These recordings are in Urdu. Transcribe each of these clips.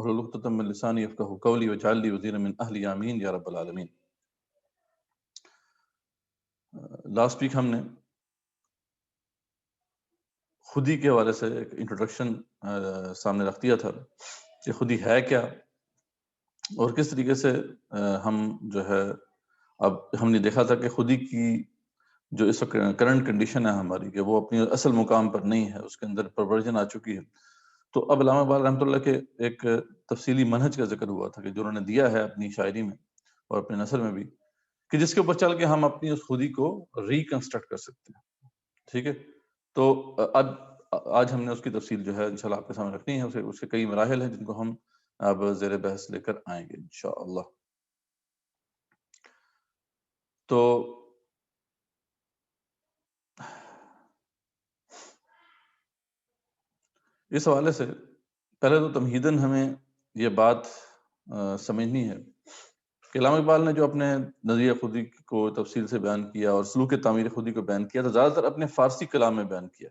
واحلل عقدۃ من لسانی یفقہوا قولی واجعل لی وزیرا من اہلی آمین یا رب العالمین۔ لاسٹ ویک ہم نے خودی کے حوالے سے ایک انٹروڈکشن سامنے رکھ دیا تھا کہ خودی ہے کیا، اور کس طریقے سے ہم جو ہے اب ہم نے دیکھا تھا کہ خودی کی جو اس وقت کرنٹ کنڈیشن ہے ہماری کہ وہ اپنی اصل مقام پر نہیں ہے، اس کے اندر پرورژن آ چکی ہے۔ تو اب علامہ اقبال رحمۃ اللہ کے ایک تفصیلی منہج کا ذکر ہوا تھا کہ جو انہوں نے دیا ہے اپنی شاعری میں اور اپنے نثر میں بھی، کہ جس کے اوپر چل کے ہم اپنی اس خودی کو ریکنسٹرکٹ کر سکتے ہیں۔ ٹھیک ہے، تو اب آج ہم نے اس کی تفصیل جو ہے انشاءاللہ آپ کے سامنے رکھنی ہے۔ اس کے کئی مراحل ہیں جن کو ہم اب زیر بحث لے کر آئیں گے انشاءاللہ۔ تو اس حوالے سے پہلے تو تمہیداً ہمیں یہ بات سمجھنی ہے کہ علامہ اقبال نے جو اپنے نظریہ خودی کو تفصیل سے بیان کیا اور سلوک تعمیر خودی کو بیان کیا، تو زیادہ تر اپنے فارسی کلام میں بیان کیا۔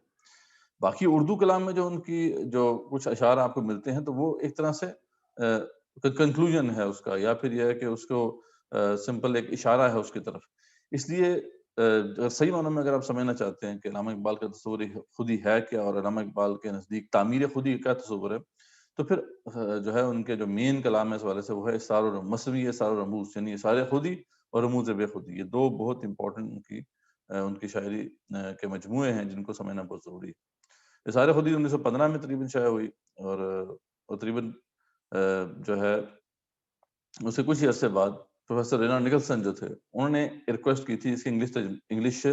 باقی اردو کلام میں جو ان کی جو کچھ اشعار آپ کو ملتے ہیں تو وہ ایک طرح سے کنکلوژن ہے اس کا، یا پھر یہ ہے کہ اس کو سمپل ایک اشارہ ہے اس کی طرف۔ اس لیے صحیح معنوں میں اگر آپ سمجھنا چاہتے ہیں کہ علامہ اقبال کا تصور خودی ہے کیا اور علامہ اقبال کے نزدیک تعمیر خودی کا کیا تصور ہے، تو پھر جو ہے ان کے جو مین کلام ہے اس حوالے سے وہ ہے اسرار و مصنوی اسرار و رموز، یعنی اسرار خودی اور رموز بے خودی۔ یہ دو بہت امپورٹنٹ ان کی شاعری کے مجموعے ہیں جن کو سمجھنا بہت ضروری ہے۔ اسرار خودی 1915 میں تقریباً شائع ہوئی، اور تقریباً جو ہے اس سے کچھ ہی عرصے بعد پروفیسر رینالڈ نکلسن جو تھے انہوں نے ریکویسٹ کی تھی اس کے انگلش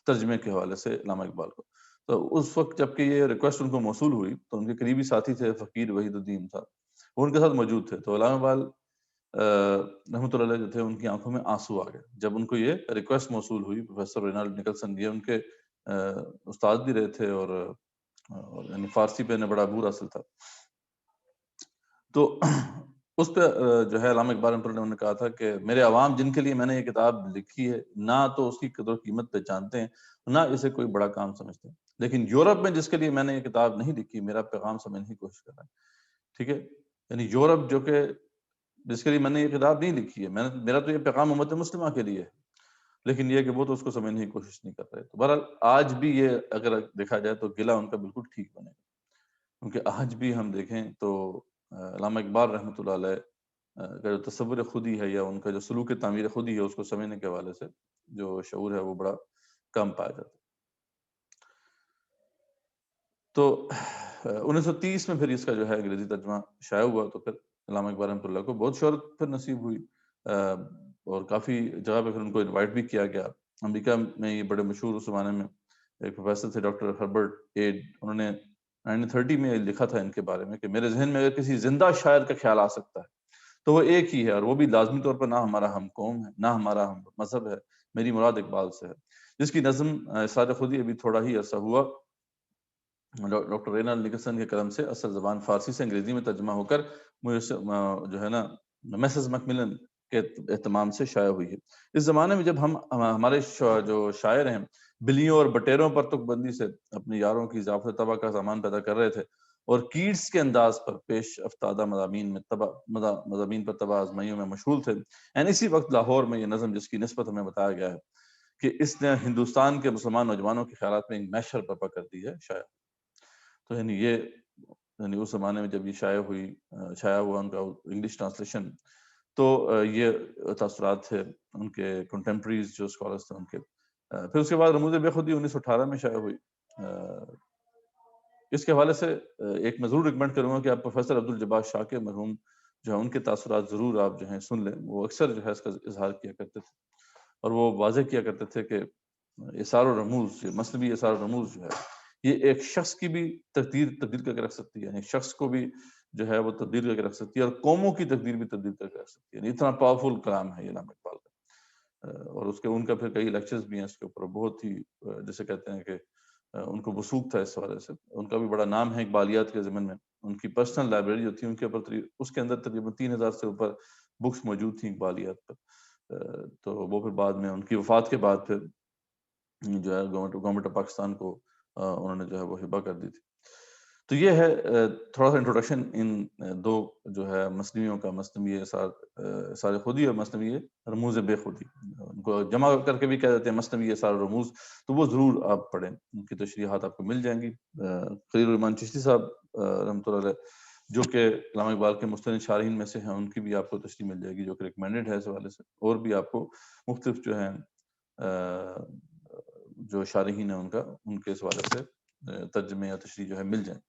ترجمے کے حوالے سے علامہ اقبال کو۔ تو اس وقت جب کہ یہ ریکویسٹ ان کو موصول ہوئی تو ان کے قریبی ساتھی تھے فقیر وحید الدین صاحب، وہ ان کے ساتھ موجود تھے۔ تو علامہ اقبال رحمۃ اللہ علیہ جو تھے ان کی آنکھوں میں آنسو آ گئے جب ان کو یہ ریکویسٹ موصول ہوئی۔ پروفیسر رینالڈ نکلسن یہ ان کے استاد بھی رہے تھے، اور یعنی فارسی پہ انہیں بڑا عبور حاصل تھا۔ تو اس پہ جو ہے علامہ اقبال رحمۃ اللہ نے کہا تھا کہ میرے عوام جن کے لیے میں نے یہ کتاب لکھی ہے نہ تو اس کی قدر و قیمت پہچانتے ہیں، نہ اسے کوئی بڑا کام سمجھتے ہیں، لیکن یورپ میں جس کے لیے میں نے یہ کتاب نہیں لکھی میرا پیغام سمجھنے کی کوشش کر رہا ہے۔ ٹھیک ہے، یعنی یورپ جو کہ جس کے لیے میں نے یہ کتاب نہیں لکھی ہے، میرا تو یہ پیغام امت مسلمہ کے لیے ہے، لیکن یہ کہ وہ تو اس کو سمجھنے کی کوشش نہیں کر رہے۔ تو بہرحال آج بھی یہ اگر دیکھا جائے تو گلہ ان کا بالکل ٹھیک بنے گا، کیونکہ آج بھی ہم دیکھیں تو علامہ اقبال رحمۃ اللہ علیہ کا جو تصور خودی ہے یا ان کا جو سلوک تعمیر خودی ہے اس کو سمجھنے کے حوالے سے جو شعور ہے وہ بڑا کم پایا جاتا ہے۔ تو 1930 میں پھر اس کا جو ہے انگریزی ترجمہ شائع ہوا، تو پھر علامہ اقبال رحمۃ اللہ کو بہت شہرت پھر نصیب ہوئی، اور کافی جگہ پہ پھر ان کو انوائٹ بھی کیا گیا۔ امریکہ میں یہ بڑے مشہور اس زمانے میں ایک پروفیسر تھے ڈاکٹر ہربرٹ ایڈ، انہوں نے 1930 میں لکھا تھا ان کے بارے میں کہ میرے ذہن میں اگر کسی زندہ شاعر کا خیال آ سکتا ہے تو وہ ایک ہی ہے، اور وہ بھی لازمی طور پر نہ ہمارا ہم قوم ہے نہ ہمارا ہم مذہب ہے، میری مراد اقبال سے ہے، جس کی نظم اسرار خودی ابھی تھوڑا ہی عرصہ ہوا ڈاکٹر رینالڈ نکلسن کے قلم سے اصل زبان فارسی سے انگریزی میں ترجمہ ہو کر مجھے جو ہے نا میسز میکملن کے اہتمام سے شائع ہوئی ہے۔ اس زمانے میں جب ہمارے جو شاعر ہیں بلیوں اور بٹیروں پر تک بندی سے اپنے یاروں کی اضافت طبع کا سامان پیدا کر رہے تھے، اور کیٹس کے انداز پر پیش افتادہ مضامین پر طبع آزمائیوں میں مشغول تھے، یعنی اسی وقت لاہور میں یہ نظم جس کی نسبت ہمیں بتایا گیا ہے کہ اس نے ہندوستان کے مسلمان نوجوانوں کے خیالات میں ایک محشر برپا کر دی ہے شاعر۔ تو یعنی اس زمانے میں جب یہ شائع ہوا ان کا انگلش ٹرانسلیشن، تو یہ تاثرات تھے ان کے کنٹمپریز جو اسکالرز تھے ان کے۔ پھر اس کے بعد رموز بے خودی 1918 میں شائع ہوئی۔ اس کے حوالے سے ایک میں ضرور ریکمینڈ کروں گا کہ آپ پروفیسر عبدالجبار شاہ کے مرحوم جو ہے ان کے تاثرات ضرور آپ جو ہیں سن لیں۔ وہ اکثر جو ہے اس کا اظہار کیا کرتے تھے، اور وہ واضح کیا کرتے تھے کہ اسرار و رموز، مصنوی اسرار و رموز جو ہے یہ ایک شخص کی بھی تقدیر تبدیل کر کے رکھ سکتی ہے، یعنی شخص کو بھی جو ہے وہ تبدیل کر کے رکھ سکتی ہے، اور قوموں کی تقدیر بھی تبدیل کر کے رکھ سکتی ہے۔ یعنی اتنا پاورفل کلام ہے یہ علامہ اقبال کا، اور ان کا پھر کئی لیکچرز بھی ہیں اس کے اوپر، بہت ہی جسے کہتے ہیں کہ ان کو وثوق تھا اس حوالے سے۔ ان کا بھی بڑا نام ہے اقبالیات کے ضمن میں، ان کی پرسنل لائبریری جو تھی ان کے اوپر اس کے اندر تقریباً 3000 سے اوپر بکس موجود تھیں اقبالیات پر۔ تو وہ پھر بعد میں ان کی وفات کے بعد پھر جو ہے گورنمنٹ آف پاکستان کو انہوں نے جو ہے وہ ہبہ کر دی تھی۔ تو یہ ہے تھوڑا سا انٹروڈکشن ان دو جو ہے مثنویوں کا، مثنوی اثار خودی اور مثنوی رموز بے خودی، ان کو جمع کر کے بھی کہہ دیتے ہیں مثنوی اثار رموز، تو وہ ضرور آپ پڑھیں، ان کی تشریحات آپ کو مل جائیں گی۔ خلیل الرحمن چشتی صاحب رحمۃ اللہ علیہ، جو کہ علامہ اقبال کے مستند شارحین میں سے ہیں، ان کی بھی آپ کو تشریح مل جائے گی جو کہ ریکمینڈڈ ہے اس حوالے سے، اور بھی آپ کو مختلف جو ہیں جو شارحین ہیں ان کے اس حوالے سے ترجمے یا تشریح جو ہے مل جائیں۔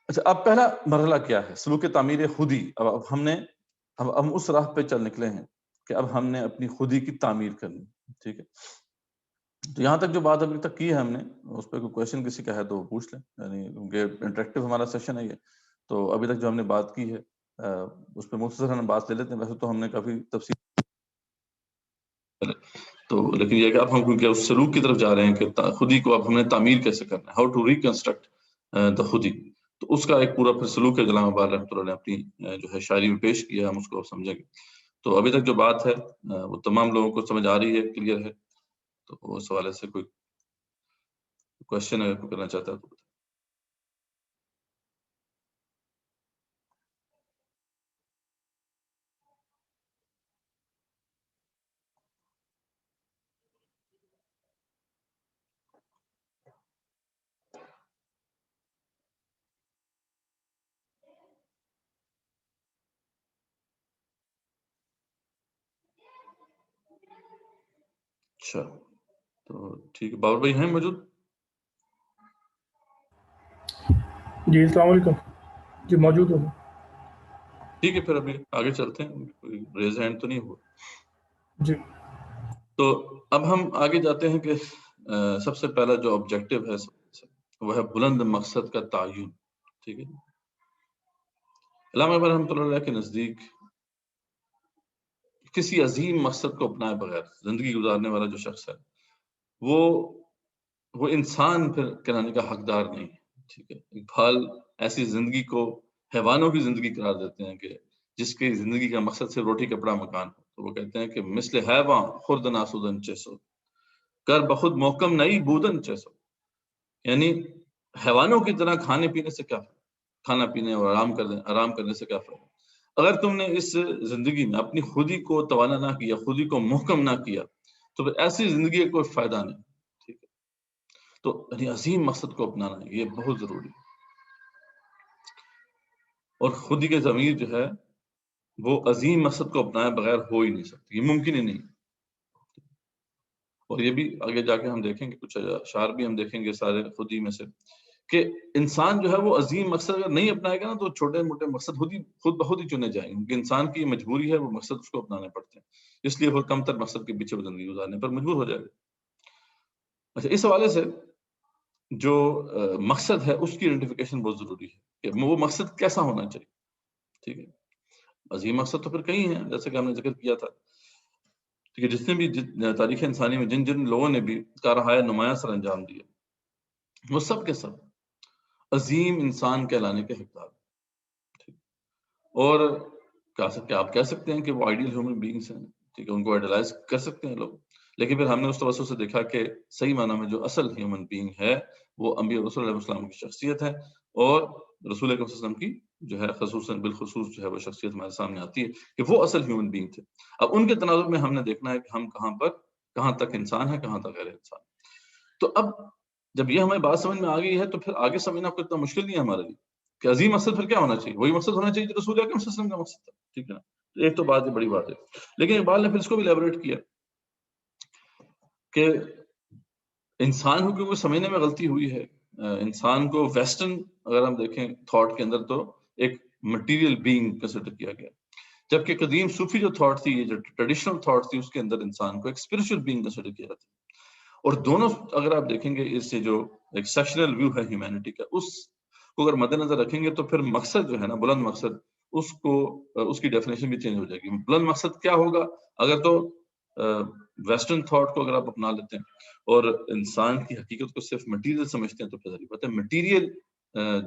اچھا، اب پہلا مرحلہ کیا ہے؟ سلوک تعمیر خودی۔ اب ہم اس راہ پہ چل نکلے ہیں کہ اب ہم نے اپنی خودی کی تعمیر کرنی، ٹھیک ہے؟ تو یہاں تک جو بات ابھی تک کی ہے ہم نے، اس پہ کوئی کویشچن کسی کا ہے تو وہ پوچھ لیں، یعنی کیونکہ انٹریکٹیو ہمارا سیشن ہے یہ، تو ابھی تک جو ہم نے بات کی ہے اس پہ مختصراً بات لے لیتے ہیں۔ ویسے تو ہم نے کافی تفصیل، تو لیکن یہ کہ اب ہم کیونکہ اس سلوک کی طرف جا رہے ہیں کہ خودی کو اب ہم نے تعمیر کیسے کرنا ہے، ہاؤ ٹو ریکنسٹرکٹ دا خودی، تو اس کا ایک پورا پھر سلوک ہے علامہ اقبال رحمۃ اللہ نے اپنی جو ہے شاعری میں پیش کیا، ہم اس کو اب سمجھیں گے۔ تو ابھی تک جو بات ہے وہ تمام لوگوں کو سمجھ آ رہی ہے، کلیئر ہے؟ تو اس حوالے سے کوئی کوشچن اگر کوئی کرنا چاہتا ہے تو بتائیں۔ اچھا، تو ٹھیک ہے، باور بھائی ہیں موجود؟ جی السلام علیکم، جی موجود ہوں۔ ٹھیک ہے، پھر ابھی آگے چلتے ہیں، کوئی ریز ہینڈ تو نہیں ہوا؟ جی تو اب ہم آگے جاتے ہیں کہ سب سے پہلا جو آبجیکٹو ہے وہ ہے بلند مقصد کا تعین، ٹھیک ہے؟ علامہ اقبال رحمۃ اللہ علیہ کے نزدیک کسی عظیم مقصد کو اپنائے بغیر زندگی گزارنے والا جو شخص ہے وہ انسان پھر کہلانے کا حقدار نہیں ہے، ٹھیک ہے؟ اقبال ایسی زندگی کو حیوانوں کی زندگی قرار دیتے ہیں کہ جس کی زندگی کا مقصد صرف روٹی کپڑا مکان ہو، تو وہ کہتے ہیں کہ مثل حیواں خرد ناسودن چیسو کر بخود محکم نئی بودن چیسو، یعنی حیوانوں کی طرح کھانے پینے سے کیا، کھانا پینے اور آرام کرنے سے کیا فرق؟ اگر تم نے اس زندگی میں اپنی خودی کو توانا نہ کیا، خودی کو محکم نہ کیا، تو پھر ایسی زندگی کا کوئی فائدہ نہیں، ٹھیک ہے؟ تو یعنی عظیم مقصد کو اپنانا یہ بہت ضروری ہے، اور خودی کے ضمیر جو ہے وہ عظیم مقصد کو اپنائے بغیر ہو ہی نہیں سکتی، یہ ممکن ہی نہیں۔ اور یہ بھی آگے جا کے ہم دیکھیں گے، کچھ اشعار بھی ہم دیکھیں گے سارے خودی میں سے، کہ انسان جو ہے وہ عظیم مقصد اگر نہیں اپنائے گا نا تو چھوٹے موٹے مقصد خود بخود ہی چنے جائیں گے، کیونکہ انسان کی مجبوری ہے، وہ مقصد اس کو اپنانے پڑتے ہیں، اس لیے وہ کم تر مقصد کے پیچھے زندگی گزارنے پر مجبور ہو جائے گا۔ اچھا، اس حوالے سے جو مقصد ہے اس کی آئیڈینٹیفیکیشن بہت ضروری ہے کہ وہ مقصد کیسا ہونا چاہیے، ٹھیک ہے؟ عظیم مقصد تو پھر کئی ہیں، جیسے کہ ہم نے ذکر کیا تھا کہ جتنے بھی تاریخ انسانی میں جن لوگوں نے بھی کارہائے نمایاں سر انجام دیا، وہ سب کے سب عظیم انسان کہلانے کے حقدار، اور آپ کہہ سکتے ہیں کہ وہ آئیڈیل ہیومن بینگز ہیں، ٹھیک ہے، ان کو آئیڈیلائز کر سکتے ہیں لوگ، لیکن پھر ہم نے اس توسط سے دیکھا کہ صحیح معنی میں جو اصل ہیومن بینگ ہے وہ انبیاء رسول علیہ السلام کی شخصیت ہے، اور رسول اکرم صلی اللہ علیہ وسلم کی جو ہے خصوصاً بالخصوص جو ہے وہ شخصیت ہمارے سامنے آتی ہے کہ وہ اصل ہیومن بینگ تھے۔ اب ان کے تناظر میں ہم نے دیکھنا ہے کہ ہم کہاں تک انسان ہے، کہاں تک غیر انسان۔ تو اب جب یہ ہمیں بات سمجھ میں آ گئی ہے تو پھر آگے سمجھنا کوئی اتنا مشکل نہیں ہے ہمارے لیے کہ عظیم مقصد پھر کیا ہونا چاہیے، وہی مقصد ہونا چاہیے جو رسول اکرم صلی اللہ علیہ وسلم کا مقصد تھا، ٹھیک ہے نا؟ تو ایک تو بات یہ بڑی بات ہے، لیکن اقبال نے پھر اس کو بھی ایلیبوریٹ کیا کہ انسان کو کیونکہ سمجھنے میں غلطی ہوئی ہے، انسان کو ویسٹرن اگر ہم دیکھیں تھاٹ کے اندر تو ایک مٹیریل بینگ کنسیڈر کیا گیا، جبکہ قدیم صوفی جو تھاٹ تھی، یہ جو ٹریڈیشنل تھاٹ تھی، اس کے اندر انسان کو ایک اسپرچل بینگ کنسیڈر کیا جاتا ہے۔ اور دونوں اگر آپ دیکھیں گے، اس سے جو ایک سیکشنل ویو ہے ہیومینٹی کا، اس کو اگر مد نظر رکھیں گے تو پھر مقصد جو ہے نا، بلند مقصد، اس کی ڈیفینیشن بھی چینج ہو جائے گی۔ بلند مقصد کیا ہوگا اگر تو ویسٹرن تھاٹ کو اگر آپ اپنا لیتے ہیں اور انسان کی حقیقت کو صرف مٹیریل سمجھتے ہیں، تو پھر ظاہر بات ہے مٹیریل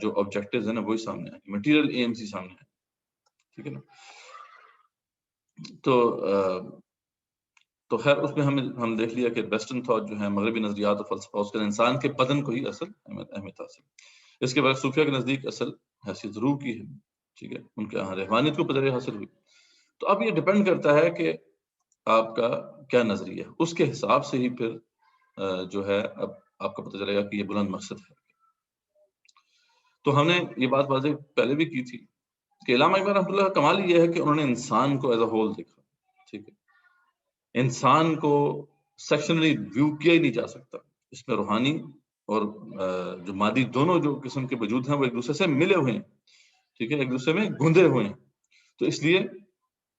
جو آبجیکٹیوز ہیں نا وہی سامنے آئیں گے، مٹیریل ایمز ہی سامنے آئیں گے، ٹھیک ہے نا؟ تو خیر اس میں ہم دیکھ لیا کہ ویسٹرن تھاٹ جو ہے، مغربی نظریات اور فلسفہ، اس کے انسان کے بدن کو ہی اصل اہمیت حاصل۔ اس کے بعد صوفیہ کے نزدیک اصل حیثیت روح کی ہے، ٹھیک ہے، ان کے یہاں روحانیت کو پدر حاصل ہوئی. تو اب یہ ڈپینڈ کرتا ہے کہ آپ کا کیا نظریہ ہے، اس کے حساب سے ہی پھر جو ہے اب آپ کو پتہ چلے گا کہ یہ بلند مقصد ہے. تو ہم نے یہ بات واضح پہلے بھی کی تھی کہ علامہ اقبال رحمۃ اللہ کا کمال یہ ہے کہ انہوں نے انسان کو ایز اے ہول دیکھا، ٹھیک ہے، انسان کو سیکشنلی ویو کیا ہی نہیں جا سکتا، اس میں روحانی اور جو مادی دونوں جو قسم کے وجود ہیں وہ ایک دوسرے سے ملے ہوئے ہیں، ٹھیک ہے، ایک دوسرے میں گندے ہوئے ہیں. تو اس لیے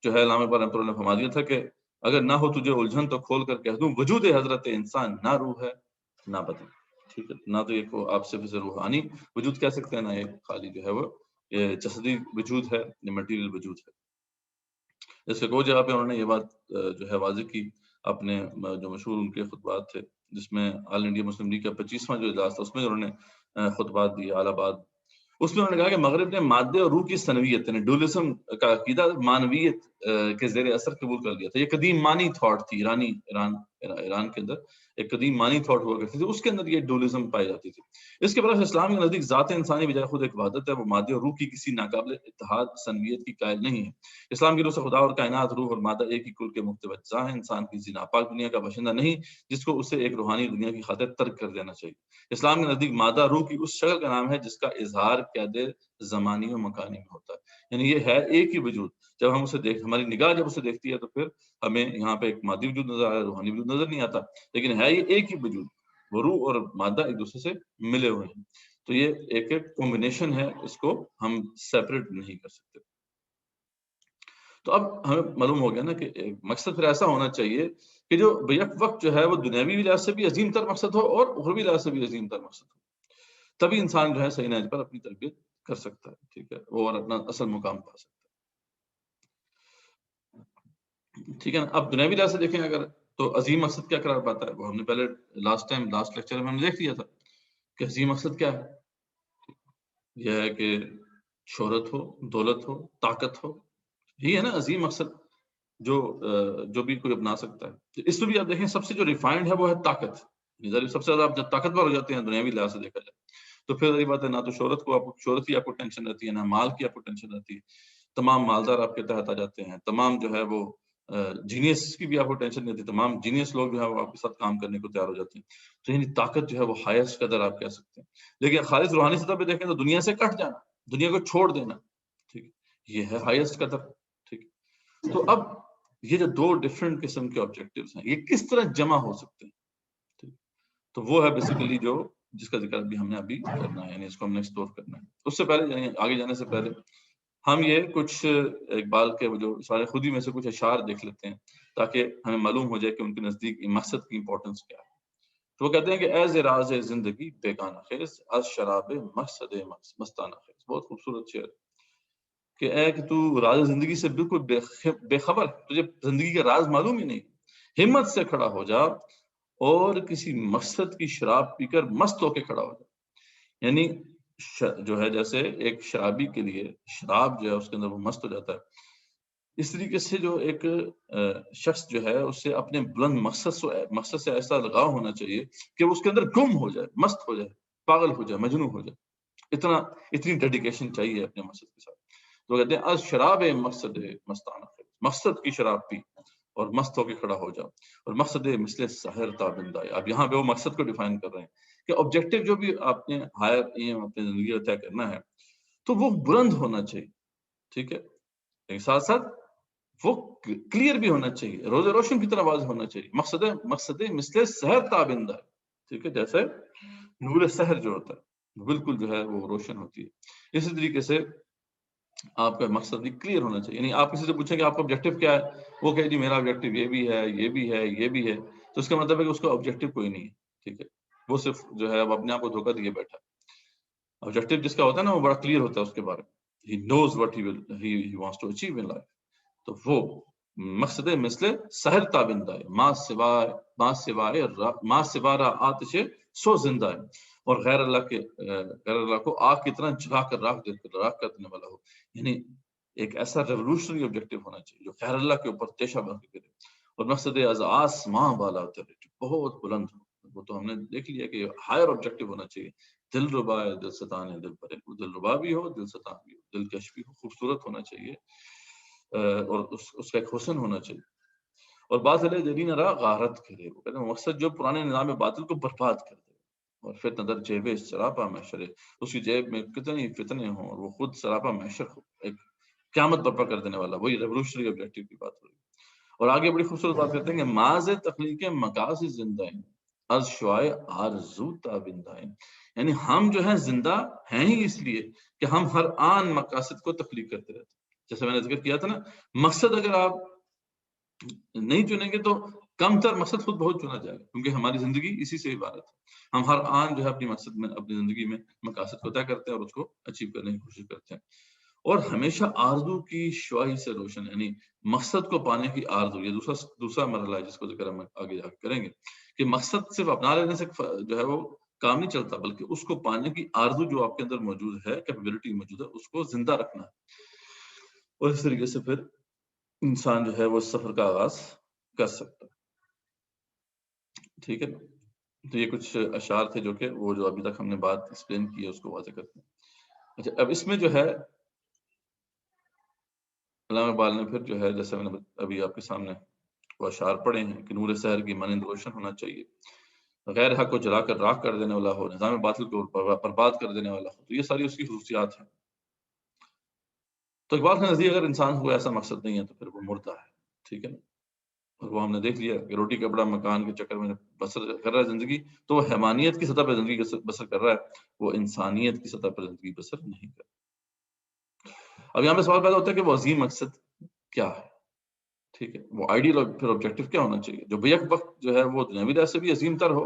جو ہے علامہ اقبال رحمۃ اللہ نے فرما دیا تھا کہ اگر نہ ہو تجھے الجھن تو کھول کر کہہ دوں وجود حضرت انسان نہ روح ہے نہ بدن، ٹھیک ہے، نہ تو یہ آپ صرف سے روحانی وجود کہہ سکتے ہیں، نہ یہ خالی جو ہے وہ یہ جسدی وجود ہے، یہ مٹیریل وجود ہے. اس کے کوئی جگہ پہ انہوں نے یہ بات جو ہے واضح کی اپنے جو مشہور ان کے خطبات تھے، جس میں آل انڈیا مسلم لیگ کا 25واں جو اجلاس تھا اس میں انہوں نے خطبات دیے الہ آباد. اس میں انہوں نے کہا کہ مغرب نے مادے اور روح کی سنویت یعنی ڈوئلزم کا عقیدہ مانویت کے زیر اثر قبول کر لیا تھا. یہ قدیم مانی تھاٹ تھی، ایران کے اندر ایک قدیم مانی تھاٹ ہوا کرتی تھی، اس کے اندر یہ ڈوئلزم پائی جاتی تھی. اس کے برعکس اسلام کے نزدیک ذات انسانی بجائے خود ایک وحدت ہے، وہ مادے اور روح کی کسی ناقابل اتحاد سنویت کی قائل نہیں ہے. اسلام کی روح سے خدا اور کائنات، روح اور مادہ ایک ہی کل کے مختلف اجزاء ہیں. انسان کسی ناپاک دنیا کا باشندہ نہیں جس کو اسے ایک روحانی دنیا کی خاطر ترک کر دینا چاہیے. اسلام کے نزدیک مادہ روح کی اس شکل کا نام ہے جس کا اظہار قید زمانی و مکانی میں ہوتا ہے، یعنی یہ ہے ایک ہی وجود. جب ہم اسے ہماری نگاہ جب اسے دیکھتی ہے تو پھر ہمیں یہاں پہ ایک مادی وجود نظر آ رہا ہے، روحانی وجود نظر نہیں آتا، لیکن ہے یہ ایک ہی وجود، وہ روح اور مادہ ایک دوسرے سے ملے ہوئے ہیں. تو یہ ایک کمبینیشن ہے، اس کو ہم سیپریٹ نہیں کر سکتے. تو اب ہمیں معلوم ہو گیا نا کہ مقصد پھر ایسا ہونا چاہیے کہ جو بیک وقت جو ہے وہ دنیاوی لحاظ سے بھی عظیم تر مقصد ہو اور اخروی لحاظ سے بھی عظیم تر مقصد ہو. تبھی انسان جو ہے صحیح نہج پر اپنی تربیت کر سکتا ہے، ٹھیک ہے، اور اپنا اصل مقام پا سکتا ہے، ٹھیک ہے نا. اب دنیاوی لحاظ سے دیکھیں اگر تو عظیم مقصد کیا قرار پاتا ہے، وہ ہم نے پہلے لاسٹ لیکچر میں ہم نے دیکھ لیا تھا کہ عظیم مقصد کیا ہے. یہ ہے کہ شہرت ہو، دولت ہو، طاقت ہو، یہی ہے نا عظیم مقصد جو بھی کوئی اپنا سکتا ہے. اس میں بھی آپ دیکھیں سب سے جو ریفائنڈ ہے وہ ہے طاقت. سب سے زیادہ آپ جب طاقتور ہو جاتے ہیں دنیاوی لحاظ سے دیکھا جائے تو پھر یہ بات ہے، نہ تو شہرت کی آپ کو ٹینشن رہتی ہے، نہ مال کی آپ کو ٹینشن رہتی ہے. تمام مالدار آپ کے تحت آ جاتے ہیں، تمام جو ہے وہ جینیس کی بھی آپ کو ٹینشن نہیں ہوتی، تمام جینیس لوگ جو ہے وہ آپ کے ساتھ کام کرنے کو تیار ہو جاتے ہیں. تو یعنی طاقت جو ہے وہ ہائیسٹ قدر آپ کہہ سکتے ہیں. لیکن خالص روحانی سطح پہ دیکھیں تو دنیا سے کٹ جانا، دنیا کو چھوڑ دینا، ٹھیک ہے، یہ ہے ہائیسٹ قدر. ٹھیک، تو اب یہ جو دو ڈفرنٹ قسم کے آبجیکٹیوز ہیں یہ کس طرح جمع ہو سکتے ہیں، ٹھیک، تو وہ ہے بیسیکلی جو جس کا ذکر بھی ہم نے ابھی کرنا ہے، یعنی اس کو ہم نے ایکسپلور کرنا ہے. اس سے پہلے یعنی آگے جانے سے پہلے ہم یہ کچھ اقبال کے جو سارے خودی میں سے کچھ اشعار دیکھ لیتے ہیں تاکہ ہمیں معلوم ہو جائے کہ ان کے نزدیک مقصد کی امپورٹنس کیا ہے. تو وہ کہتے ہیں کہ اے راز زندگی بیگانہ خیز از شراب مقصد مستانہ خیز. بہت خوبصورت شعر کہ اے کہ تو راز زندگی سے بالکل بے خبر، تجھے زندگی کا راز معلوم ہی نہیں، ہمت سے کھڑا ہو جا اور کسی مقصد کی شراب پی کر مست ہو کے کھڑا ہو جا. یعنی جو ہے جیسے ایک شرابی کے لیے شراب جو ہے اس کے اندر وہ مست ہو جاتا ہے، اس طریقے سے جو ایک شخص جو ہے اس سے اپنے بلند مقصد سے ایسا لگاؤ ہونا چاہیے کہ وہ اس کے اندر گم ہو جائے، مست ہو جائے، پاگل ہو جائے، مجنون ہو جائے. اتنی ڈیڈیکیشن چاہیے اپنے مقصد کے ساتھ. تو کہتے ہیں از شراب مقصد مستانہ، مقصد کی شراب پی اور مست ہو کے کھڑا ہو جا، اور مقصد مثل سحر تابندہ. اب یہاں پہ وہ مقصد کو ڈیفائن کر رہے ہیں کہ آبجیکٹو جو بھی آپ نے ہائر ایم اپنی زندگی کا طے کرنا ہے تو وہ بلند ہونا چاہیے، ٹھیک ہے، لیکن ساتھ ساتھ وہ کلیئر بھی ہونا چاہیے، روز روشن کی طرح واضح ہونا چاہیے. مقصد مثل سحر تابندہ، ٹھیک ہے، جیسے نور سحر جو ہوتا ہے بالکل جو ہے وہ روشن ہوتی ہے. اسی طریقے سے آپ کا مقصد بھی کلیئر ہونا چاہیے. یعنی آپ کسی سے پوچھیں کہ آپ کا آبجیکٹو کیا ہے، وہ کہے جی میرا آبجیکٹو یہ بھی ہے، یہ بھی ہے، یہ بھی ہے، تو اس کا مطلب ہے کہ اس کا آبجیکٹو کوئی نہیں ہے، ٹھیک ہے، وہ صرف جو ہے وہ اپنے آپ کو دھوکہ دیے بیٹھا. آبجیکٹو جس کا ہوتا ہے نا وہ بڑا کلیئر ہوتا ہے اس کے بارے میں، he knows what he wants to achieve in life. تو وہ مقصد مثل سحر تابندہ ہے، ما سوارا آتش سو زندہ ہے، اور غیر اللہ کو آگ کی طرح جلا کر راکھ دینے والا ہو. یعنی ایک ایسا ریولوشنری آبجیکٹو ہونا چاہیے جو غیر اللہ کے اوپر تیشہ بھر کے کرے. اور مقصد از آسماں بالا اتر بہت بلند ہو. وہ تو ہم نے دیکھ لیا کہ ہائر آبجیکٹو ہونا چاہیے دل ربا ہے، دل ستان ہے، دل پر وہ دل ربا بھی ہو، دل ستان بھی ہو، دل کش بھی ہو، خوبصورت ہونا چاہیے اور اس کا ایک حسن ہونا چاہیے. اور بات ہے جدین را غارت کرے، وہ کہتے ہیں مقصد جو پرانے نظام باطل کو برباد کر دے. اور پھر نظر جیب سراپا محشر ہے، اس کی جیب میں کتنے فتنے ہوں اور وہ خود سراپا محشر ہو، ایک قیامت برپا کر دینے والا. وہی ریولوشنری آبجیکٹو کی بات ہو رہی ہے. اور آگے بڑی خوبصورت بات کرتے ہیں کہ ماز تخلیق مقاصد زندہ ہیں از شعائے آرزو تابندہ ہیں. یعنی ہم جو ہیں زندہ ہیں ہی اس لیے کہ ہم ہر آن مقاصد کو تخلیق کرتے رہتے ہیں. جیسے میں نے ذکر کیا تھا نا، مقصد اگر آپ نہیں چنیں گے تو کم تر مقصد خود بہت چنا جائے گا، کیونکہ ہماری زندگی اسی سے عبارت ہے. ہم ہر آن جو ہے اپنی مقصد میں، اپنی زندگی میں مقاصد کو طے کرتے ہیں اور اس کو اچیو کرنے کی کوشش کرتے ہیں. اور ہمیشہ آرزو کی شعاع سے روشن، یعنی مقصد کو پانے کی آرزو. یہ دوسرا مرحلہ ہے جس کو ذکر ہم آگے جا کے کریں گے کہ مقصد صرف اپنا لینے سے جو ہے وہ کام نہیں چلتا، بلکہ اس کو پانے کی آرزو جو آپ کے اندر موجود ہے، کیپیبلٹی موجود ہے، اس کو زندہ رکھنا ہے. اور اس طریقے سے پھر انسان جو ہے وہ سفر کا آغاز کر سکتا ہے. ٹھیک ہے نا؟ تو یہ کچھ اشعار تھے جو کہ وہ جو ابھی تک ہم نے بات ایکسپلین کی ہے اس کو واضح کرتے ہیں. اچھا، اب اس میں جو ہے علامہ اقبال نے پھر جو ہے جیسے میں نے ابھی آپ کے سامنے وہ اشعار پڑھے ہیں کہ نور سحر کی مانند روشن ہونا چاہیے، غیر حق کو جلا کر راکھ کر دینے والا ہو، نظام باطل کو برباد کر دینے والا ہو. تو یہ ساری اس کی خصوصیات ہیں. تو اقبال کے نزدیک اگر انسان کو ایسا مقصد نہیں ہے تو پھر وہ مردہ ہے. ٹھیک ہے نا؟ اور وہ ہم نے دیکھ لیا کہ روٹی کپڑا مکان کے چکر میں بسر کر رہا ہے زندگی، تو وہ حیوانیت کی سطح پر زندگی بسر کر رہا ہے، وہ انسانیت کی سطح پر زندگی بسر نہیں کر رہا. اب یہاں پہ سوال پیدا ہوتا ہے کہ وہ عظیم مقصد کیا ہے. ٹھیک ہے، وہ آئیڈیل اور پھر آبجیکٹو کیا ہونا چاہیے جو بیک وقت جو ہے وہ دنیاوی لحاظ سے بھی عظیم تر ہو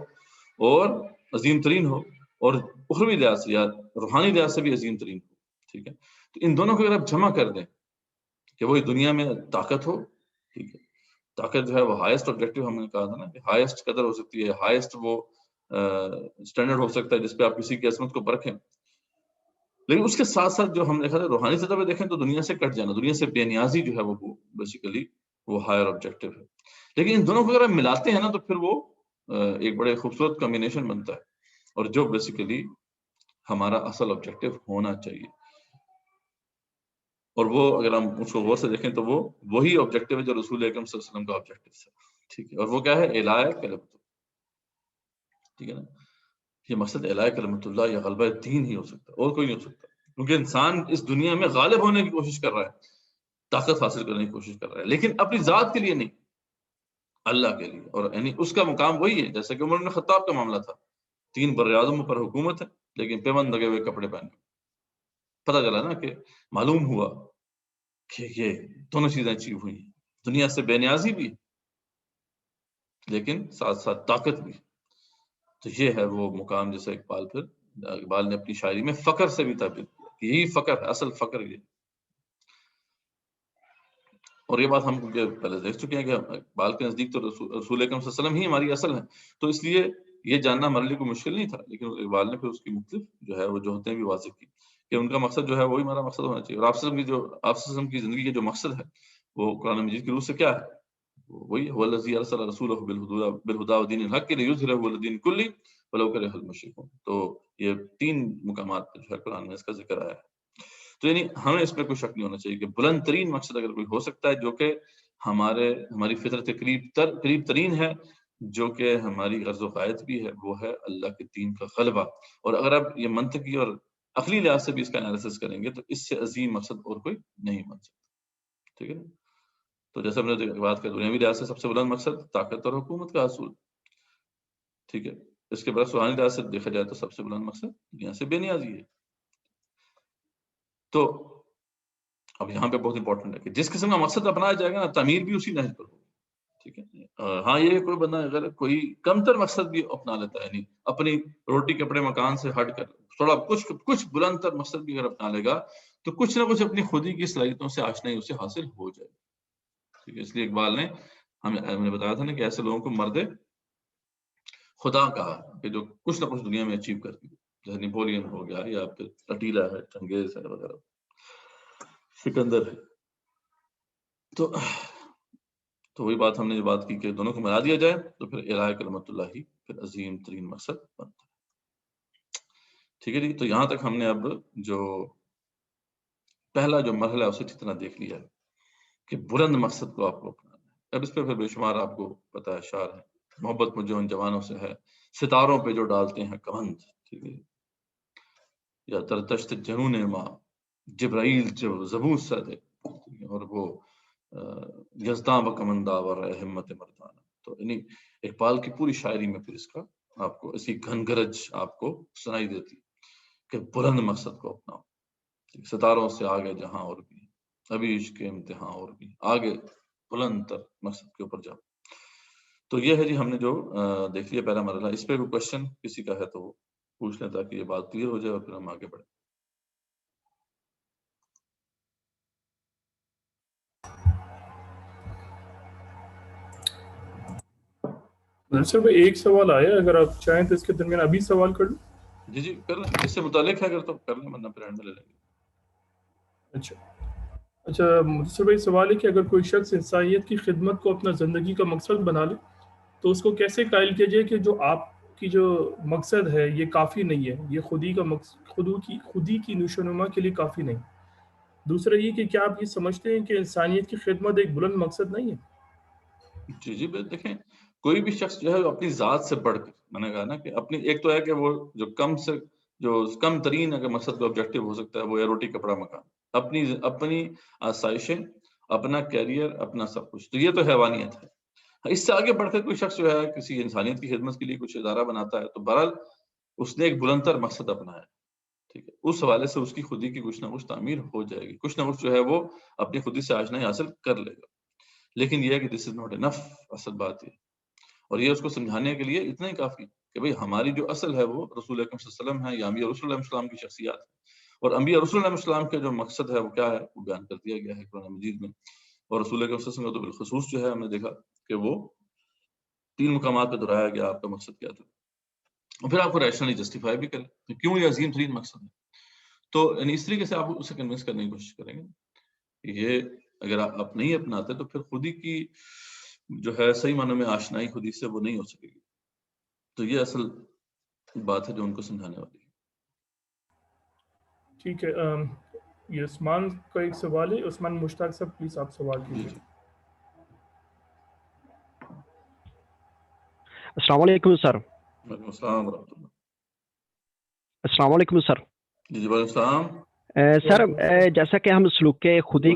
اور عظیم ترین ہو، اور اخروی لحاظ سے یا روحانی لحاظ سے بھی عظیم ترین ہو. ٹھیک ہے، تو ان دونوں کو اگر آپ جمع کر دیں کہ وہ دنیا میں طاقت ہو. ٹھیک ہے، طاقت جو ہے وہ ہائیسٹ آبجیکٹو ہم نے کہا تھا نا کہ ہائیسٹ قدر ہو سکتی ہے، ہائیسٹ وہ اسٹینڈرڈ ہو سکتا ہے جس پہ آپ کسی کی عظمت کو پرکھیں. لیکن اس کے ساتھ ساتھ جو ہم نے دیکھا تھا روحانی سطح پہ دیکھیں تو دنیا سے کٹ جانا، دنیا سے بے نیازی جو ہے وہ بیسیکلی وہ ہائر آبجیکٹو ہے. لیکن ان دونوں کو اگر ہم ملاتے ہیں نا تو پھر وہ ایک بڑے خوبصورت کمبینیشن بنتا ہے، اور جو بیسیکلی ہمارا اصل آبجیکٹو ہونا چاہیے. اور وہ اگر ہم اس کو غور سے دیکھیں تو وہ وہی آبجیکٹو ہے جو رسول اکرم صلی اللہ علیہ وسلم کا آبجیکٹو ہے. ٹھیک ہے، اور وہ کیا ہے؟ الہ کلمت. ٹھیک ہے نا، یہ مقصد الہ کلمت اللہ یا غلبہ دین ہی ہو سکتا ہے، اور کوئی نہیں ہو سکتا. کیونکہ انسان اس دنیا میں غالب ہونے کی کوشش کر رہا ہے، طاقت حاصل کرنے کی کوشش کر رہا ہے، لیکن اپنی ذات کے لیے نہیں، اللہ کے لیے. اور یعنی اس کا مقام وہی ہے جیسے کہ عمر بن خطاب کا معاملہ تھا. 3 براعظموں پر حکومت ہے لیکن پیوند لگے ہوئے کپڑے پہنے. پتہ چلا نا کہ معلوم ہوا کہ یہ دونوں چیزیں اچیو ہوئی ہیں، دنیا سے بے نیازی بھی لیکن ساتھ ساتھ طاقت بھی. تو یہ ہے وہ مقام جسے اقبال نے اپنی شاعری میں فقر سے بھی تعبیر کیا کہ یہی فقر ہے، اصل فقر یہ. اور یہ بات ہم پہلے دیکھ چکے ہیں کہ اقبال کے نزدیک تو رسول اکرم صلی اللہ علیہ وسلم ہی ہماری اصل ہے. تو اس لیے یہ جاننا ہمارے لیے کوئی مشکل نہیں تھا، لیکن اقبال نے پھر اس کی مختلف جو ہے وہ جوہتیں بھی واضح کی کہ ان کا مقصد جو ہے وہی ہمارا مقصد ہونا چاہیے. اور آپ وسلم کی زندگی کے جو مقصد ہے وہ قرآن مجید کی روح سے کیا ہے؟ وہی هو الذی ارسل رسولہ بالہدی ودین الحق لیظہرہ علی الدین کلہ ولو کرہ المشرکون. تو یہ 3 مقامات جو ہے قرآن میں اس کا ذکر آیا ہے. تو یعنی ہمیں اس پہ کوئی شک نہیں ہونا چاہیے کہ بلند ترین مقصد اگر کوئی ہو سکتا ہے جو کہ ہماری فطرت قریب ترین ہے، جو کہ ہماری غرض و قائد بھی ہے، وہ ہے اللہ کے دین کا غلبہ. اور اگر آپ یہ منطقی اور عقلی لحاظ سے بھی اس کا انالیسس کریں گے تو اس سے عظیم مقصد اور کوئی نہیں بن سکتا. ٹھیک ہے نا؟ تو جیسے ہم نے بات کی دنیاوی لحاظ سے سب سے بلند مقصد طاقت اور حکومت کا حصول. ٹھیک ہے، اس کے برعکس روحانی لحاظ سے دیکھا جائے تو سب سے بلند مقصد دنیا سے بے نیازی ہے. تو اب یہاں پہ بہت امپورٹنٹ ہے کہ جس قسم کا مقصد اپنایا جائے گا نا، تعمیر بھی اسی نہج پر ہوگی. ٹھیک ہے، ہاں یہ کوئی بندہ اگر کوئی کم تر مقصد بھی اپنا لیتا ہے، نہیں اپنی روٹی کپڑے مکان سے ہٹ کر تھوڑا کچھ بلند تر مقصد بھی اگر اپنا لے گا تو کچھ نہ کچھ اپنی خودی کی صلاحیتوں سے آشنائی اسے حاصل ہو جائے. ٹھیک ہے، اس لیے اقبال نے ہم نے بتایا تھا نا کہ ایسے لوگوں کو مرد خدا کہا کہ جو کچھ نہ کچھ دنیا میں اچیو کر دی، جیسے نیپولین ہو گیا یا پھر اٹیلا ہے، چنگیز ہے وغیرہ، سکندر ہے. تو وہی بات ہم نے بات کی کہ دونوں کو ملا دیا جائے تو پھر الہ کلمت اللہ ہی پھر عظیم ترین مقصد بنتا ہے. ٹھیک ہے جی. تو یہاں تک ہم نے اب جو پہلا جو مرحلہ ہے اسے اچھی طرح دیکھ لیا ہے کہ بلند مقصد کو آپ کو اپنانا ہے. اب اس پہ پھر بے شمار آپ کو پتہ ہے اشعار ہے. محبت مجھے ان جوانوں سے ہے ستاروں پہ جو ڈالتے ہیں کمند. ٹھیک ہے. یا ترتشت جنون ماں جبرائیل جو زبور سد ہے اور وہ یزداں بکمند آور ہے ہمت مردانہ. تو یعنی اقبال کی پوری شاعری میں پھر اس کا آپ کو اسی گھن گرج آپ کو سنائی دیتی کہ بلند مقصد کو اپناؤ. ستاروں سے آگے جہاں اور بھی ابھی عشق امتحان اور بھی آگے بلند تر مقصد کے اوپر جاؤ. تو یہ ہے جی ہم نے جو دیکھ لیا پہلا مرحلہ. اس پہ کوئی کوشچن کسی کا ہے تو وہ پوچھ لیں تاکہ یہ بات کلیئر ہو جائے اور پھر ہم آگے بڑھیں. سر بھائی ایک سوال آیا ہے، اگر آپ چاہیں تو اس کے درمیان ابھی سوال کر لوں. جی جی کر لیں، اس سے متعلق ہے اگر تو کر لیں ورنہ پھر اینڈ میں لے لیں گے. اچھا مدثر بھائی سوال ہے کہ اگر کوئی شخص انسانیت کی خدمت کو اپنا زندگی کا مقصد بنا لے تو اس کو کیسے قائل کیا جائے کہ جو آپ کی جو مقصد ہے یہ کافی نہیں ہے، یہ خودی کی نشوونما کے لیے کافی نہیں. دوسرا یہ کہ کیا آپ یہ سمجھتے ہیں کہ انسانیت کی خدمت ایک بلند مقصد نہیں ہے؟ جی جی دیکھیں کوئی بھی شخص جو ہے وہ اپنی ذات سے بڑھ کر، میں نے کہا نا کہ اپنی ایک تو ہے کہ وہ جو کم ترین اگر مقصد کا آبجیکٹو ہو سکتا ہے وہ ہے روٹی کپڑا مکان، اپنی آسائشیں، اپنا کیریئر، اپنا سب کچھ. تو یہ تو حیوانیت ہے. اس سے آگے بڑھ کر کوئی شخص جو ہے کسی انسانیت کی خدمت کے لیے کچھ ادارہ بناتا ہے تو بہرحال اس نے ایک بلند تر مقصد اپنایا. ٹھیک ہے. اس حوالے سے اس کی خودی کی کچھ نہ کچھ تعمیر ہو جائے گی، کچھ نہ کچھ جو ہے وہ اپنی خودی سے آشنائی حاصل کر لے گا. لیکن یہ ہے کہ دس از ناٹ انف. اصل بات یہ اور یہ اس کو سمجھانے کے لیے اتنا ہی کافی کہ بھئی ہماری جو اصل ہے وہ رسول اکرم صلی اللہ علیہ وسلم ہے یا انبیاء رسول علیہ السلام کی شخصیات ہے. اور انبیاء رسول علیہ السلام کے جو مقصد ہے وہ کیا ہے وہ بیان کر دیا گیا ہے قرآن مجید میں. اور رسول اکرم صلی اللہ علیہ وسلم کو تو بالخصوص جو ہے ہم نے دیکھا کہ وہ 3 مقامات پہ دہرایا گیا آپ کا مقصد کیا تھا. اور پھر آپ کو ریشنلی جسٹیفائی بھی کریں کہ کیوں یہ عظیم ترین مقصد ہے. تو یعنی اس طریقے سے آپ اسے کنونس کرنے کی کوشش کریں گے کہ یہ اگر آپ نہیں اپناتے تو پھر خودی کی جو ہے صحیح معنوں میں آشنائی خودی سے وہ نہیں ہو سکے گی. تو یہ اصل بات ہے جو ان کو سمجھانے والی ہے. ٹھیک ہے. یہ عثمان کا ایک سوال ہے. عثمان مشتاق صاحب پلیز آپ سوال کیجیے. السلام علیکم سر. وعلیکم السلام ورحمۃ اللہ. السلام علیکم سر. جی وعلیکم السلام. سر جیسا کہ ہم سلوک خودی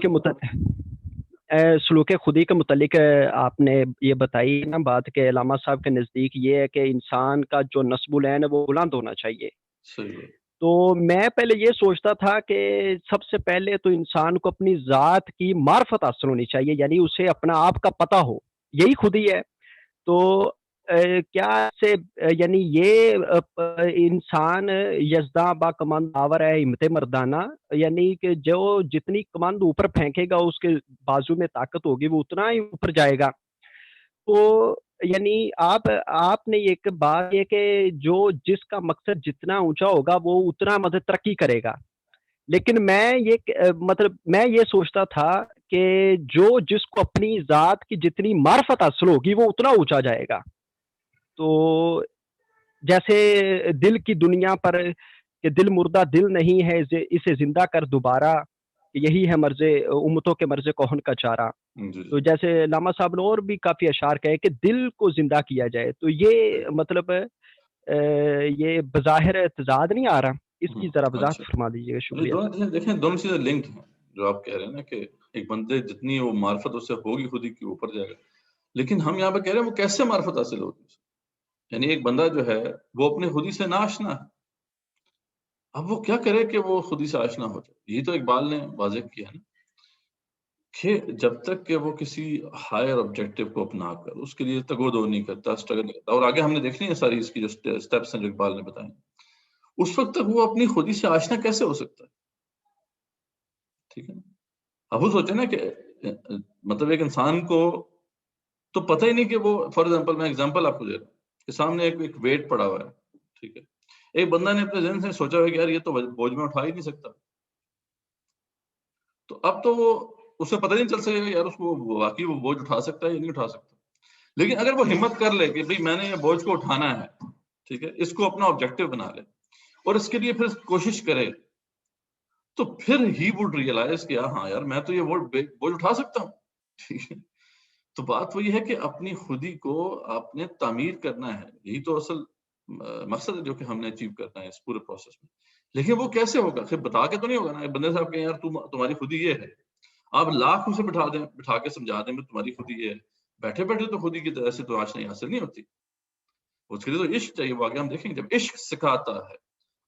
کے متعلق آپ نے یہ بتائی نا بات کہ علامہ صاحب کے نزدیک یہ ہے کہ انسان کا جو نسب العین ہے وہ بلند ہونا چاہیے. صحیح ہے. تو میں پہلے یہ سوچتا تھا کہ سب سے پہلے تو انسان کو اپنی ذات کی معرفت حاصل ہونی چاہیے، یعنی اسے اپنا آپ کا پتہ ہو، یہی خودی ہے. تو کیا سے یعنی یہ انسان یزداں با کمند آور ہے ہمت مردانہ، یعنی کہ جو جتنی کمند اوپر پھینکے گا اس کے بازو میں طاقت ہوگی وہ اتنا ہی اوپر جائے گا. تو یعنی آپ نے ایک بات یہ کہ جو جس کا مقصد جتنا اونچا ہوگا وہ اتنا مدد ترقی کرے گا. لیکن میں یہ سوچتا تھا کہ جو جس کو اپنی ذات کی جتنی معرفت حاصل ہوگی وہ اتنا اونچا جائے گا. تو جیسے دل کی دنیا پر کہ دل مردہ دل نہیں ہے اسے زندہ کر دوبارہ، یہی ہے مرض امتوں کے مرض کہن کا چارہ. تو جیسے علامہ صاحب نے اور بھی کافی اشعار کہے کہ دل کو زندہ کیا جائے. تو یہ مطلب یہ بظاہر تضاد نہیں آ رہا؟ اس کی ذرا وضاحت فرما دیجیے گا. شکریہ. دیکھیں دونوں چیزیں لنکڈ ہیں جو آپ کہہ رہے ہیں نا کہ ایک بندے جتنی وہ معرفت اس سے ہوگی خودی کی اوپر جائے گا. لیکن ہم یہاں پہ کہہ رہے ہیں وہ کیسے معرفت حاصل ہوگی. یعنی ایک بندہ جو ہے وہ اپنے خودی سے ناآشنا ہے. اب وہ کیا کرے کہ وہ خودی سے آشنا ہو جائے. یہی تو اقبال نے واضح کیا ہے نا کہ جب تک کہ وہ کسی ہائر آبجیکٹو کو اپنا کر اس کے لیے تگودو نہیں کرتا، اسٹرگل نہیں کرتا. اور آگے ہم نے دیکھ لی ہیں ساری اس کی جو اسٹیپس ہیں جو اقبال نے بتائے، اس وقت تک وہ اپنی خودی سے آشنا کیسے ہو سکتا ہے. ٹھیک ہے نا. اب وہ سوچے نا کہ مطلب ایک انسان کو تو پتہ ہی نہیں کہ وہ فار ایگزامپل میں ایگزامپل آپ کو دے رہا ہوں کہ سامنے ایک ویٹ پڑا ہوا ہے. ٹھیک ہے. ایک بندہ نے اپنے ذہن سے سوچا ہوا کہ یار یہ تو بوجھ میں اٹھا ہی نہیں سکتا. تو اب تو وہ اسے پتہ نہیں چل سکے گا یار اس کو واقعی وہ بوجھ اٹھا سکتا ہے یا نہیں اٹھا سکتا. لیکن اگر وہ ہمت کر لے کہ بھئی میں نے یہ بوجھ کو اٹھانا ہے، ٹھیک ہے، اس کو اپنا آبجیکٹو بنا لے اور اس کے لیے پھر کوشش کرے, تو پھر ہی وڈ ریئلائز کہ ہاں یار میں تو یہ بوجھ اٹھا سکتا ہوں. ٹھیک ہے, تو بات وہ یہ ہے کہ اپنی خودی کو آپ نے تعمیر کرنا ہے, یہی تو اصل مقصد ہے جو کہ ہم نے اچیو کرنا ہے اس پورے پروسیس میں. لیکن وہ کیسے ہوگا؟ صرف بتا کے تو نہیں ہوگا نا. بندے صاحب کہیں یار تمہاری خودی یہ ہے, آپ لاکھ اسے بٹھا کے سمجھا دیں تمہاری خودی یہ ہے, بیٹھے بیٹھے تو خودی کی طرح سے تو آج نہیں حاصل نہیں ہوتی. اس کے لیے تو عشق چاہیے. واقعہ ہم دیکھیں گے جب عشق سکھاتا ہے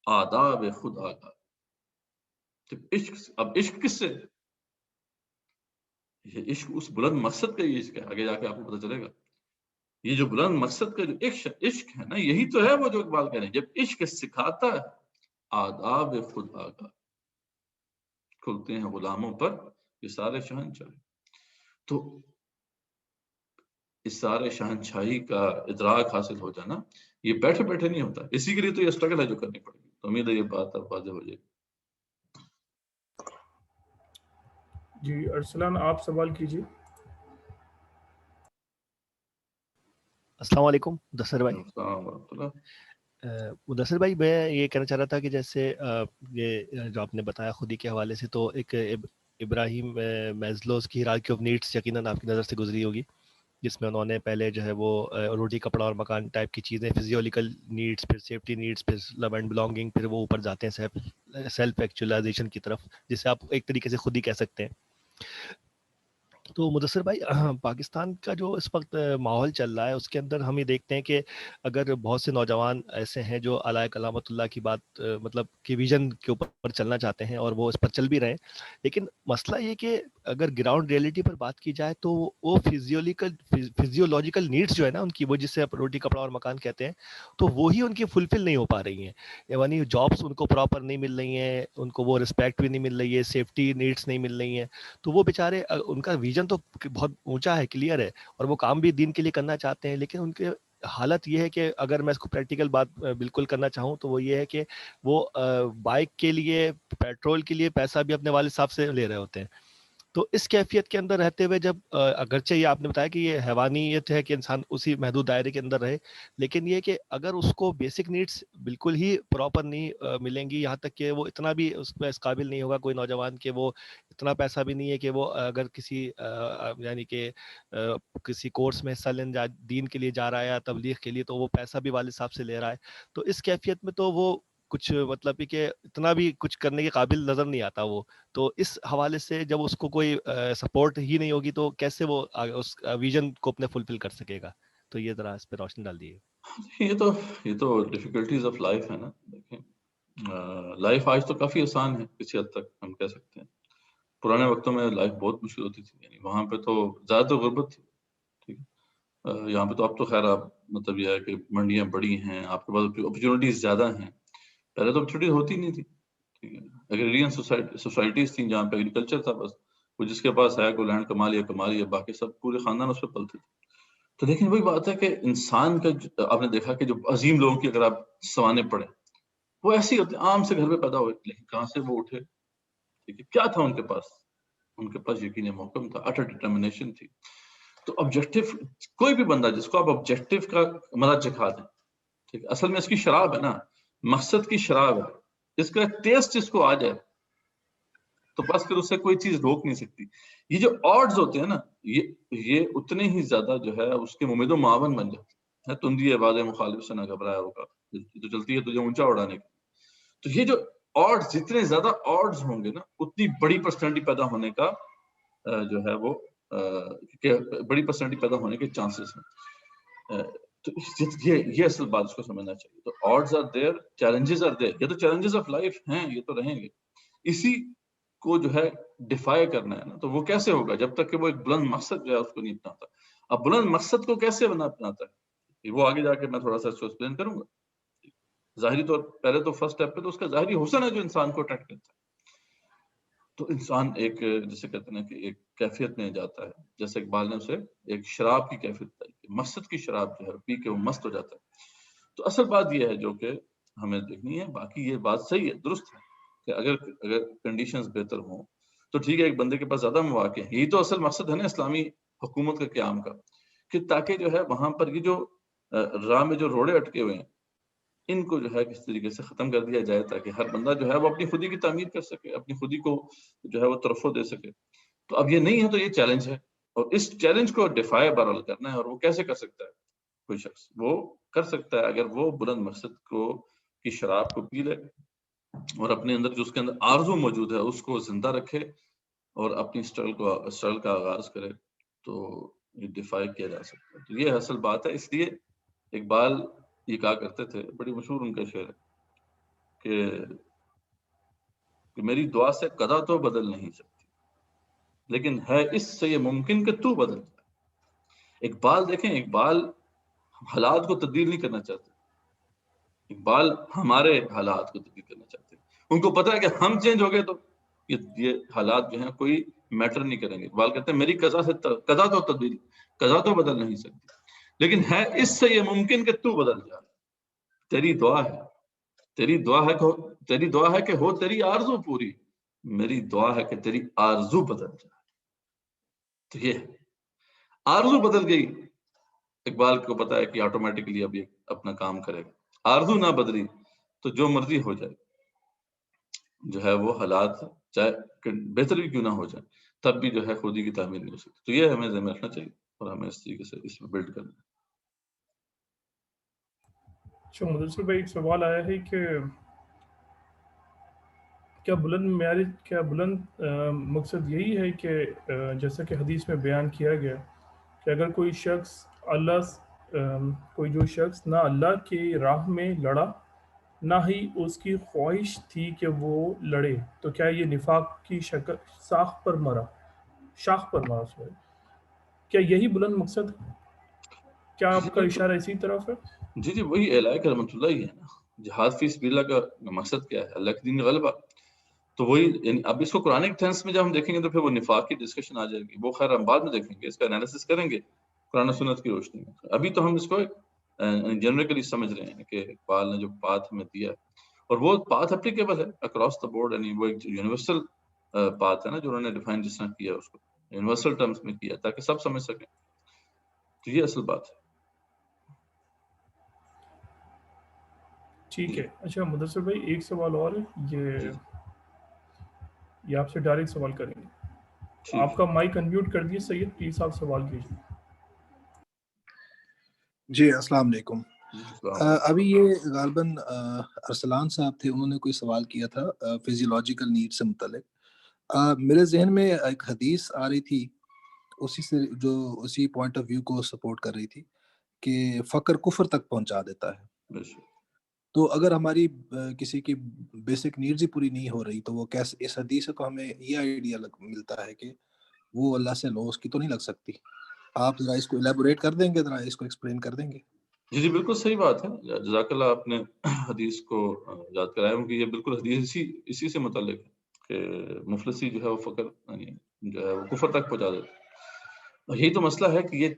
آداب خود آگاہ. اب عشق کس سے؟ یہ عشق اس بلند مقصد کا, یہ عشق ہے. آگے جا کے آپ کو پتہ چلے گا یہ جو بلند مقصد کا جو عشق ہے نا, یہی تو ہے وہ جو اقبال کہہ رہے ہیں, جب عشق سکھاتا ہے آداب خود آگاہ, کھلتے ہیں غلاموں پر یہ سارے شہنشاہ. تو اس سارے شہنشاہی کا ادراک حاصل ہو جانا یہ بیٹھے بیٹھے نہیں ہوتا. اسی کے لیے تو یہ اسٹرگل ہے جو کرنی پڑے گی. تو امید ہے یہ بات اب واضح ہو جائے گی. جی ارسلان آپ سوال کیجیے. السلام علیکم مدثر بھائی. السلام ورحمۃ اللہ. مدثر بھائی میں یہ کہنا چاہ رہا تھا کہ جیسے یہ جو آپ نے بتایا خودی کے حوالے سے, تو ایک ابراہیم میزلوز کی ہیرارکی آف نیڈس یقیناً آپ کی نظر سے گزری ہوگی, جس میں انہوں نے پہلے جو ہے وہ روٹی کپڑا اور مکان ٹائپ کی چیزیں, فزیولوجیکل نیڈس, پھر سیفٹی نیڈس, پھر لو اینڈ بلانگنگ, پھر وہ اوپر جاتے ہیں سیلف ایکچولائزیشن کی طرف, جسے آپ ایک طریقے سے خود ہی کہہ سکتے ہیں. تو مدثر بھائی پاکستان کا جو اس وقت ماحول چل رہا ہے اس کے اندر ہم یہ دیکھتے ہیں کہ اگر بہت سے نوجوان ایسے ہیں جو علائے کلامت اللہ کی بات مطلب کہ ویژن کے اوپر چلنا چاہتے ہیں اور وہ اس پر چل بھی رہے ہیں, لیکن مسئلہ یہ کہ اگر گراؤنڈ ریئلٹی پر بات کی جائے تو وہ فزیولوجیکل نیڈس جو ہے نا ان کی, وہ جسے آپ روٹی کپڑا اور مکان کہتے ہیں, تو وہی ان کی فلفل نہیں ہو پا رہی ہیں. یعنی جابس ان کو پراپر نہیں مل رہی ہیں, ان کو وہ رسپیکٹ بھی نہیں مل رہی ہے, سیفٹی نیڈس نہیں مل رہی ہیں. تو وہ بیچارے ان کا ویژن تو بہت اونچا ہے, کلیئر ہے, اور وہ کام بھی دین کے لیے کرنا چاہتے ہیں, لیکن ان کے حالت یہ ہے کہ اگر میں اس کو پریکٹیکل بات بالکل کرنا چاہوں تو وہ یہ ہے کہ وہ بائک کے لیے, پیٹرول کے لیے پیسہ بھی اپنے والد صاحب سے لے رہے ہوتے ہیں. تو اس کیفیت کے اندر رہتے ہوئے جب اگرچہ یہ آپ نے بتایا کہ یہ حیوانیت ہے کہ انسان اسی محدود دائرے کے اندر رہے, لیکن یہ کہ اگر اس کو بیسک نیڈس بالکل ہی پراپر نہیں ملیں گی, یہاں تک کہ وہ اتنا بھی اس میں اس قابل نہیں ہوگا کوئی نوجوان کہ وہ اتنا پیسہ بھی نہیں ہے کہ وہ اگر کسی یعنی کہ کسی کورس میں حصہ لینے دین کے لیے جا رہا ہے یا تبلیغ کے لیے, تو وہ پیسہ بھی والد صاحب سے لے رہا ہے. تو اس کیفیت میں تو وہ کچھ مطلب کہ اتنا بھی کچھ کرنے کے قابل نظر نہیں آتا وہ. تو اس حوالے سے جب اس کو کوئی سپورٹ ہی نہیں ہوگی تو کیسے وہ اس ویژن کو اپنے فلفل کر سکے گا؟ تو یہ ذرا اس پہ روشنی ڈال دیے. یہ تو ڈیفیکلٹیز آف لائف ہے نا. دیکھیں لائف آج تو کافی آسان ہے کسی حد تک ہم کہہ سکتے ہیں. پرانے وقتوں میں لائف بہت مشکل ہوتی تھی, یعنی وہاں پہ تو زیادہ تر غربت تھی. ٹھیک ہے, یہاں پہ تو اب تو خیر آپ مطلب یہ ہے کہ منڈیاں بڑی ہیں, آپ کے پاس اپرچونیٹیز زیادہ ہیں. پہلے تو اپرچونیٹیز ہوتی نہیں تھی. ٹھیک ہے, ایگریرین سوسائٹیز تھیں جہاں پہ ایگریکلچر تھا, بس وہ جس کے پاس ہے کوئی لینڈ کما لیا, باقی سب پورے خاندان اس پہ پلتے تھے. تو لیکن وہی بات ہے کہ انسان کا آپ نے دیکھا کہ جو عظیم لوگوں کی اگر آپ سوانے پڑے وہ ایسے ہی ہوتے, عام سے گھر میں پیدا ہوئے, لیکن کہاں سے وہ اٹھے؟ ٹھیک ہے, کیا تھا ان کے پاس یقین محکم تھا, اٹر ڈٹرمنیشن تھی. تو آبجیکٹو کوئی بھی بندہ جس کو آپ آبجیکٹو کا مزہ چکھا دیں, ٹھیک ہے, اصل میں اس کی شراب ہے نا, مقصد کی شراب ہے, اس کا ٹیسٹ اس کو آ جائے تو بس پھر اس سے کوئی چیز روک نہیں سکتی. یہ جو آڈز ہوتے ہیں نا یہ اتنے ہی زیادہ جو ہے اس کے ممید و معاون بن جاتے ہیں. تندی آواز مخالف سے نہ گھبرایا ہوگا, تو چلتی ہے تجھے اونچا اڑانے کی. تو یہ جو آڈز جتنے زیادہ آڈز ہوں گے نا اتنی بڑی پرسنالٹی پیدا ہونے کا جو ہے وہ بڑی پرسنالٹی پیدا ہونے کے چانسز ہیں. تو یہ اصل بات اس کو سمجھنا چاہیے. تو odds are there, challenges are there. یہ تو چیلنجز آف لائف ہیں, یہ تو رہیں گے. اسی کو جو ہے ڈیفائی کرنا ہے نا, تو وہ کیسے ہوگا جب تک کہ وہ ایک بلند مقصد جو ہے اس کو نہیں اپناتا. اب بلند مقصد کو کیسے اپناتا ہے وہ آگے جا کے میں تھوڑا سا اس کو ایکسپلین کروں گا. ظاہری طور پہلے تو فرسٹ اسٹیپ پہ تو اس کا ظاہری حسن ہے جو انسان کو اٹریکٹ کرتا ہے. تو انسان ایک جسے کہتے ہیں کہ ایک کیفیت میں جاتا ہے, جیسے اقبال نے اسے ایک شراب کی کیفیت بتائی, مقصد کی شراب جو ہے پی کے وہ مست ہو جاتا ہے. تو اصل بات یہ ہے جو کہ ہمیں دیکھنی ہے. باقی یہ بات صحیح ہے, درست ہے کہ اگر کنڈیشنز بہتر ہوں تو ٹھیک ہے, ایک بندے کے پاس زیادہ مواقع ہیں. یہی تو اصل مقصد ہے نا اسلامی حکومت کا قیام کا, کہ تاکہ جو ہے وہاں پر یہ جو راہ میں جو روڑے اٹکے ہوئے ہیں ان کو جو ہے کس طریقے سے ختم کر دیا جائے تاکہ ہر بندہ جو ہے وہ اپنی خودی کی تعمیر کر سکے, اپنی خودی کو جو ہے وہ ترفع دے سکے. تو اب یہ نہیں ہے تو یہ چیلنج ہے, اور اس چیلنج کو ڈیفائی بہرحال کرنا ہے. اور وہ کیسے کر سکتا ہے کوئی شخص؟ وہ کر سکتا ہے اگر وہ بلند مقصد کو کی شراب کو پی لے اور اپنے اندر جو اس کے اندر آرزو موجود ہے اس کو زندہ رکھے اور اپنی اسٹرگل کا آغاز کرے, تو یہ ڈیفائی کیا جا سکتا ہے. تو یہ اصل بات ہے. اس لیے اقبال یہ کہا کرتے تھے, بڑی مشہور ان کا شعر ہے کہ میری دعا سے قضا تو بدل نہیں سکتی, لیکن ہے اس سے یہ ممکن کہ تو بدل جائے. اقبال دیکھیں, اقبال حالات کو تبدیل نہیں کرنا چاہتے, اقبال ہمارے حالات کو تبدیل کرنا چاہتے ہیں. ان کو پتا ہے کہ ہم چینج ہو گئے تو یہ حالات جو ہیں کوئی میٹر نہیں کریں گے. اقبال کہتے ہیں میری قضا تو بدل نہیں سکتی, لیکن ہے اس سے یہ ممکن کہ تو بدل جائے. تیری دعا ہے کہ ہو تیری آرزو پوری, میری دعا ہے کہ تیری آرزو بدل جائے. تو یہ آرزو بدل گئی, اقبال کو پتا ہے کہ آٹومیٹکلی اب یہ اپنا کام کرے گا. آرزو نہ بدلی تو جو مرضی ہو جائے, جو ہے وہ حالات چاہے بہتر بھی کیوں نہ ہو جائے, تب بھی جو ہے خودی کی تعمیر نہیں ہو سکتی. تو یہ ہمیں ذہن میں رکھنا چاہیے اور ہمیں اس طریقے سے اس میں بلڈ کرنا ہے. اچھا مدثر بھائی, ایک سوال آیا ہے کہ کیا بلند مقصد یہی ہے کہ جیسا کہ حدیث میں بیان کیا گیا کہ اگر کوئی شخص نہ اللہ کی راہ میں لڑا نہ ہی اس کی خواہش تھی کہ وہ لڑے, تو کیا یہ نفاق کی شاخ پر مرا کیا یہی بلند مقصد ہے؟ کیا آپ کا اشارہ اسی طرف ہے؟ جی وہی اعلائے کہ رحمۃ اللہ ہی ہے نا. جہاد فی سبیل اللہ کا مقصد کیا ہے؟ اللہ کے دین کا غلبہ. تو وہی, یعنی اب اس کو قرآن ٹینس میں جب ہم دیکھیں گے تو پھر وہ نفاق کی ڈسکشن آ جائے گی. وہ خیر ہم بعد میں دیکھیں گے, اس کا انالیسس کریں گے قرآن و سنت کی روشنی میں. ابھی تو ہم اس کو جنرلی سمجھ رہے ہیں کہ اقبال نے جو پاتھ ہمیں دیا ہے, اور وہ پاتھ اپلیکیبل ہے اکراس دا بورڈ. یعنی وہ ایک یونیورسل پاتھ ہے نا جو انہوں نے ڈیفائن جس طرح کیا, اس کو یونیورسل ٹرمز میں کیا تاکہ سب سمجھ سکیں. تو یہ اصل بات ہے. ٹھیک ہے. اچھا مدثر بھائی, ایک سوال اور ہے, یہ آپ سے ڈائریکٹ سوال کریں گے. آپ کا مائک انمیوٹ کر دیجیے سید, پلیز آپ سوال کیجیے. جی السلام علیکم. ابھی یہ غالباً ارسلان صاحب تھے, انہوں نے کوئی سوال کیا تھا فزیولوجیکل نیڈ سے متعلق. میرے ذہن میں ایک حدیث آ رہی تھی اسی سے, جو اسی پوائنٹ آف ویو کو سپورٹ کر رہی تھی کہ فقر کفر تک پہنچا دیتا ہے. تو اگر ہماری کسی کی بیسک نیڈز ہی پوری نہیں ہو رہی تو وہ کیسے, اس حدیث سے تو ہمیں یہ آئیڈیا ملتا ہے کہ وہ اللہ سے لو اس کی تو نہیں لگ سکتی. آپ ذرا اس کو الیبوریٹ کر دیں گے, ذرا اس کو ایکسپلین کر دیں گے؟ جی بالکل صحیح بات ہے, جزاک اللہ, آپ نے حدیث کو یاد کرایا. کہ یہ بالکل حدیث اسی سے متعلق ہے کہ مفلسی جو ہے وہ فقر جو ہے وہ کفر تک پہنچا دیتا ہے. یہی تو مسئلہ ہے کہ یہ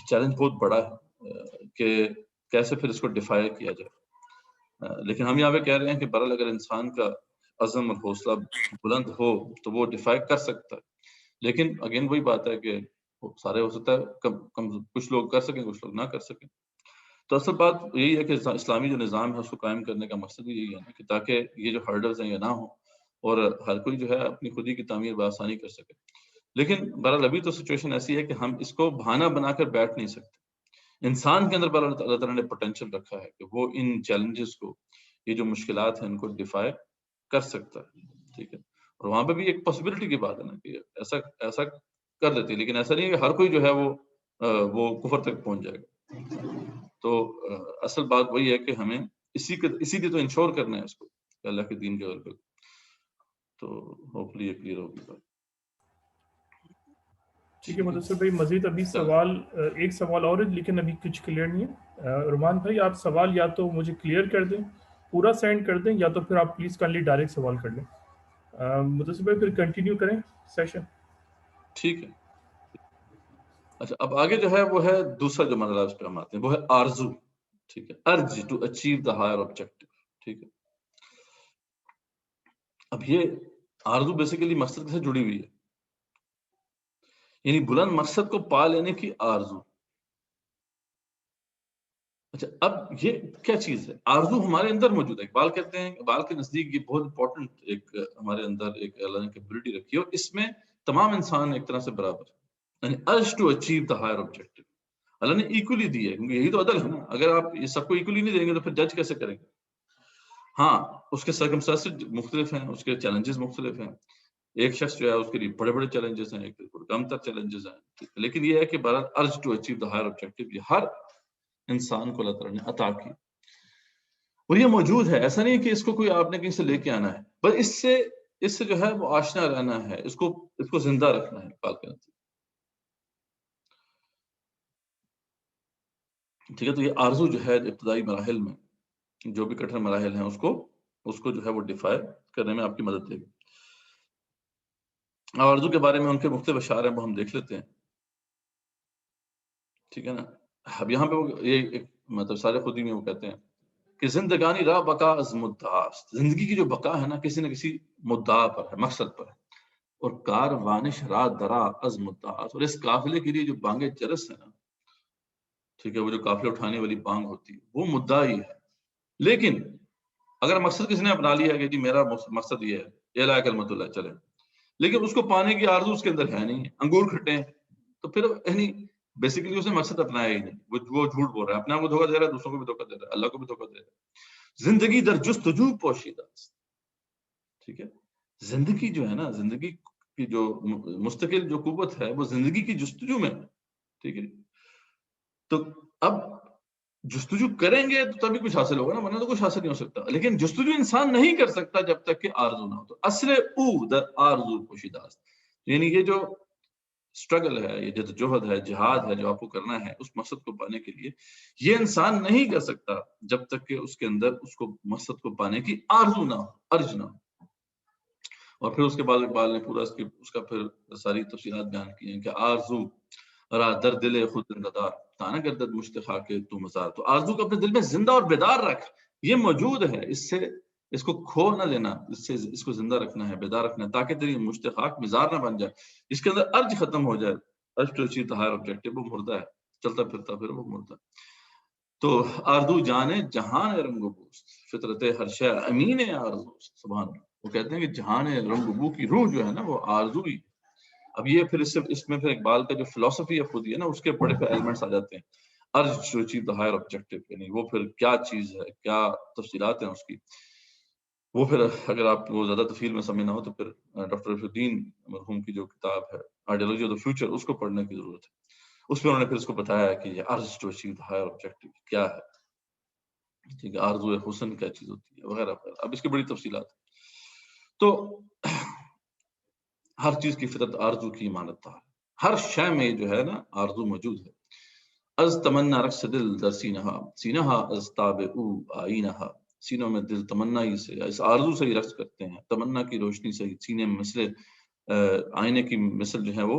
چیلنج بہت بڑا ہے کہ کیسے پھر اس کو ڈیفائی کیا جائے. لیکن ہم یہاں پہ کہہ رہے ہیں کہ برحال اگر انسان کا عزم اور حوصلہ بلند ہو تو وہ ڈیفائی کر سکتا ہے. لیکن اگین وہی بات ہے کہ سارے ہو سکتا ہے, کچھ لوگ کر سکیں کچھ لوگ نہ کر سکیں. تو اصل بات یہی ہے کہ اسلامی جو نظام ہے اس کو قائم کرنے کا مقصد بھی یہی ہے نا کہ تاکہ یہ جو ہرڈلز ہیں یہ نہ ہوں اور ہر کوئی جو ہے اپنی خودی کی تعمیر بآسانی کر سکے. لیکن بہرحال ابھی تو سچویشن ایسی ہے کہ ہم اس کو بہانہ بنا کر بیٹھ نہیں سکتے. انسان کے اندر اللہ تعالیٰ نے پوٹینشیل رکھا ہے کہ وہ ان چیلنجز کو, یہ جو مشکلات ہیں ان کو ڈیفائی کر سکتا ہے. ٹھیک ہے, اور وہاں پہ بھی ایک پاسبلٹی کی بات ہے نا کہ ایسا کر دیتی ہے, لیکن ایسا نہیں ہے کہ ہر کوئی جو ہے وہ کفر تک پہنچ جائے گا. تو اصل بات وہی ہے کہ ہمیں اسی لیے تو انشور کرنا ہے اس کو کہ اللہ کے دین کے غلبے کو. تو ہوپفلی یہ کلیئر ہوگی بات. ٹھیک ہے مدثر بھائی, مزید ابھی ایک سوال اور ہے لیکن ابھی کچھ کلیئر نہیں ہے. رحمان بھائی, آپ سوال یا تو مجھے کلیئر کر دیں, پورا سینڈ کر دیں, یا تو پھر آپ پلیز کائنڈلی ڈائریکٹ سوال کر لیں. مدثر بھائی پھر کنٹینیو کریں سیشن. ٹھیک ہے. اچھا, اب آگے جو ہے وہ ہے دوسرا جو مرحلہ اس پہ ہم آتے ہیں, وہ ہے آرزو. ٹھیک ہے, urge to achieve the higher objective. ٹھیک ہے, اب یہ آرزو بیسیکلی مقصد سے جڑی ہوئی ہے, یعنی بلند مقصد کو پا لینے کی آرزو. اچھا اب یہ کیا چیز ہے؟ آرزو ہمارے اندر موجود ہے. اقبال کہتے ہیں، اقبال کے نزدیک یہ بہت امپورٹنٹ ایک ہمارے اندر ایک اللہ نے کیپبلٹی رکھی ہے، اور اس میں تمام انسان ایک طرح سے برابر ہے، یعنی urge to achieve the higher objective. اللہ نے ایکولی دی ہے، کیونکہ یہی تو عدل ہے نا. اگر آپ یہ سب کو ایکولی نہیں دیں گے تو پھر جج کیسے کریں گے؟ ہاں اس کے سرکمسٹانسز مختلف ہیں، اس کے چیلنجز مختلف ہیں. ایک شخص جو ہے اس کے لیے بڑے بڑے چیلنجز ہیں، ایک کم تر چیلنجز ہیں، لیکن یہ ہے کہ بہرحال urge to achieve the higher objective یہ ہر انسان کو اللہ تعالیٰ نے عطا کی، اور یہ موجود ہے. ایسا نہیں کہ اس کو کوئی آپ نے کہیں سے لے کے آنا ہے، بس اس سے جو ہے وہ آشنا رہنا ہے، اس کو زندہ رکھنا ہے. اقبال کے نزدیک ٹھیک ہے. تو یہ آرزو جو ہے ابتدائی مراحل میں جو بھی کٹھن مراحل ہیں اس کو جو ہے وہ ڈیفائر کرنے میں آپ کی مدد دے گی. آرزو کے بارے میں ان کے مختلف اشعار ہیں، وہ ہم دیکھ لیتے ہیں. ٹھیک ہے نا. اب یہاں پہ وہ یہ مطلب سارے خودی میں وہ کہتے ہیں کہ زندگانی را بقا از مدعاست، زندگی کی جو بقا ہے نا کسی نہ کسی مدعا پر ہے، مقصد پر ہے. اور کاروانش را درا از مدعاست، اور اس قافلے کے لیے جو بانگ جرس ہے نا، ٹھیک ہے، وہ جو قافلے اٹھانے والی بانگ ہوتی ہے وہ مدعا ہی ہے. لیکن اگر مقصد کسی نے اپنا لیا ہے کہ جی میرا مقصد یہ ہے، یہ لا کلمت اللہ چلے، لیکن اس کو پانے کی آرزو اس کے اندر ہے نہیں، انگور کھٹے ہیں، تو پھر یعنی بیسیکلی اس نے مقصد اپنایا ہی نہیں. وہ جھوٹ بول رہا ہے، اپنے آپ کو دھوکہ دے رہا ہے، دوسروں کو بھی دھوکہ دے رہا ہے، اللہ کو بھی دھوکہ دے رہا ہے. زندگی در جستجو پوشیدہ. ٹھیک ہے. زندگی جو ہے نا، زندگی کی جو مستقل جو قوت ہے وہ زندگی کی جستجو میں. ٹھیک ہے. تو اب جستجو کریں گے تو تبھی کچھ حاصل ہوگا نا، ورنہ تو کچھ حاصل نہیں ہو سکتا. لیکن جستجو انسان نہیں کر سکتا جب تک کہ آرزو نہ ہو. تو اصل او در آرزو پوشیدہ، یعنی یہ جو اسٹرگل ہے، یہ جدوجہد ہے، جہاد ہے جو آپ کو کرنا ہے اس مقصد کو پانے کے لیے، یہ انسان نہیں کر سکتا جب تک کہ اس کے اندر اس کو مقصد کو پانے کی آرزو نہ ہو، ارج نہ ہو. اور پھر اس کے بعد اقبال نے پورا اس کا پھر ساری تفصیلات بیان کی ہیں کہ آرزو را در دل خود زندہ تانا گردد مشتخا کے تو مزار. تو آرزو کو اپنے دل میں زندہ اور بیدار رکھ، یہ موجود ہے، اس کو کھو نہ لینا، اس کو زندہ رکھنا ہے، بیدار رکھنا ہے، تاکہ تیری مشتخاک مزار نہ بن جائے، اس کے اندر ارج ختم ہو جائے. Urge to achieve the higher objective, وہ مردہ ہے، چلتا پھرتا پھر وہ مردہ. تو آرزو جانے جہان رنگ و بوست، فطرت ہر شے امین آرزو. سبحان اللہ. وہ کہتے ہیں کہ جہان رنگ و بو کی روح جو ہے نا وہ آرزو ہی. اب یہ پھر اس میں پھر اقبال کا جو فلسفی ہے خود ہی ہے نا، اس کے بڑے پہ ایلیمنٹس آ جاتے ہیں. Urge to achieve the higher objective, یعنی وہ پھر کیا چیز ہے، کیا تفصیلات ہیں اس کی. وہ پھر اگر آپ کو زیادہ تفصیل میں سمجھنا ہو تو پھر ڈاکٹر رفیع الدین مرحوم کی جو کتاب ہے آئیڈیالوجی آف دا فیوچر، اس کو پڑھنے کی ضرورت ہے. اس میں انہوں نے پھر اس کو بتایا ہے کہ یہ urge to achieve the higher objective کیا ہے. ٹھیک ہے. آرزو حسن کیا چیز ہوتی ہے وغیرہ وغیرہ. اب اس کی بڑی تفصیلات. تو ہر چیز کی فطرت آرزو کی امانت ہے، ہر شے میں جو ہے نا آرزو موجود ہے. از تمنا رقص دل در سینہا، سینہا از تاب او آئینہا. سینوں میں دل تمنا ہی سے، اس آرزو سے ہی رقص کرتے ہیں، تمنا کی روشنی سے سینے میں مثل آئینے کی مثل جو ہے وہ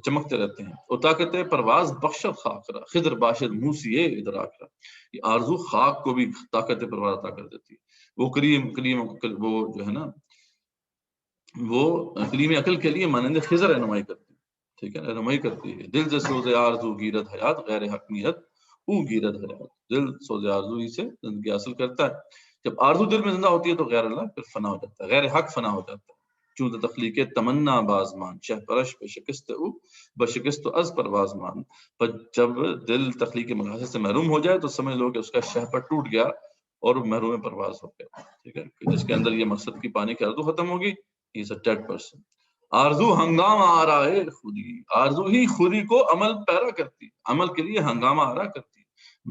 چمکتے رہتے ہیں. اور طاقت پرواز بخشد خاک را، خضر باشد موسیے ادراک را. یہ آرزو خاک کو بھی طاقت پرواز عطا کر دیتی ہے. وہ کلیم وہ جو ہے نا وہ کلیم عقل کے لیے مانند خضر رہنمائی کرتی ہے. ٹھیک ہے، رہنمائی کرتی ہے. دل سے سوز آرزو گیرت حیات، غیر حقمیت او گیرت حیات. دل سوز آرزو ہی سے زندگی حاصل کرتا ہے. جب آرزو دل میں زندہ ہوتی ہے تو غیر اللہ پھر فنا ہو جاتا ہے، غیر حق فنا ہو جاتا ہے. چون تخلیق تمنا بازمان، شہ پرش پہ شکست او بشکست از پروازمان. پر جب دل تخلیق مقاصد سے محروم ہو جائے تو سمجھ لو کہ اس کا شہ پر ٹوٹ گیا اور محروم پرواز ہو گیا. ٹھیک ہے، جس کے اندر یہ مقصد کی پانے کی آرزو ختم ہوگی، he is a dead person. آرزو ہنگامہ آ رہا ہے خودی، آرزو ہی خودی کو عمل پیرا کرتی، عمل کے لیے ہنگامہ آ رہا کرتی.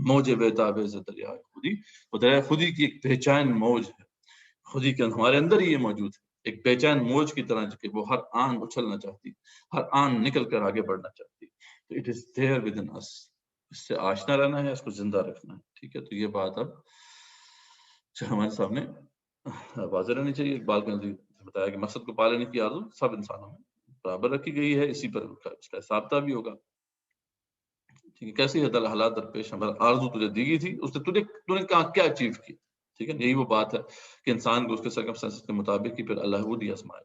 موج بیتاب دریا خودی، وہ دریا خودی کی ایک بے چین موج ہے. خودی کے ہمارے اندر ہی یہ موجود ہے، ایک بے چین موج کی طرح کہ وہ ہر آن اچھلنا چاہتی، ہر آن نکل کر آگے بڑھنا چاہتی. تو it is there within us. اس سے آشنا رہنا ہے، اس کو زندہ رکھنا ہے. ٹھیک ہے. تو یہ بات اب ہمارے سامنے واضح رہنی چاہیے. اقبال کے نزدیک بتایا کہ مقصد کو پا لینے کی آرزو سب انسانوں میں برابر رکھی گئی ہے، اسی پر اس کا حساب بھی ہوگا. ٹھیک ہے. کیسی حالات درپیش ہیں، آرزو تجھے دی گئی تھی، اس نے تو نے کیا اچیو کی. ٹھیک ہے. یہی وہ بات ہے کہ انسان کو اس کے سرکمسٹانسز کے مطابق ہی پھر اللہ وہ دیا آزمائے،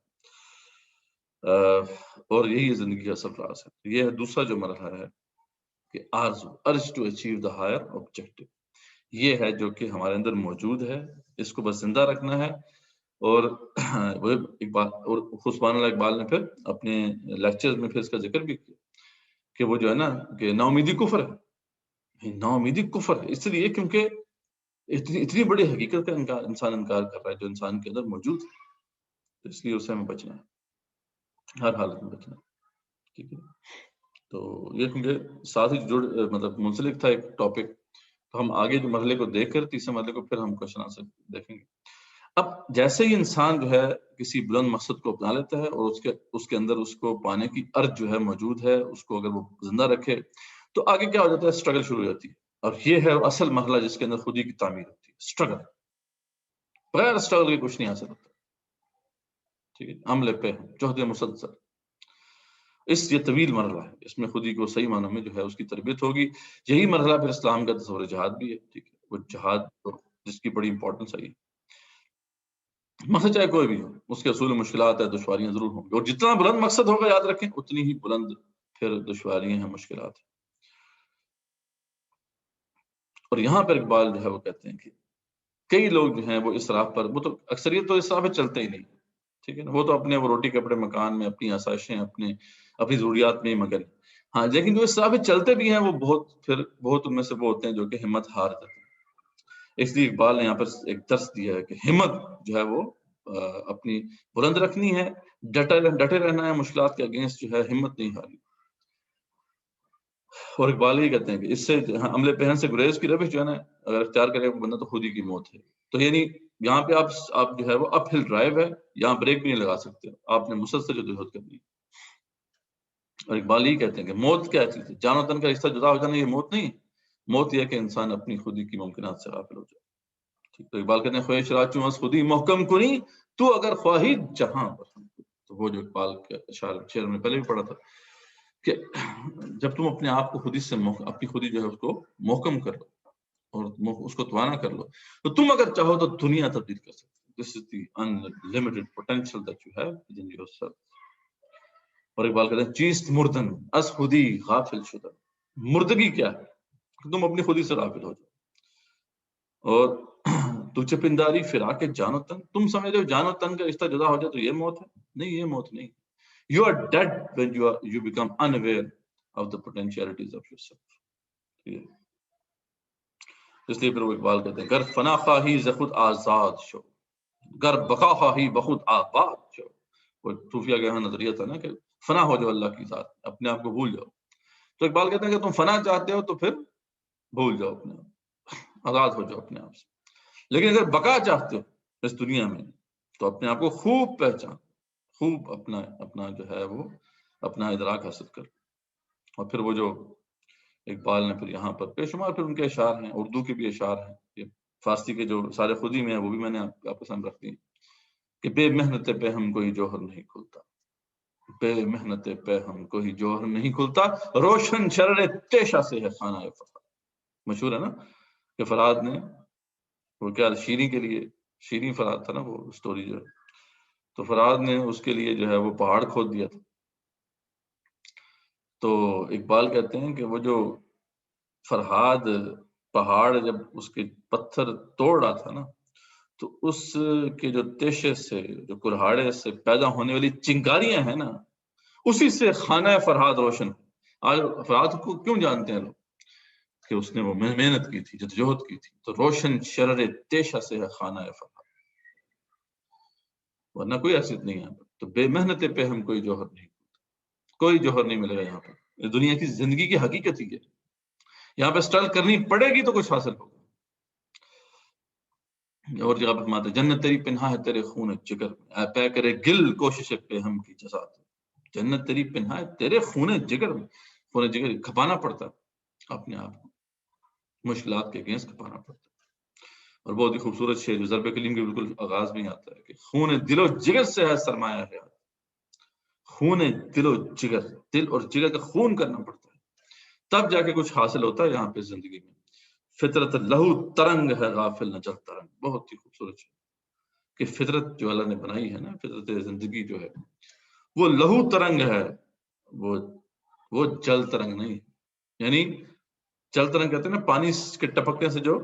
اور یہی زندگی کا اصل راز ہے. یہ دوسرا جو مرحلہ ہے کہ آرزو، urge to achieve the higher objective. یہ ہے جو کہ ہمارے اندر موجود ہے، اس کو بس زندہ رکھنا ہے. اور وہ اقبال اور سبحان اللہ اقبال نے پھر اپنے لیکچرز میں پھر اس کا ذکر بھی کیا کہ وہ جو ہے نا کہ نا امیدی کفر ہے. نا امیدی کفر ہے اس لیے کیونکہ اتنی بڑی حقیقت کا انسان انکار کر رہا ہے جو انسان کے اندر موجود ہے. تو اس لیے اسے ہمیں بچنا ہے، ہر حالت میں بچنا ہے. ٹھیک ہے، تو یہ کیونکہ ساتھ ہی مطلب منسلک تھا ایک ٹاپک. تو ہم آگے جو مرحلے کو دیکھ کر تیسرے مرحلے کو پھر ہم کوشچن آنسر دیکھیں گے. اب جیسے ہی انسان جو ہے کسی بلند مقصد کو اپنا لیتا ہے اور اس کے اندر اس کو پانے کی ارج جو ہے موجود ہے، اس کو اگر وہ زندہ رکھے تو آگے کیا ہو جاتا ہے، اسٹرگل شروع ہو جاتی ہے. اور یہ ہے اصل مرحلہ جس کے اندر خودی کی تعمیر ہوتی ہے، اسٹرگل. بغیر اسٹرگل کے کچھ نہیں حاصل ہوتا. ٹھیک ہے، عمل پہ جہد مسلسل، یہ طویل مرحلہ ہے، اس میں خودی کو صحیح معنوں میں جو ہے اس کی تربیت ہوگی. یہی مرحلہ پھر اسلام کا تصور جہاد بھی ہے. ٹھیک ہے، وہ جہاد جس کی بڑی امپورٹنس ہے. مقصد چاہے کوئی بھی ہو، اس کے اصول مشکلات ہے، دشواریاں ضرور ہوں گی. اور جتنا بلند مقصد ہوگا یاد رکھیں اتنی ہی بلند پھر دشواریاں ہیں، مشکلات ہیں. اور یہاں پر اقبال جو ہے وہ کہتے ہیں کہ کئی لوگ جو ہیں وہ اسراف پر، وہ تو اکثریت تو اسراف پہ چلتے ہی نہیں. ٹھیک ہے نا، وہ تو اپنے وہ روٹی کپڑے مکان میں، اپنی آسائشیں، اپنی ضروریات میں ہی مگن. ہاں، لیکن جو اسراف پہ چلتے بھی ہیں وہ بہت ان میں سے وہ ہوتے ہیں جو کہ ہمت ہار جاتے ہیں. اس لیے اقبال نے یہاں پر ایک درس دیا ہے کہ ہمت جو ہے وہ اپنی بلند رکھنی ہے، ڈٹے رہنا ہے، مشکلات کے اگینسٹ جو ہے ہمت نہیں ہارنی. اور اقبال ہی کہتے ہیں کہ اس سے عملے پہن سے گریز کی روش جو ہے نا اگر اختیار کرے بندہ تو خود ہی کی موت ہے. تو یعنی یہاں پہ آپ جو ہے وہ اپ ہل ڈرائیو ہے، یہاں بریک بھی نہیں لگا سکتے، آپ نے مسلسل جدوجہد کرنی. اور اقبال ہی کہتے ہیں کہ موت کیا چیز ہے، جان و تن کا رشتہ جدا ہو جانا یہ موت نہیں ہے. موت یہ کہ انسان اپنی خودی کی ممکنات سے غافل ہو جائے. تو اقبال کہتے ہیں خواہش راچوں از خودی محکم کنی تو اگر خواہی جہاں. تو وہ جو اقبال کا شعر میں پہلے بھی پڑھا تھا کہ جب تم اپنے آپ کو خودی سے اپنی خودی جو ہے اس کو محکم کر لو اور اس کو توانا کر لو تو تم اگر چاہو تو دنیا تبدیل کر سکتے. This is the unlimited potential that you have within yourself. اور اقبال کہتے ہیں چیست مردن از خودی غافل شدہ. مردگی کیا ہے، تم اپنی خودی سے غافل ہو جاؤ. اور تو چپنداری فرا کے جان و تن، تم سمجھ ہو جان و تن کا رشتہ جدا ہو جائے تو یہ موت ہے. نہیں، یہ موت نہیں. You are dead when you become unaware of the potentialities of yourself. اس لیے پھر وہ اقبال کہتے ہیں گر فنا خواہی ز خود آزاد شو، گر بقا خواہی بخود آباد شو. وہ صوفیہ کا یہاں نظریہ تھا نا کہ فنا ہو جاؤ اللہ کی ذات، اپنے آپ کو بھول جاؤ. تو اقبال کہتے ہیں کہ تم فنا چاہتے ہو تو پھر بھول جاؤ اپنے آپ، آزاد ہو جاؤ اپنے آپ سے. لیکن اگر بقا چاہتے ہو اس دنیا میں تو اپنے آپ کو خوب پہچان، خوب اپنا جو ہے وہ اپنا ادراک حاصل کر. اور پھر وہ جو اقبال نے پھر یہاں پر بے شمار پھر ان کے اشعار ہیں، اردو کے بھی اشعار ہیں، یہ فارسی کے جو سارے خودی میں ہیں وہ بھی میں نے آپ کو سامنے رکھ دی کہ بے محنت پہ ہم کوئی جوہر نہیں کھلتا، بے محنت پہ ہم کوئی جوہر نہیں کھلتا، روشن شرر تیشہ سے ہے خانہ فرہاد. مشہور ہے نا کہ فرہاد نے وہ کیا شیریں کے لیے، شیریں فرہاد تھا نا وہ سٹوری جو ہے، تو فرہاد نے اس کے لیے جو ہے وہ پہاڑ کھود دیا تھا. تو اقبال کہتے ہیں کہ وہ جو فرہاد پہاڑ جب اس کے پتھر توڑ رہا تھا نا تو اس کے جو تیشے سے، جو کلہاڑے سے پیدا ہونے والی چنگاریاں ہیں نا، اسی سے خانہ فرہاد روشن. آج فرہاد کو کیوں جانتے ہیں لوگ کہ اس نے وہ محنت کی تھی، جدوجہد کی تھی. تو روشن شرر تیشہ سے ہے خانہ فرہاد، ورنہ کوئی حیثیت نہیں ہے. تو بے محنت پہ ہم کوئی جوہر نہیں، کوئی جوہر نہیں ملے گا یہاں پر. دنیا کی زندگی کی حقیقت ہی ہے، یہاں پہ اسٹرگل کرنی پڑے گی تو کچھ حاصل ہوگا. اور جگہ پر فرماتے جنت تیری پنہا ہے تیرے خون جگر میں، اے پے کرے گل کوشش پہ ہم کی جزا. جنت تیری پنہا ہے تیرے خون جگر میں. خون جگر کھپانا پڑتا ہے اپنے آپ کو، مشکلات کے اگینسٹ کھپانا پڑتا ہے. اور بہت ہی خوبصورت شعر جو ضرب کلیم کے بالکل آغاز میں آتا ہے کہ خون دل و جگر سے ہے سرمایہ حیات. خون دل و جگر، دل اور جگر کا خون کرنا پڑتا ہے تب جا کے کچھ حاصل ہوتا ہے یہاں پہ زندگی میں. فطرت لہو ترنگ ہے غافل نہ جل ترنگ. بہت ہی خوبصورت ہے کہ فطرت جو اللہ نے بنائی ہے نا، فطرت زندگی جو ہے وہ لہو ترنگ ہے، وہ جل ترنگ نہیں. یعنی جل ترنگ کہتے ہیں نا پانی کے ٹپکنے سے جو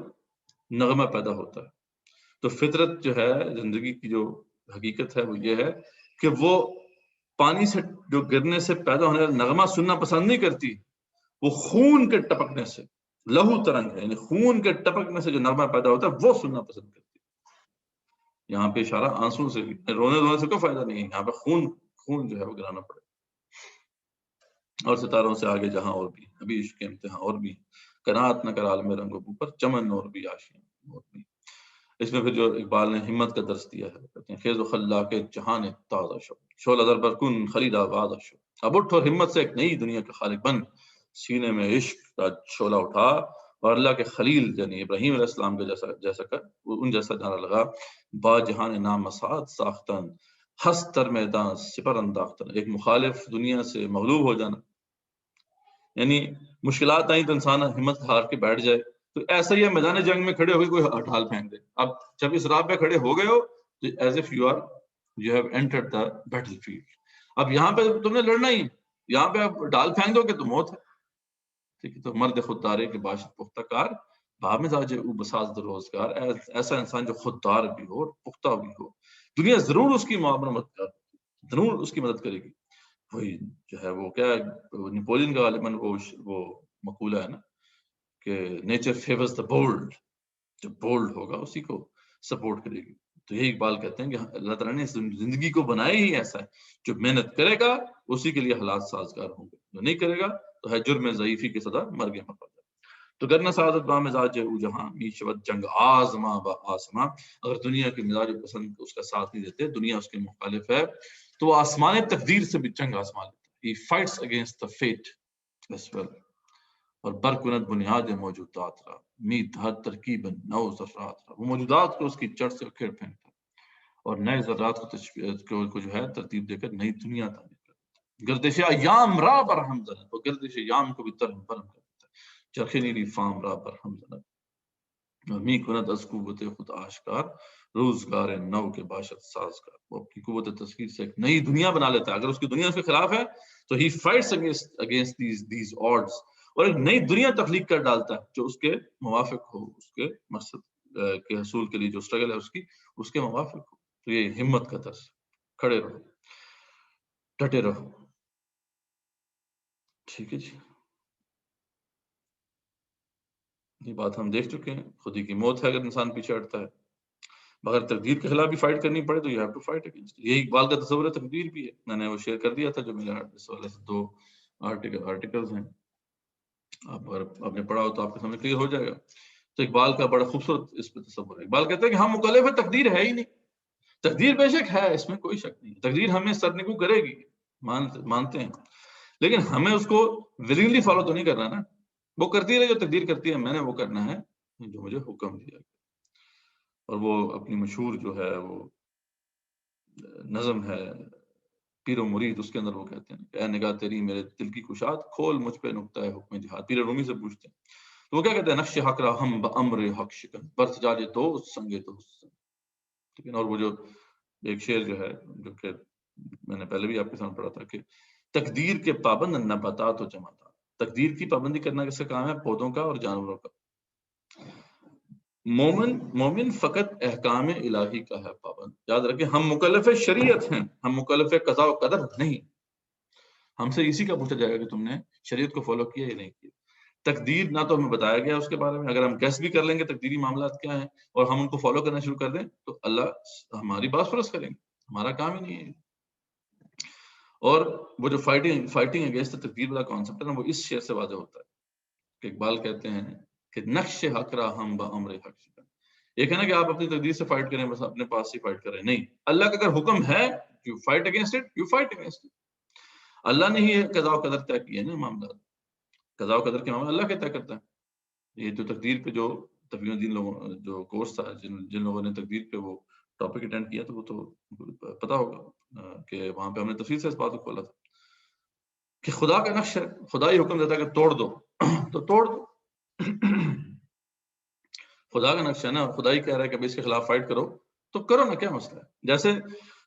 نغمہ پیدا ہوتا ہے. تو فطرت جو ہے زندگی کی جو حقیقت ہے وہ یہ ہے کہ وہ پانی سے جو گرنے سے پیدا ہونے والا نغمہ سننا پسند نہیں کرتی، وہ خون کے ٹپکنے سے، لہو ترنگ ہے یعنی خون کے ٹپکنے سے جو نغمہ پیدا ہوتا ہے وہ سننا پسند کرتی ہے. یہاں پہ اشارہ آنسو سے، رونے سے کوئی فائدہ نہیں ہے، یہاں پہ خون جو ہے وہ گرانا پڑے. اور ستاروں سے آگے جہاں اور بھی، ابھی عشق کے امتحان اور بھی، قناعت نہ کر عالم رنگ و بو پر چمن اور بھی آشیاں اور بھی. اس میں پھر جو اقبال نے ہمت کا درس دیا ہے، کہتے ہیں خیز و خلا کے جہان تازہ شو شعلہ در برکن خلید آباد شو. اب اٹھ اور ہمت سے ایک نئی دنیا کے خالق بن، سینے میں عشق کا شعلہ اٹھا اور اللہ کے خلیل یعنی ابراہیم علیہ السلام کے جیسا کر ان جیسا نعرہ لگا. با جہان نام مساعد ساختن ہستر میدان سپر انداختن. ایک مخالف دنیا سے مغلوب ہو جانا، یعنی مشکلات آئیں تو انسان ہمت ہار کے بیٹھ جائے، تو ایسا ہی ہے میدان جنگ میں کھڑے ہو کے کوئی ڈھال پھینک دے. اب جب اس راہ پہ کھڑے ہو گئے ہو تو as if you have entered the battle field. اب یہاں پہ تم نے لڑنا ہی، یہاں پہ اب ڈال پھینک دو کہ تو موت ہے. ٹھیک ہے، تو مرد خوددارے کے باشد پختہ کار بھاب مزاج او بساز در روزگار. ایسا انسان جو خوددار بھی ہو اور پختہ بھی ہو، دنیا ضرور اس کی ضرور اس کی مدد کرے گی. وہی جو ہے وہ کیا نیپولین کا غالباً وہ مقولہ ہے نا کہ نیچر فیورز دا بولڈ، جو بولڈ ہوگا اسی کو سپورٹ کرے گی. تو یہی اقبال کہتے ہیں کہ اللہ تعالیٰ نے زندگی کو بنایا ہی ایسا ہے، جو محنت کرے گا اسی کے لیے حالات سازگار ہوں گے، جو نہیں کرے گا تو ہے جرم ضعیفی کی سزا مرگ مفر. تو کرنا سعادت با مزاج او جہاں میشوت جنگ آزما با آسما. اگر دنیا کے مزاج پسند اس کا ساتھ نہیں دیتے، دنیا اس کے مخالف ہے، تو وہ آسمان تقدیر سے بھی جنگ آسما لیتا ہے. He fights against the fate as well. اور برکنت بنیاد موجودات را مید ہر ترکیب نو ذرات را. وہ موجودات کو اس کی جڑ سے اکھیڑ پھینکتا اور نئے ذرات کو جو ہے ترتیب دے کر نئی دنیا تعمیر کرتا. گردش ایام را برہم زند، وہ گردش ایام کو بھی ترہم برہم کرتا ہے. چرخی نیلی فام را برہم زند می کند از قوت خود آشکار روزگار نو کے باشد سازگار. وہ اپنی قوت تصویر سے ایک نئی دنیا بنا لیتا ہے. اگر اس کی دنیا اس کے خلاف ہے تو ہی فائٹس اگینسٹ these odds، اور ایک نئی دنیا تخلیق کر ڈالتا ہے جو اس کے موافق ہو، اس کے مقصد کے حصول کے لیے جو اسٹرگل ہے اس کے موافق ہو. تو یہ ہمت کا درس، کھڑے رہو، ڈٹے رہو. ٹھیک ہے جی، یہ بات ہم دیکھ چکے ہیں. خودی کی موت ہے اگر انسان پیچھے ہٹتا ہے. مگر تقدیر کے خلاف بھی فائٹ کرنی پڑے تو you have to fight against. یہی اقبال کا تصور تقدیر بھی ہے. میں نے وہ شیئر کر دیا تھا جو میرے اس والے سے 2 آرٹیکلز ہیں. آپ نے پڑھا ہو تو آپ کے سامنے کلیئر ہو جائے گا. تو اقبال کا بڑا خوبصورت اس پہ تصور ہے. اقبال کہتے ہیں کہ ہم مکلف ہے، تقدیر ہے ہی نہیں. تقدیر بے شک ہے، اس میں کوئی شک نہیں. تقدیر ہمیں سرنگو کرے گی، مانتے ہیں، لیکن ہمیں اس کو ولنگلی فالو تو نہیں کرنا نا. وہ کرتی رہے جو تقدیر کرتی ہے، میں نے وہ کرنا ہے جو مجھے حکم دیا. اور وہ اپنی مشہور جو ہے وہ نظم ہے پیر و مرید، اس کے اندر وہ کہتے ہیں کہ اے نگاہ تیری میرے دل کی کشاد کھول مجھ پہ نقطہ ہے حکم جہاد. پیر رومی سے پوچھتے ہیں تو وہ کیا کہتے ہیں، نقش حق را ہم بامر حق شکن برت جاجے دوست سنگے دوست. لیکن اور وہ جو ایک شعر جو ہے جو کہ میں نے پہلے بھی آپ کے سامنے پڑھا تھا کہ تقدیر کے پابند نباتات و جماعات. تقدیر کی پابندی کرنا کس کا کام ہے؟ پودوں کا اور جانوروں کا. مومن فقط احکام الہی کا ہے پابند. یاد رکھیں ہم مکلف شریعت ہیں، ہم مکلف قضاء و قدر نہیں. ہم سے اسی کا پوچھا جائے گا کہ تم نے شریعت کو فالو کیا یا نہیں کیا. تقدیر نہ تو ہمیں بتایا گیا اس کے بارے میں. اگر ہم گیس بھی کر لیں گے تقدیری معاملات کیا ہیں اور ہم ان کو فالو کرنا شروع کر دیں تو اللہ ہماری بات فرض کریں گے. ہمارا کام ہی نہیں ہے. اور وہ جو فائٹنگ اگینسٹ تقدیر والا کانسیپٹ ہے نا، وہ اس شعر سے واضح ہوتا ہے کہ اقبال کہتے ہیں کہ نقش حق را ہم بامر حق شکن. ایک ہے نا کہ آپ اپنی تقدیر سے فائٹ کریں، بس اپنے پاس سے فائٹ کریں. نہیں، اللہ کا اگر حکم ہے you fight against it, you fight against it. اللہ نے ہی قضاء و قدر طے کیے نا معاملات. قضاء و قدر کے معاملات اللہ کے طے کرتا ہے. یہ جو تقدیر پہ جو تقریباً 3 لوگوں جو کورس تھا، جن لوگوں نے تقدیر پہ وہ ٹاپک اٹینڈ کیا تو وہ تو پتا ہوگا کہ وہاں پہ ہم نے تفصیل سے اس بات کو کھولا تھا کہ خدا کا نقش ہے. خدا ہی حکم دیتا ہے کہ توڑ دو تو توڑ دو. خدا کا نقش ہے نا، خدا ہی کہہ رہا ہے کہ اس کے خلاف فائٹ کرو تو کرو نا، کیا مسئلہ ہے. جیسے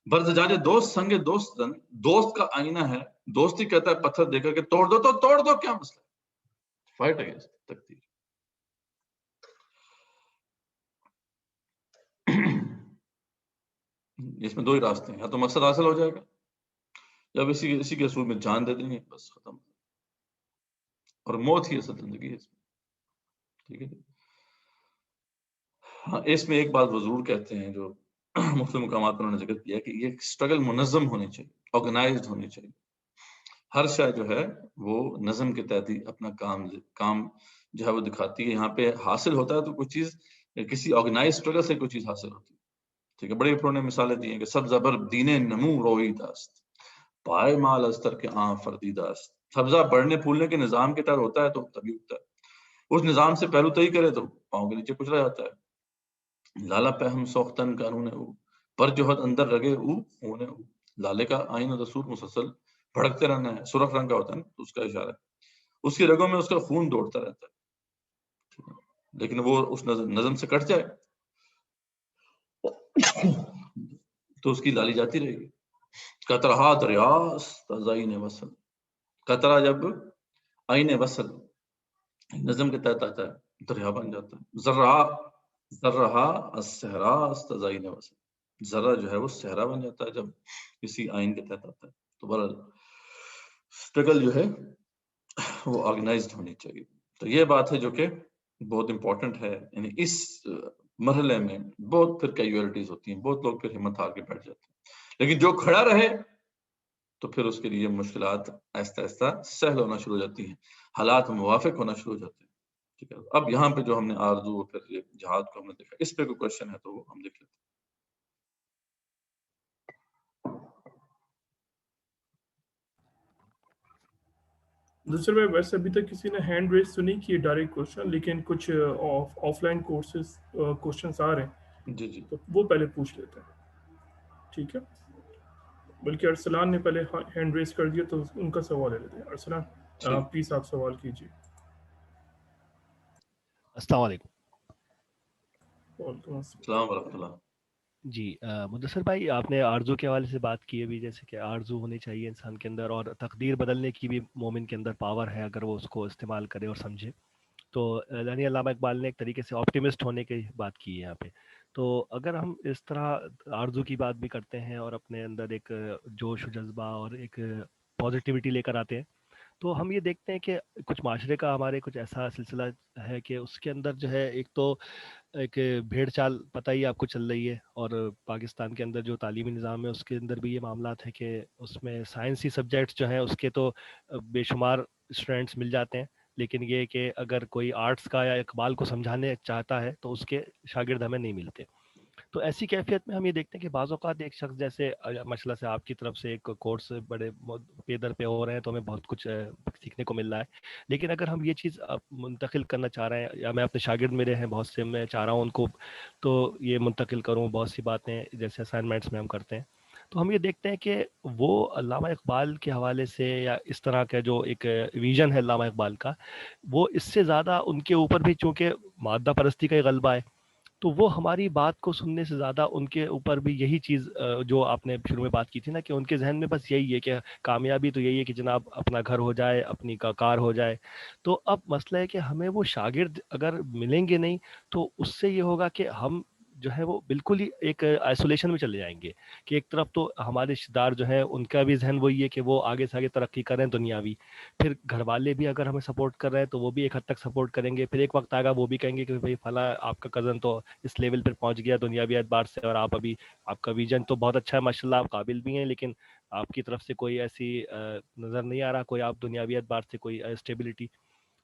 برزجاج دوست سنگ دوست، دوست کا آئینہ ہے، دوست ہی کہتا ہے پتھر دے کر کے توڑ دو تو توڑ دو، کیا مسئلہ ہے. فائٹ اگینسٹ تقدیر. اس میں دو ہی راستے ہیں، یا تو مقصد حاصل ہو جائے گا یا اسی کے اصول میں جان دے دیں گے، بس ختم. اور موت ہی اصل زندگی ہے اس میں. ٹھیک ہے. ہاں اس میں ایک بات وہ ضرور کہتے ہیں جو مختلف مقامات پر انہوں نے ذکر کیا کہ یہ اسٹرگل منظم ہونی چاہیے، آرگنائزڈ ہونی چاہیے. ہر شے جو ہے وہ نظم کے تحت ہی اپنا کام جو ہے وہ دکھاتی ہے. یہاں پہ حاصل ہوتا ہے تو کوئی چیز کسی آرگنائز اسٹرگل سے کوئی چیز حاصل ہوتی ہے. ٹھیک ہے. بڑی انہوں نے مثالیں دی ہیں کہ سب زبر دین نمو روئی داست پائے مال استر کے آن فردی داست. سبزہ بڑھنے پھولنے کے نظام کے تحت ہوتا ہے تو تبھی اگتا ہے. اس نظام سے پہلو طئی کرے تو پاؤں کے نیچے کچلا جاتا ہے. لالا پہ ہم سوختن قانون او پر جوہد اندر رگے او ہونے او. لالے کا آئین و دستور مسلسل بھڑکتے رہنا ہے. سرخ رنگ کا ہوتا ہے نا تو اس کا اشارہ ہے. اس کی رگوں میں اس کا خون دوڑتا رہتا ہے، لیکن وہ اس نظم سے کٹ جائے تو اس کی لالی جاتی رہے گی. قطرہ دریاس تزائین وصل. قطرہ جب آئین وصل نظم کے تحت آتا ہے دریا بن جاتا ہے. ذرہ الصحرا استزائین وصل. ذرہ جو ہے وہ صحرا بن جاتا ہے جب کسی آئین کے تحت آتا ہے. تو بہرحال اسٹرگل جو ہے وہ آرگنائزڈ ہونی چاہیے. تو یہ بات ہے جو کہ بہت امپورٹنٹ ہے. یعنی اس مرحلے میں بہت پھر کیجویلٹیز ہوتی ہیں، بہت لوگ پھر ہمت ہار کے بیٹھ جاتے ہیں، لیکن جو کھڑا رہے تو پھر اس کے لیے مشکلات آہستہ آہستہ سہل ہونا شروع ہو جاتی ہیں، حالات موافق ہونا شروع ہو جاتے ہیں. ٹھیک ہے. اب یہاں پہ جو ہم نے آرزو پھر یہ جہاد کو ہم نے دیکھا، اس پہ کوئی کوشچن ہے تو وہ ہم دیکھ لیتے ہیں. دوسرے میں ویسے ابھی تک کسی نے ہینڈ ریز تو نہیں کی ڈائریکٹ کوشچن، لیکن کچھ آف لائن کورسز کوشچنس آ رہے ہیں جی جی تو وہ پہلے پوچھ لیتے ہیں. ٹھیک ہے. بلکہ ارسلان نے پہلے ہینڈ ریز کر دیا تو ان کا سوال لے لیتے ہیں. ارسلان پلیز آپ سوال کیجیے. السلام علیکم. وعلیکم السلام. السلام ورحمۃ اللہ. جی مدثر بھائی، آپ نے آرزو کے حوالے سے بات کی ابھی، جیسے کہ آرزو ہونی چاہیے انسان کے اندر، اور تقدیر بدلنے کی بھی مومن کے اندر پاور ہے اگر وہ اس کو استعمال کرے اور سمجھے. تو یعنی علامہ اقبال نے ایک طریقے سے آپٹیمسٹ ہونے کی بات کی ہے یہاں پہ. تو اگر ہم اس طرح آرزو کی بات بھی کرتے ہیں اور اپنے اندر ایک جوش و جذبہ اور ایک پازیٹیوٹی لے کر آتے ہیں، تو ہم یہ دیکھتے ہیں کہ کچھ معاشرے کا ہمارے کچھ ایسا سلسلہ ہے کہ اس کے اندر جو ہے ایک تو ایک بھیڑ چال پتہ ہی آپ کو چل رہی ہے، اور پاکستان کے اندر جو تعلیمی نظام ہے اس کے اندر بھی یہ معاملات ہیں کہ اس میں سائنسی سبجیکٹس جو ہیں اس کے تو بے شمار اسٹوڈنٹس مل جاتے ہیں، لیکن یہ کہ اگر کوئی آرٹس کا یا اقبال کو سمجھانے چاہتا ہے تو اس کے شاگرد ہمیں نہیں ملتے. تو ایسی کیفیت میں ہم یہ دیکھتے ہیں کہ بعض اوقات ایک شخص جیسے ماشاءاللہ سے آپ کی طرف سے ایک کورس بڑے پے در پہ ہو رہے ہیں تو ہمیں بہت کچھ سیکھنے کو مل رہا ہے، لیکن اگر ہم یہ چیز منتقل کرنا چاہ رہے ہیں، یا میں اپنے شاگرد میرے ہیں بہت سے، میں چاہ رہا ہوں ان کو تو یہ منتقل کروں بہت سی باتیں جیسے اسائنمنٹس میں ہم کرتے ہیں، تو ہم یہ دیکھتے ہیں کہ وہ علامہ اقبال کے حوالے سے یا اس طرح کا جو ایک ویژن ہے علامہ اقبال کا، وہ اس سے زیادہ ان کے اوپر بھی چونکہ مادہ پرستی کا غلبہ ہے، تو وہ ہماری بات کو سننے سے زیادہ ان کے اوپر بھی یہی چیز جو آپ نے شروع میں بات کی تھی نا، کہ ان کے ذہن میں بس یہی ہے کہ کامیابی تو یہی ہے کہ جناب اپنا گھر ہو جائے، اپنی کار ہو جائے. تو اب مسئلہ ہے کہ ہمیں وہ شاگرد اگر ملیں گے نہیں تو اس سے یہ ہوگا کہ ہم جو ہے وہ بالکل ہی ایک آئسولیشن میں چلے جائیں گے، کہ ایک طرف تو ہمارے رشتہ دار جو ہیں ان کا بھی ذہن وہی ہے کہ وہ آگے سے آگے ترقی کریں دنیاوی، پھر گھر والے بھی اگر ہمیں سپورٹ کر رہے ہیں تو وہ بھی ایک حد تک سپورٹ کریں گے، پھر ایک وقت آئے گا وہ بھی کہیں گے کہ بھائی فلاں آپ کا کزن تو اس لیول پر پہنچ گیا دنیاوی اعتبار سے، اور آپ کا ویژن تو بہت اچھا ہے ماشاءاللہ، آپ قابل بھی ہیں، لیکن آپ کی طرف سے کوئی ایسی نظر نہیں آ رہا کوئی آپ دنیاوی اعتبار سے کوئی اسٹیبلٹی.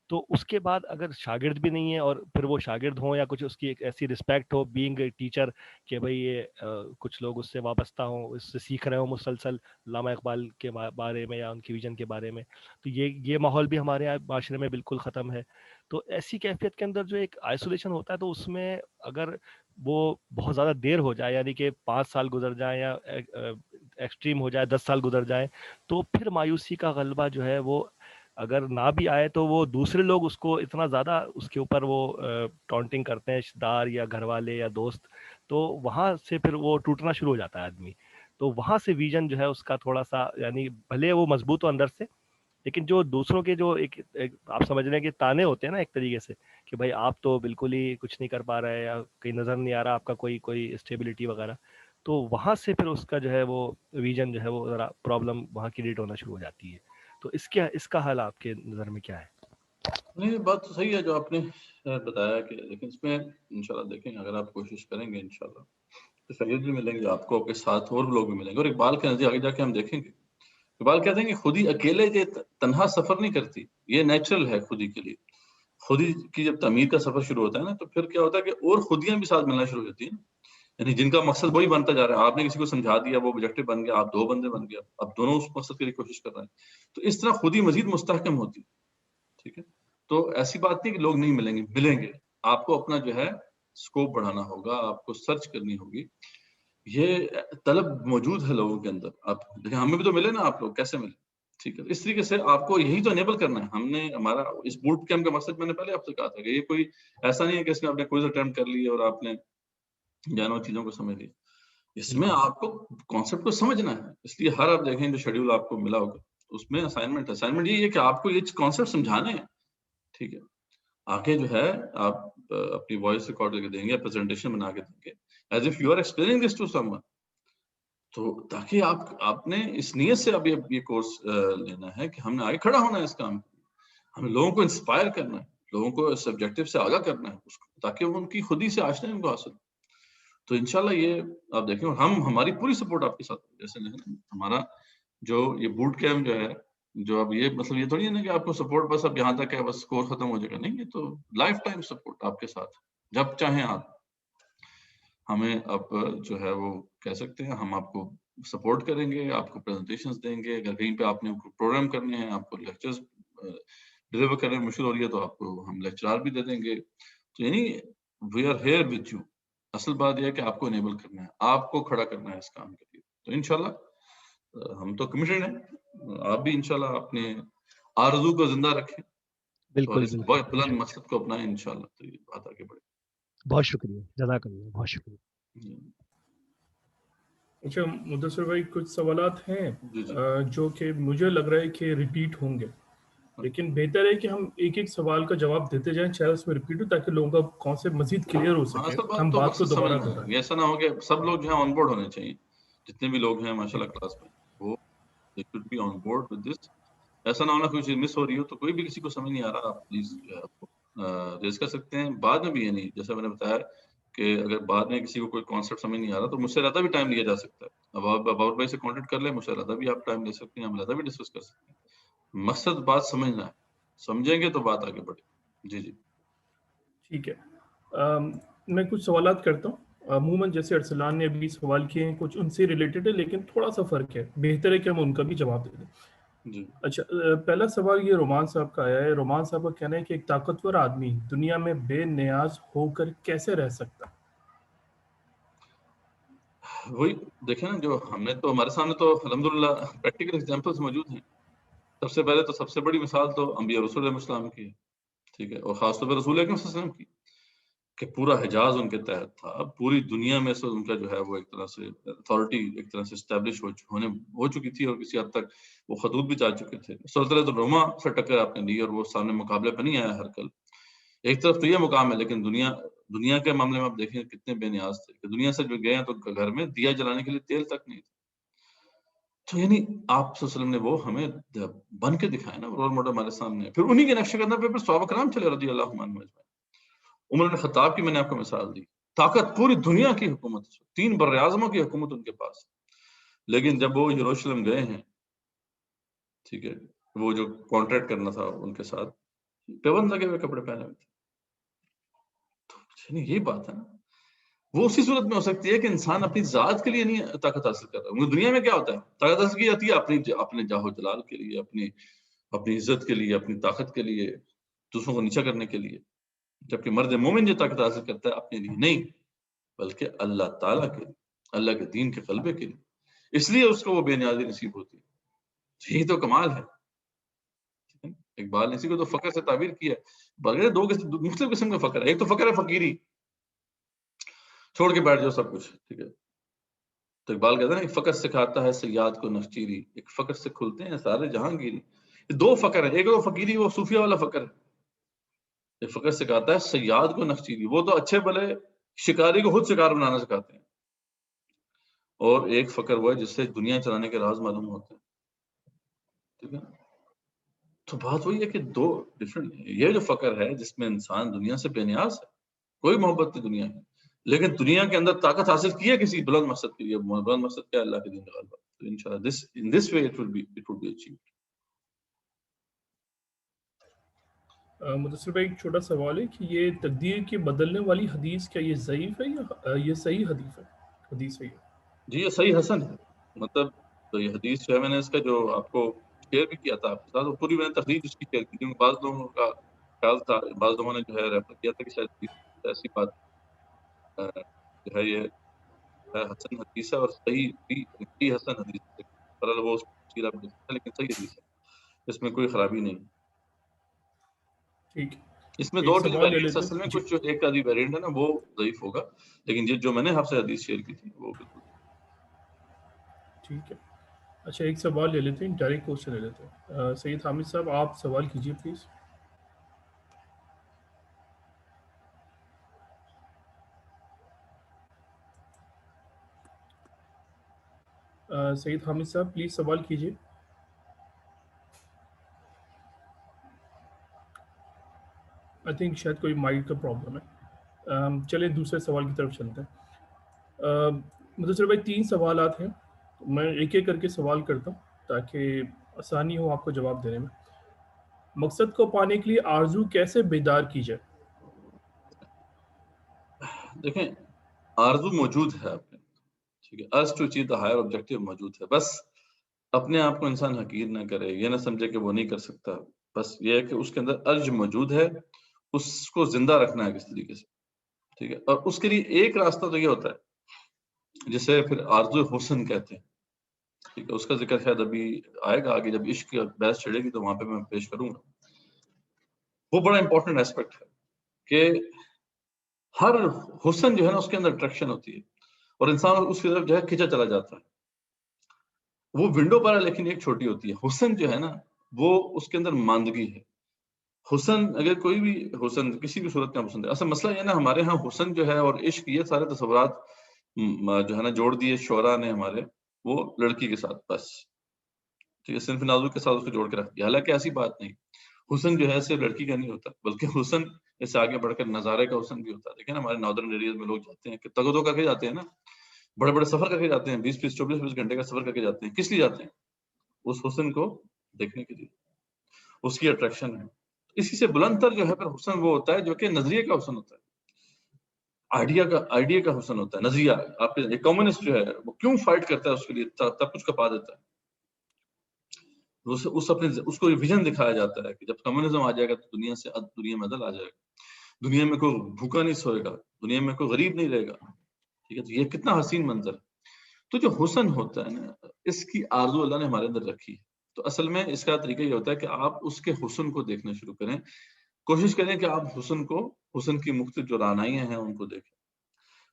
تو اس کے بعد اگر شاگرد بھی نہیں ہے، اور پھر وہ شاگرد ہوں یا کچھ اس کی ایک ایسی respect who being a teacher کہ بھئی یہ کچھ لوگ اس سے وابستہ ہوں، اس سے سیکھ رہے ہوں مسلسل علامہ اقبال کے بارے میں یا ان کی ویژن کے بارے میں، تو یہ ماحول بھی ہمارے یہاں معاشرے میں بالکل ختم ہے. تو ایسی کیفیت کے اندر جو ایک آئسولیشن ہوتا ہے، تو اس میں اگر وہ بہت زیادہ دیر ہو جائے، یعنی کہ 5 سال گزر جائیں یا ایکسٹریم ہو جائے 10 سال گزر جائیں، تو پھر مایوسی کا غلبہ جو ہے وہ اگر نہ بھی آئے تو وہ دوسرے لوگ اس کو اتنا زیادہ اس کے اوپر وہ ٹونٹنگ کرتے ہیں، رشتہ دار یا گھر والے یا دوست، تو وہاں سے پھر وہ ٹوٹنا شروع ہو جاتا ہے آدمی. تو وہاں سے ویژن جو ہے اس کا تھوڑا سا، یعنی بھلے وہ مضبوط ہو اندر سے، لیکن جو دوسروں کے جو ایک آپ سمجھ رہے ہیں کہ تانے ہوتے ہیں نا ایک طریقے سے، کہ بھائی آپ تو بالکل ہی کچھ نہیں کر پا رہے، یا کہیں نظر نہیں آ رہا آپ کا کوئی اسٹیبلٹی وغیرہ، تو وہاں سے پھر اس کا جو ہے وہ ویژن جو ہے وہ ذرا پرابلم وہاں کریٹ ہونا شروع ہو جاتی ہے. تو اس کا حل آپ کے نظر میں کیا ہے؟ نہیں یہ بات تو صحیح ہے جو آپ نے بتایا کہ لیکن اس میں انشاءاللہ دیکھیں اگر آپ کوشش کریں گے انشاءاللہ تو سید بھی ملیں گے آپ کو، آپ کے ساتھ اور لوگ بھی ملیں گے. اور اقبال کے نزدیک آگے جا کے ہم دیکھیں گے اقبال کہتے ہیں کہ خودی اکیلے یہ تنہا سفر نہیں کرتی، یہ نیچرل ہے خودی کے لیے. خودی کی جب تعمیر کا سفر شروع ہوتا ہے نا تو پھر کیا ہوتا ہے کہ اور خودیاں بھی ساتھ ملنا شروع ہوتی ہیں، یعنی جن کا مقصد وہی بنتا جا رہا ہے. آپ نے کسی کو سمجھا دیا، وہ آبجیکٹو بن گیا، آپ 2 بندے بن گیا، اب دونوں اس مقصد کے لیے کوشش کر رہے ہیں. تو اس طرح خودی مزید مستحکم ہوتی. ٹھیک ہے، تو ایسی بات نہیں کہ لوگ نہیں ملیں گے. آپ کو اپنا جو ہے اسکوپ بڑھانا ہوگا، آپ کو سرچ کرنی ہوگی. یہ طلب موجود ہے لوگوں کے اندر. آپ دیکھیں ہمیں بھی تو ملے نا، آپ لوگ کیسے ملے؟ ٹھیک ہے، اس طریقے سے آپ کو یہی تو انیبل کرنا ہے. ہم نے ہمارا اس بوٹ کیمپ کا مقصد میں نے پہلے آپ سے کہا تھا کہ یہ کوئی ایسا نہیں ہے کہ اس میں آپ نے کوئی اٹیمپٹ کر لی اور آپ نے جانو چیزوں کو سمجھ لی. اس میں آپ کو کانسیپٹ کو سمجھنا ہے. اس لیے ہر آپ دیکھیں جو شیڈیول آپ کو ملا ہوگا اس میں اسائنمنٹ یہی ہے کہ آپ کو یہ کانسیپٹ سمجھانے ہیں. ٹھیک ہے، آگے جو ہے آپ اپنی وائس ریکارڈ کر کے دیں گے، پریزنٹیشن بنا کے دیں گے as if you are explaining this to someone. تو تاکہ آپ نے اس نیت سے اب یہ کورس لینا ہے کہ ہم نے آگے کھڑا ہونا ہے اس کام. ہمیں لوگوں کو انسپائر کرنا ہے، لوگوں کو اس سبجیکٹو سے آگاہ کرنا ہے اس کو، تاکہ وہ ان کی خودی سے آشنا ان کو حاصل. تو انشاءاللہ یہ آپ دیکھیں، اور ہماری پوری سپورٹ آپ کے ساتھ. جیسے ہمارا جو یہ بوٹ کیمپ جو ہے، جو اب یہ مطلب یہ تھوڑی ہے نا کہ آپ کو سپورٹ بس اب یہاں تک ہے، بس کورس ختم ہو جائے گا. نہیں، یہ تو لائف ٹائم سپورٹ آپ کے ساتھ. جب چاہیں آپ ہمیں اب جو ہے وہ کہہ سکتے ہیں، ہم آپ کو سپورٹ کریں گے، آپ کو پریزنٹیشنز دیں گے. اگر کہیں پہ آپ نے پروگرام کرنے ہیں، آپ کو لیکچرز ڈلیور کرنے میں مشکل ہو رہی ہے تو آپ کو ہم لیکچرار بھی دے دیں گے. تو یعنی we are here with you. اصل بات یہ ہے کہ آپ کو انیبل کرنا ہے، آپ کو کھڑا کرنا ہے اس کام کے لیے. تو انشاءاللہ ہم تو کمیٹڈ ہیں، آپ بھی انشاءاللہ اپنے آرزو کو زندہ رکھیں اور اس بلند مقصد کو اپنائیں انشاءاللہ. تو یہ بات آگے بڑھے. بہت شکریہ، جزاک اللہ، بہت شکریہ. اچھا مدثر بھائی، کچھ سوالات ہیں جو کہ مجھے لگ رہا ہے کہ ریپیٹ ہوں گے، لیکن بہتر ہے کہ ہم ایک ایک سوال کا جواب دیتے جائیں، چاہے اس میں ریپیٹ ہو، تاکہ لوگوں کا کانسیپٹ مزید کلیئر ہو سکے. ہم بات کو دوبارہ دہرائیں. ایسا نہ ہو کہ سب لوگ جو ہیں آن بورڈ ہونے چاہیے، جتنے بھی لوگ ہیں ماشاءاللہ کلاس میں وہ they should be on board with this. ایسا نہ ہونا کوئی چیز مس ہو رہی ہو تو کوئی بھی کسی کو سمجھ نہیں آ رہا، آپ پلیز جو ہے آپ کو ریز کر سکتے ہیں. بعد میں بھی یہ نہیں، جیسا میں نے بتایا کہ اگر بعد میں کسی کو کوئی کانسیپٹ سمجھ نہیں آ رہا تو مجھ سے زیادہ بھی ٹائم لیا جا سکتا ہے. اب آپ باور بھائی سے کانٹیکٹ کر لیں، مجھ سے زیادہ بھی آپ ٹائم لے سکتے ہیں، ہم زیادہ بھی ڈسکس کر سکتے ہیں. مقصد بات سمجھنا ہے، سمجھیں گے تو بات آگے بڑھے. جی ٹھیک ہے، میں کچھ سوالات کرتا ہوں. عموماً جیسے ارسلان نے ابھی سوال کیے ہیں، کچھ ان سے ریلیٹڈ ہے لیکن تھوڑا سا فرق ہے، بہتر ہے کہ ہم ان کا بھی جواب دے دیں. جی. اچھا، پہلا سوال یہ رومان صاحب کا آیا ہے. رومان صاحب کا کہنا ہے کہ ایک طاقتور آدمی دنیا میں بے نیاز ہو کر کیسے رہ سکتا؟ وہی دیکھیں نا، جو ہم نے تو ہمارے سامنے تو الحمدللہ پریکٹیکل ایگزامپلس موجود ہیں. سب سے پہلے تو سب سے بڑی مثال تو انبیاء رسول علیہ السلام کی ہے. ٹھیک ہے، اور خاص طور پہ رسول اکرم صلی اللہ علیہ وسلم کی، کہ پورا حجاز ان کے تحت تھا. پوری دنیا میں سے ان کا جو ہے وہ ایک طرح سے اتھارٹی ایک طرح سے اسٹیبلش ہو چکی تھی، اور کسی حد تک وہ خطوط بھی جا چکے تھے. سلطنت الروما سے ٹکر آپ نے لی اور وہ سامنے مقابلے پہ نہیں آیا ہر کل. ایک طرف تو یہ مقام ہے، لیکن دنیا کے معاملے میں آپ دیکھیں کتنے بے نیاز تھے کہ دنیا سے جو گئے ہیں تو گھر میں دیا جلانے کے لیے تیل تک نہیں تھا. تو یعنی آپ صلی اللہ علیہ وسلم نے وہ ہمیں بن کے دکھایا نا، رول ماڈل ہمارے سامنے. پھر انہی کے نقش قدم پہ صحابہ کرام چلے رضی اللہ عنہم. عمر بن خطاب کی میں نے آپ کو مثال دی، طاقت پوری دنیا کی حکومت، 3 بر اعظموں کی حکومت ان کے پاس. لیکن جب وہ یروشلم گئے ہیں، ٹھیک ہے، وہ جو کانٹریکٹ کرنا تھا ان کے ساتھ، پیون لگے ہوئے کپڑے پہنے ہوئے تھے. تو یہی بات ہے نا، وہ اسی صورت میں ہو سکتی ہے کہ انسان اپنی ذات کے لیے نہیں طاقت حاصل کر رہا ہے. دنیا میں کیا ہوتا ہے، طاقت حاصل کی جاتی ہے اپنے جاہ و جلال کے لیے، اپنی عزت کے لیے، اپنی طاقت کے لیے، دوسروں کو نیچا کرنے کے لیے. جبکہ مرد مومن جو طاقت حاصل کرتا ہے اپنے لیے نہیں، بلکہ اللہ تعالیٰ کے لیے، اللہ کے دین کے غلبے کے لیے. اس لیے اس کو وہ بے نیازی نصیب ہوتی ہے. یہی تو کمال ہے. اقبال نے اسی کو تو فقر سے تعبیر کیا ہے. بغیر 2 مختلف قسم کا فقر ہے. ایک تو فقر ہے فقیری، چھوڑ کے بیٹھ جاؤ سب کچھ، ٹھیک ہے. تو اقبال کہتا ہے نا، ایک فقر سکھاتا ہے صیاد کو نخچیری، ایک فقر سے کھلتے ہیں سارے جہانگیری. 2 فقر ہے، ایک تو فقیری، وہ صوفیہ والا فقر ہے. ایک فقر سکھاتا ہے صیاد کو نخچیری، وہ تو اچھے بھلے شکاری کو خود شکار بنانا سکھاتے ہیں. اور ایک فقر وہ ہے جس سے دنیا چلانے کے راز معلوم ہوتے ہیں. ٹھیک ہے. تو بات وہی ہے کہ دو ڈفرنٹ، یہ جو فقر ہے جس میں انسان دنیا سے بے نیاز ہے، کوئی محبت نہیں دنیا میں، لیکن دنیا کے اندر طاقت حاصل کی ہے کسی بلند مقصد کے لیے. بلند مقصد کیا ہے؟ اللہ کے دین کا غلبہ. تو انشاءاللہ in this way it will be achieved. Mudassir بھائی ایک چھوٹا سوال ہے کہ یہ تقدیر کے بدلنے والی حدیث کیا یہ ضعیف ہے یا یہ صحیح حدیث ہے؟ جی یہ صحیح حسن ہے. مطلب تو یہ حدیث جو ہے میں نے اس کا جو آپ کو شیئر بھی کیا تھا آپ کے ساتھ، وہ پوری میں نے تخریج اس کی شیئر کی تھی. بعض لوگوں کا خیال تھا، بعض لوگوں نے جو ہے ریفر کیا تھا کہ شاید ایسی بات جو ہے یہ حسن حدیث ہے اور صحیح بھی حسن حدیث ہے. پر وہ سیرا بھی ہے لیکن صحیح حدیث ہے، اس میں کوئی خرابی نہیں. ٹھیک ہے. اس میں ایک دو سوال لے ویریئنٹس لیتے اصل میں ہیں. کچھ جو ایک آدھی ویریئنٹ ہے نا وہ ضعیف ہوگا، لیکن یہ جو میں نے آپ سے حدیث شیئر کی تھی وہ بالکل ٹھیک ہے. اچھا ایک سوال لے لیتے ہیں، ڈائریکٹ کوشچن لے لیتے ہیں. سید حامد صاحب آپ سوال کیجیے پلیز. سید حامد صاحب پلیز سوال کیجیے. آئی تھنک شاید کوئی مائک کا پرابلم ہے. چلیں دوسرے سوال کی طرف چلتے ہیں. مدثر بھائی 3 سوالات ہیں، میں ایک ایک کر کے سوال کرتا ہوں تاکہ آسانی ہو آپ کو جواب دینے میں. مقصد کو پانے کے لیے آرزو کیسے بیدار کی جائے؟ دیکھیں آرزو موجود ہے آپ کے، ٹھیک ہے. Urge to achieve the higher objective موجود ہے، بس اپنے آپ کو انسان حقیر نہ کرے، یہ نہ سمجھے کہ وہ نہیں کر سکتا. بس یہ ہے کہ اس کے اندر ارج موجود ہے، اس کو زندہ رکھنا ہے کس طریقے سے. ٹھیک ہے. اور اس کے لیے ایک راستہ تو یہ ہوتا ہے جسے پھر آرزو حسن کہتے ہیں. ٹھیک ہے. اس کا ذکر شاید ابھی آئے گا آگے، جب عشق کی بحث چھڑے گی تو وہاں پہ میں پیش کروں گا. وہ بڑا امپورٹنٹ ایسپیکٹ ہے کہ ہر حسن جو ہے نا اس کے اندر اٹریکشن ہوتی ہے اور انسان اس کی طرف جو ہے کھینچا چلا جاتا ہے. وہ ونڈو پر ہے لیکن ایک چھوٹی ہوتی ہے. حسن جو ہے نا وہ اس کے اندر ماندگی ہے. حسن اگر کوئی بھی حسن کسی بھی صورت کا پسند ہے، اصل مسئلہ یہ نا ہمارے ہاں حسن جو ہے اور عشق یہ سارے تصورات جو ہے نا جوڑ دیے شعراء نے ہمارے، وہ لڑکی کے ساتھ بس. ٹھیک ہے. صنف نازک کے ساتھ اس کو جوڑ کے رکھ دیا. حالانکہ ایسی بات نہیں. حسن جو ہے صرف لڑکی کا نہیں ہوتا، بلکہ حسن اس سے آگے بڑھ کر نظارے کا حسن بھی ہوتا ہے. دیکھیں نا ہمارے ناردرن ایریاز میں لوگ جاتے ہیں کہ تگدو کر کے جاتے ہیں نا، بڑے بڑے سفر کر کے جاتے ہیں، 20-24 گھنٹے کا سفر کر کے جاتے ہیں. کس لیے جاتے ہیں؟ اس حسن کو دیکھنے کے لیے، اس کی اٹریکشن ہے. اسی سے بلند تر جو ہے پھر حسن وہ ہوتا ہے جو کہ نظریے کا حسن ہوتا ہے، آئیڈیا کا حسن ہوتا ہے. نظریہ آپ کے ایک کمیونسٹ جو ہے وہ کیوں فائٹ کرتا ہے اس کے لیے، تب کچھ کپا دیتا ہے. اس کو ویژن دکھایا جاتا ہے کہ جب کمیونزم آ جائے گا تو دنیا میں عدل آ جائے گا، دنیا میں کوئی بھوکا نہیں سوئے گا، دنیا میں کوئی غریب نہیں رہے گا. ٹھیک ہے. تو یہ کتنا حسین منظر ہے. تو جو حسن ہوتا ہے نا اس کی آرزو اللہ نے ہمارے اندر رکھی ہے. تو اصل میں اس کا طریقہ یہ ہوتا ہے کہ آپ اس کے حسن کو دیکھنا شروع کریں. کوشش کریں کہ آپ حسن کی مختلف جو رعنائیاں ہیں ان کو دیکھیں.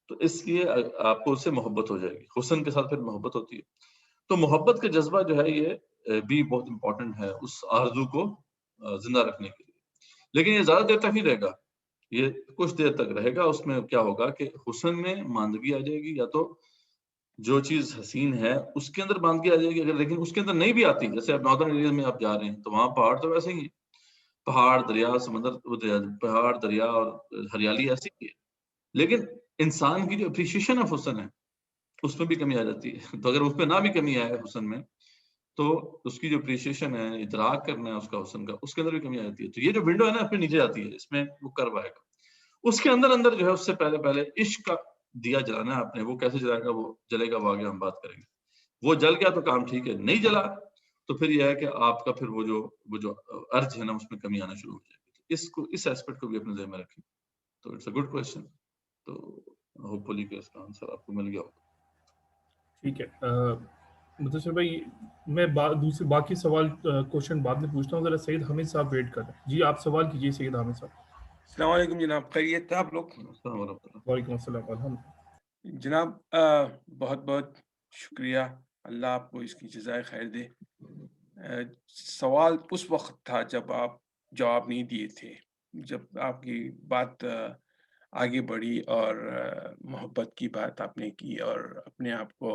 تو اس لیے آپ کو اس سے محبت ہو جائے گی. حسن کے ساتھ پھر محبت ہوتی ہے. تو محبت کا جذبہ جو ہے یہ بھی بہت امپورٹنٹ ہے اس آرزو کو زندہ رکھنے کے لیے. لیکن یہ زیادہ دیر تک نہیں رہے گا، یہ کچھ دیر تک رہے گا. اس میں کیا ہوگا کہ حسن میں ماندگی آ جائے گی، یا تو جو چیز حسین ہے اس کے اندر ماندگی آ جائے گی. اگر لیکن اس کے اندر نہیں بھی آتی، جیسے آپ ناردرن ایریاز میں آپ جا رہے ہیں تو وہاں پہاڑ تو ویسے ہی ہیں، پہاڑ دریا سمندر، پہاڑ دریا اور ہریالی ایسی ہی ہے، لیکن انسان کی جو اپریشیشن آف حسن ہے اس میں بھی کمی آ جاتی ہے. تو اگر اس میں نہ بھی کمی آئے حسن میں تو اس کی جو اپریشیشن ہے، ادراک کرنا ہے اس کا حسن کا، اس کے اندر بھی کمی آ جاتی ہے. تو یہ جو ونڈو ہے نا اپنے نیچے جاتی ہے، اس میں وہ کرو آئے گا. اس کے اندر جو ہے اس سے پہلے عشق کا دیا جلانا ہے آپ نے. وہ کیسے جلائے گا، وہ جلے گا، وہ آگے ہم بات کریں گے. وہ جل گیا تو کام ٹھیک ہے، نہیں جلا تو پھر یہ ہے کہ آپ کا پھر وہ جو ارج ہے نا اس میں کمی آنا شروع ہو جائے گی. اس ایسپیکٹ کو بھی اپنے ذہن میں رکھیں. تو اٹس اے گڈ کویسچن. تو ہوپ فلی کہ اس کا آنسر آپ کو مل گیا ہوگا. ٹھیک ہے. مدثر بھائی میں دوسرے باقی سوال کوشچن بعد میں پوچھتا ہوں، ذرا سید حامد صاحب ویٹ کر رہے ہیں. جی آپ سوال کیجیے سید حامد صاحب. السلام علیکم جناب، خیریت ہے آپ لوگ؟ السلام علیکم. وعلیکم السلام. الحمد جناب بہت بہت شکریہ، اللہ آپ کو اس کی جزائے خیر دے. سوال اس وقت تھا جب آپ جواب نہیں دیے تھے، جب آپ کی بات آگے بڑھی اور محبت کی بات آپ نے کی اور اپنے آپ کو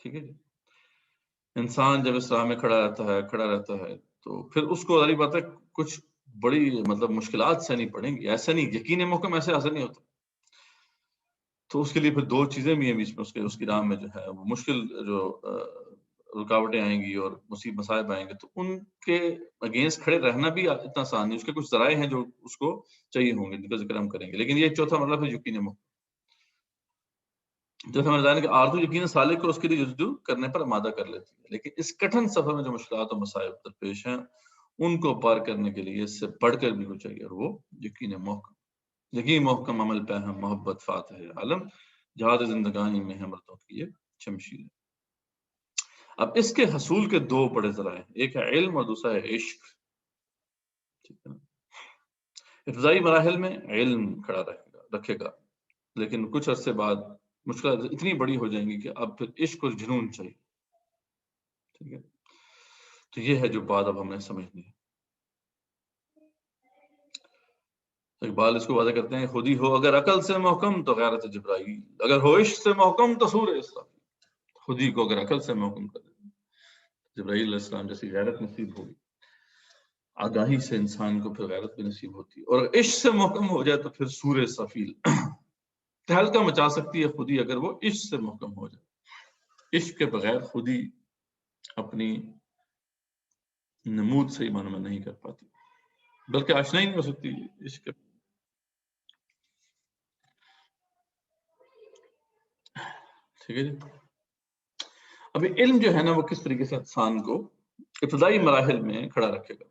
ٹھیک ہے جی. انسان جب اس راہ میں کھڑا رہتا ہے تو پھر اس کو ظاہر بات ہے کچھ بڑی مطلب مشکلات سہنی پڑیں گی. ایسا نہیں یقین محکم ایسے حاصل نہیں ہوتا. تو اس کے لیے پھر دو چیزیں بھی ہیں بیچ میں اس کی راہ میں جو ہے وہ مشکل جو رکاوٹیں آئیں گی اور مصائب آئیں گے تو ان کے اگینسٹ کھڑے رہنا بھی اتنا آسان نہیں. اس کے کچھ ذرائع ہیں جو اس کو چاہیے ہوں گے جن کا ذکر ہم کریں گے. لیکن یہ چوتھا مطلب ہے یقین محکم. جیسے ہمیں جانے کہ آرزو یقین سالک کو اس کے لیے جستجو کرنے پر آمادہ کر لیتی ہے. لیکن اس کٹھن سفر میں جو مشکلات اور مصائب درپیش ہیں ان کو پار کرنے کے لیے اس سے بڑھ کر بھی کچھ چاہیے اور وہ یقین محکم. یقین محکم عمل پہ ہے محبت فاتح عالم جہاد زندگانی میں ہے مردوں کی یہ شمشیر. اب اس کے حصول کے دو بڑے ذرائع ہیں. ایک ہے علم اور دوسرا ہے عشق. ٹھیک ہے نا. ابتدائی مراحل میں علم کھڑا رکھے گا لیکن کچھ عرصے بعد مشکلات اتنی بڑی ہو جائیں گی کہ اب پھر عشق اور جنون چاہیے. ٹھیک ہے. تو یہ ہے جو بات اب ہمیں سمجھنی ہے. اقبال اس کو واضح کرتے ہیں خودی ہو اگر عقل سے محکم تو غیرت جبرائیل اگر ہو عشق سے محکم تو سور اسرافیل. خودی کو اگر عقل سے محکم کر جبرائیل علیہ السلام جیسی غیرت نصیب ہوگی آگاہی سے انسان کو پھر غیرت بھی نصیب ہوتی ہے. اور عشق سے محکم ہو جائے تو پھر سور اسرافیل تہلکہ مچا سکتی ہے خودی اگر وہ عشق سے محکم ہو جائے. عشق کے بغیر خودی اپنی نمود صحیح معنوں میں نہیں کر پاتی بلکہ آشنا ہی نہیں ہو سکتی عشق کے. ٹھیک ہے جی. ابھی علم جو ہے نا وہ کس طریقے سے انسان کو ابتدائی مراحل میں کھڑا رکھے گا.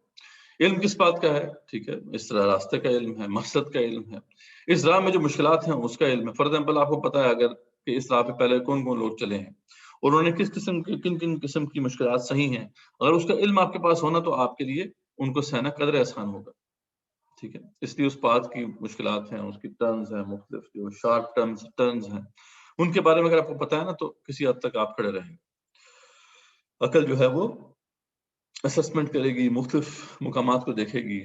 علم کس بات کا ہے؟ ٹھیک ہے. اس طرح راستے کا علم ہے, مقصد کا علم ہے, اس راہ میں جو مشکلات ہیں اس کا علم ہے. فار ایگزامپل آپ کو پتا ہے اگر کہ اس راہ پہ پہلے کون کون لوگ چلے ہیں اور انہوں نے کس قسم کی کن قسم کی مشکلات صحیح ہیں, اگر اس کا علم آپ کے پاس ہونا تو آپ کے لیے ان کو سہنا قدر آسان ہوگا. ٹھیک ہے. اس لیے اس بات کی مشکلات ہیں, اس کی ٹرنز ہیں, مختلف جو شارپ ٹرنز ہیں, ان کے بارے میں اگر آپ کو پتا ہے نا تو کسی حد تک آپ کھڑے رہیں گے. عقل جو ہے وہ اسسمنٹ کرے گی, مختلف مقامات کو دیکھے گی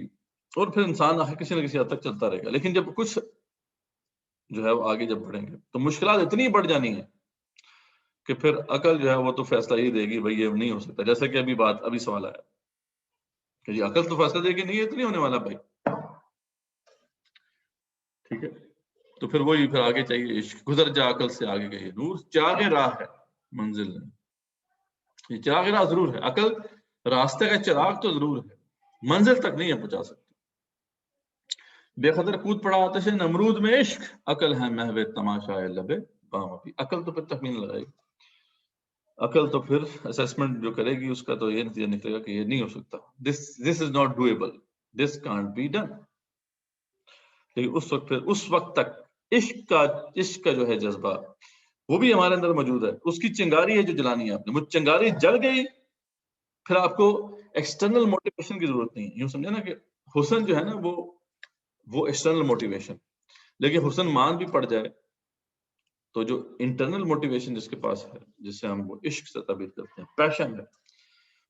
اور پھر انسان آخر کسی نہ کسی حد تک چلتا رہے گا. لیکن جب کچھ جو ہے وہ آگے جب بڑھیں گے تو مشکلات اتنی بڑھ جانی ہیں کہ پھر عقل جو ہے وہ تو فیصلہ ہی دے گی بھائی یہ نہیں ہو سکتا. جیسے کہ ابھی سوال آیا کہ جی عقل تو فیصلہ دے گی نہیں, یہ تو نہیں ہونے والا بھائی. ٹھیک ہے. تو پھر وہی پھر آگے چاہیے عشق. گزر جا عقل سے آگے گئی نور چراغ راہ ہے منزل نہیں. یہ چراغ راہ ضرور ہے, عقل راستے کا چراغ تو ضرور ہے, منزل تک نہیں ہے پہنچا سکتی. بے قدر کود پڑا آتش نمرود میں عشق عقل ہے محو تماشا لبے بام ابھی. عقل تو پھر تخمین لگائے گی, عقل تو پھر اسسمنٹ جو کرے گی اس کا تو یہ نتیجہ نکلے گا کہ یہ نہیں ہو سکتا. This is not doable, this can't be done. لیکن اس وقت تک عشق کا جو ہے جذبہ وہ بھی ہمارے اندر موجود ہے. اس کی چنگاری ہے جو جلانی ہے آپ نے. وہ چنگاری جل گئی پھر آپ کو ایکسٹرنل موٹیویشن کی ضرورت نہیں. یوں سمجھے نا کہ حسن جو ہے نا وہ ایکسٹرنل موٹیویشن, لیکن حسن مان بھی پڑ جائے تو جو انٹرنل موٹیویشن جس کے پاس ہے جس سے ہم وہ عشق سے تعبیر کرتے ہیں, پیشن ہے,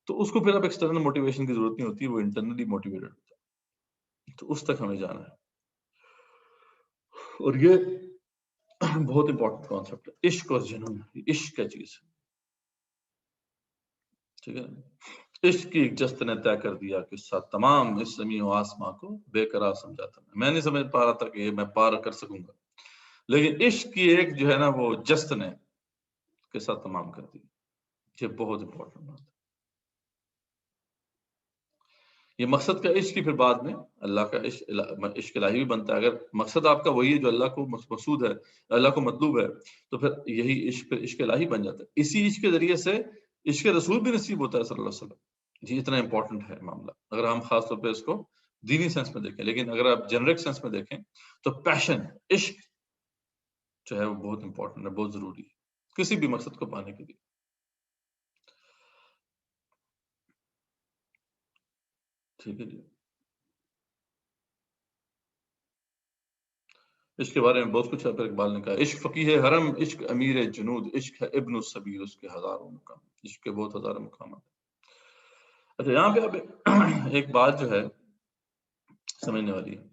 تو اس کو پھر اب ایکسٹرنل موٹیویشن کی ضرورت نہیں ہوتی, وہ انٹرنلی موٹیویٹڈ ہوتا ہے. تو اس تک ہمیں جانا ہے. اور یہ بہت امپورٹنٹ کانسیپٹ ہے, عشق اور جنون. عشق کا چیز ہے. ٹھیک ہے. عشق کی ایک جست نے طے کر دیا کہ ساتھ تمام اس زمین و آسماں کو بے قرار سمجھا تھا. میں نہیں سمجھ پا رہا تھا کہ یہ میں پار کر سکوں گا, لیکن عشق کی ایک جو ہے نا وہ جست نے کے ساتھ تمام کر دی. یہ بہت امپورٹنٹ بات ہے. یہ مقصد کا عشق کی پھر بعد میں اللہ کا عشق الہی بھی بنتا ہے. اگر مقصد آپ کا وہی ہے جو اللہ کو مقصود ہے, اللہ کو مطلوب ہے, تو پھر یہی عشق الہی بن جاتا ہے. اسی عشق کے ذریعے سے عشق رسول بھی نصیب ہوتا ہے صلی اللہ علیہ وسلم. جی اتنا امپورٹنٹ ہے معاملہ اگر ہم خاص طور پہ اس کو دینی سینس میں دیکھیں. لیکن اگر آپ جنرک سینس میں دیکھیں تو پیشن, عشق جو ہے وہ بہت امپورٹنٹ ہے, بہت ضروری ہے کسی بھی مقصد کو پانے کے لیے. ٹھیک ہے جی. عشق کے بارے میں بہت کچھ ہے. پھر اقبال نے کہا عشق فقیہ حرم, عشق امیر جنود, عشق ہے ابن السبیل, اس کے ہزاروں مقام. عشق کے بہت ہزاروں مقامات. اچھا یہاں پہ اب ایک بات جو ہے سمجھنے والی ہے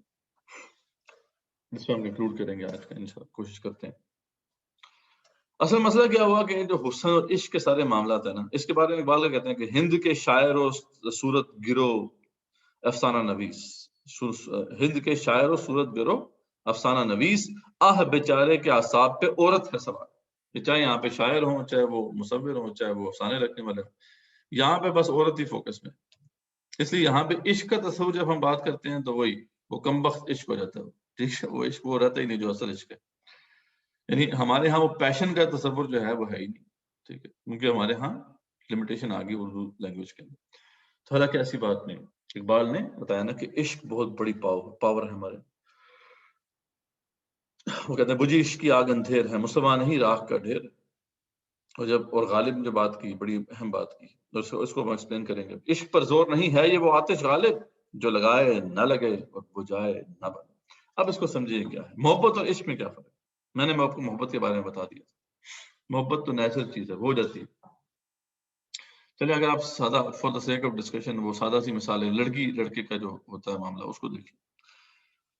جس کو ہم کنکلوڈ کریں گے آج کا انشاءاللہ, کوشش کرتے ہیں. اصل مسئلہ کیا ہوا کہ جو حسن اور عشق کے سارے معاملات ہیں نا، اس کے بارے میں اقبال کا کہتے ہیں کہ ہند کے شاعر و صورت گرو افسانہ نویس، ہند کے شاعر و صورت گرو افسانہ نویس، آہ بیچارے کے اعصاب پہ عورت ہے سوار. چاہے یہاں پہ شاعر ہوں، چاہے وہ مصور ہوں، چاہے وہ افسانے رکھنے والے ہوں، یہاں پہ بس عورت ہی فوکس میں. اس لیے یہاں پہ عشق کا تصور جب ہم بات کرتے ہیں تو وہی وہ کم بخت عشق ہو جاتا ہے. ٹھیک ہے، وہ عشق وہ رہتا ہی نہیں جو اصل عشق ہے. یعنی ہمارے ہاں وہ پیشن کا تصور جو ہے وہ ہے ہی نہیں. ٹھیک ہے، کیونکہ ہمارے ہاں لمیٹیشن آ گئی اردو لینگویج کے اندر. تو حالانکہ ایسی بات نہیں. اقبال نے بتایا نا کہ عشق بہت بڑی پاور ہے ہمارے. وہ کہتے ہیں بجھی عشق کی آگ اندھیر ہے، مصطفیٰ نہیں راکھ کا ڈھیر. اور غالب نے جو بات کی بڑی اہم بات کی، اس کو ہم ایکسپلین کریں گے. عشق پر زور نہیں ہے یہ وہ آتش غالب، جو لگائے نہ لگے اور بجھائے نہ بنے. اب اس کو سمجھیے کیا ہے محبت اور عشق میں کیا فرق ہے. میں نے آپ کو محبت کے بارے میں بتا دیا. محبت تو نیچرل چیز ہے، وہ ہو جاتی ہے. چلیے اگر آپ سادہ for the sake of discussion وہ سادہ سی مثال ہے، لڑکی لڑکے کا جو ہوتا ہے معاملہ اس کو دیکھیے.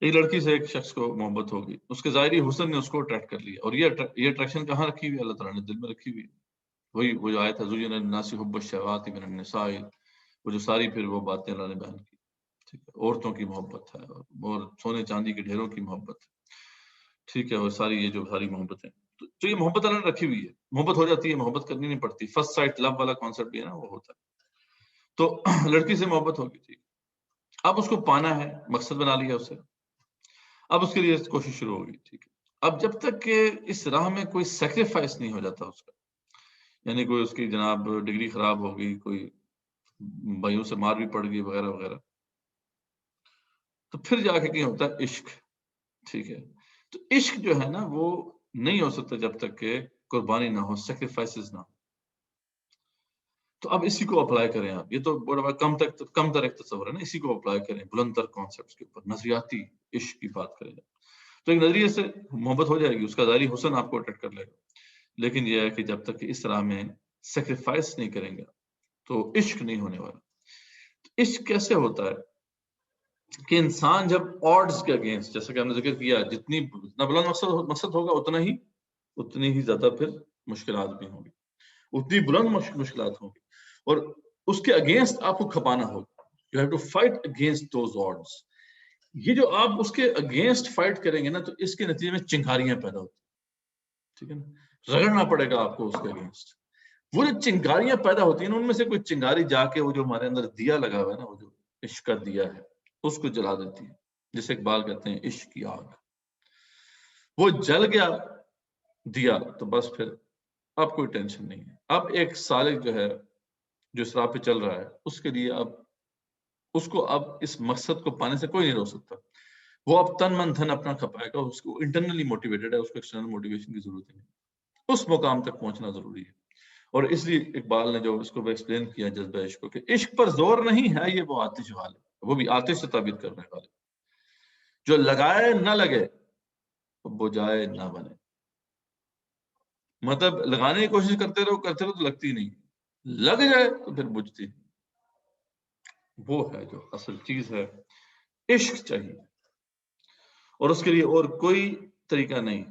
ایک لڑکی سے ایک شخص کو محبت ہوگی، اس کے ظاہری حسن نے اس کو اٹریکٹ کر لیا، اور یہ اٹریکشن کہاں رکھی ہوئی ہے؟ اللہ تعالیٰ نے دل میں رکھی ہوئی ہے. وہی وہ جو آیت ہے زُیِّنَ لِلنَّاسِ حُبُّ الشَّهَوَاتِ مِنَ النِّسَاءِ، وہ جو ساری پھر وہ باتیں اللہ نے بیان کی. ٹھیک ہے، عورتوں کی محبت ہے اور سونے چاندی کے ڈھیروں کی محبت ہے. ٹھیک ہے، اور ساری یہ جو ساری محبتیں تو یہ محبت اللہ نے رکھی ہوئی ہے. محبت ہو جاتی ہے، محبت کرنی نہیں پڑتی. فرسٹ سائٹ لو والا کانسیپٹ بھی ہے نا، وہ ہوتا ہے. تو لڑکی سے محبت ہوگی، ٹھیک. اب اس کو پانا ہے، مقصد بنا لیا اسے. اب اس کے لیے کوشش شروع ہوگی. ٹھیک ہے، اب جب تک کہ اس راہ میں کوئی سیکریفائس نہیں ہو جاتا اس کا، یعنی کوئی اس کی جناب ڈگری خراب ہو گئی، کوئی بھائیوں سے مار بھی پڑ گئی وغیرہ وغیرہ، تو پھر جا کے کہیں ہوتا ہے عشق. ٹھیک ہے، تو عشق جو ہے نا وہ نہیں ہو سکتا جب تک کہ قربانی نہ ہو، سیکریفائسز نہ ہو. تو اب اسی کو اپلائی کریں آپ. یہ تو بڑا کم تر ایک تصور ہے نا، اسی کو اپلائی کریں بلند تر کانسیپٹس کے اوپر. نظریاتی عشق کی بات کریں تو ایک نظریے سے محبت ہو جائے گی، اس کا ظاہری حسن آپ کو اٹریکٹ کر لے گا. لیکن یہ ہے کہ جب تک کہ اس طرح میں سیکریفائس نہیں کریں گے تو عشق نہیں ہونے والا. عشق کیسے ہوتا ہے کہ انسان جب آڈز کے اگینسٹ، جیسا کہ ہم نے ذکر کیا، جتنا بلند مقصد ہوگا اتنی ہی زیادہ پھر مشکلات بھی ہوں گی، اتنی بلند مشکلات ہوں گی، اور اس کے اگینسٹ آپ کو کھپانا ہوگا. You have to fight against those odds. یہ جو آپ اس کے اگینسٹ فائٹ کریں گے نا تو اس کے نتیجے میں چنگاریاں پیدا ہوتی. ٹھیک ہے نا، رگڑنا پڑے گا آپ کو اس کے اگینسٹ. وہ جو چنگاریاں پیدا ہوتی ہیں ان میں سے کوئی چنگاری جا کے وہ جو ہمارے اندر دیا لگا ہوا ہے نا، وہ جو عشق کا دیا ہے اس کو جلا دیتی ہے. جسے اقبال کہتے ہیں عشق کی آگ. وہ جل گیا دیا تو بس پھر اب کوئی ٹینشن نہیں ہے. اب ایک سالک جو ہے جو اس راہ پہ چل رہا ہے اس کے لیے اب اس کو اب اس مقصد کو پانے سے کوئی نہیں روک سکتا. وہ اب تن من دھن اپنا کھپائے گا. اس کو انٹرنلی موٹیویٹڈ ہے، اس کو ایکسٹرنل موٹیویشن کی ضرورت نہیں. اس مقام تک پہنچنا ضروری ہے. اور اس لیے اقبال نے جو اس کو ایکسپلین کیا جذبہ عشق کو کہ عشق پر زور نہیں ہے یہ وہ آتش غالب. وہ بھی آتش سے تعبیر کر رہے ہیں غالب، جو لگائے نہ لگے بجھائے نہ بنے. مطلب لگانے کی کوشش کرتے رہو تو لگتی نہیں، لگ جائے تو پھر بجھتی. وہ ہے جو اصل چیز ہے. عشق چاہیے اور اس کے لیے اور کوئی طریقہ نہیں.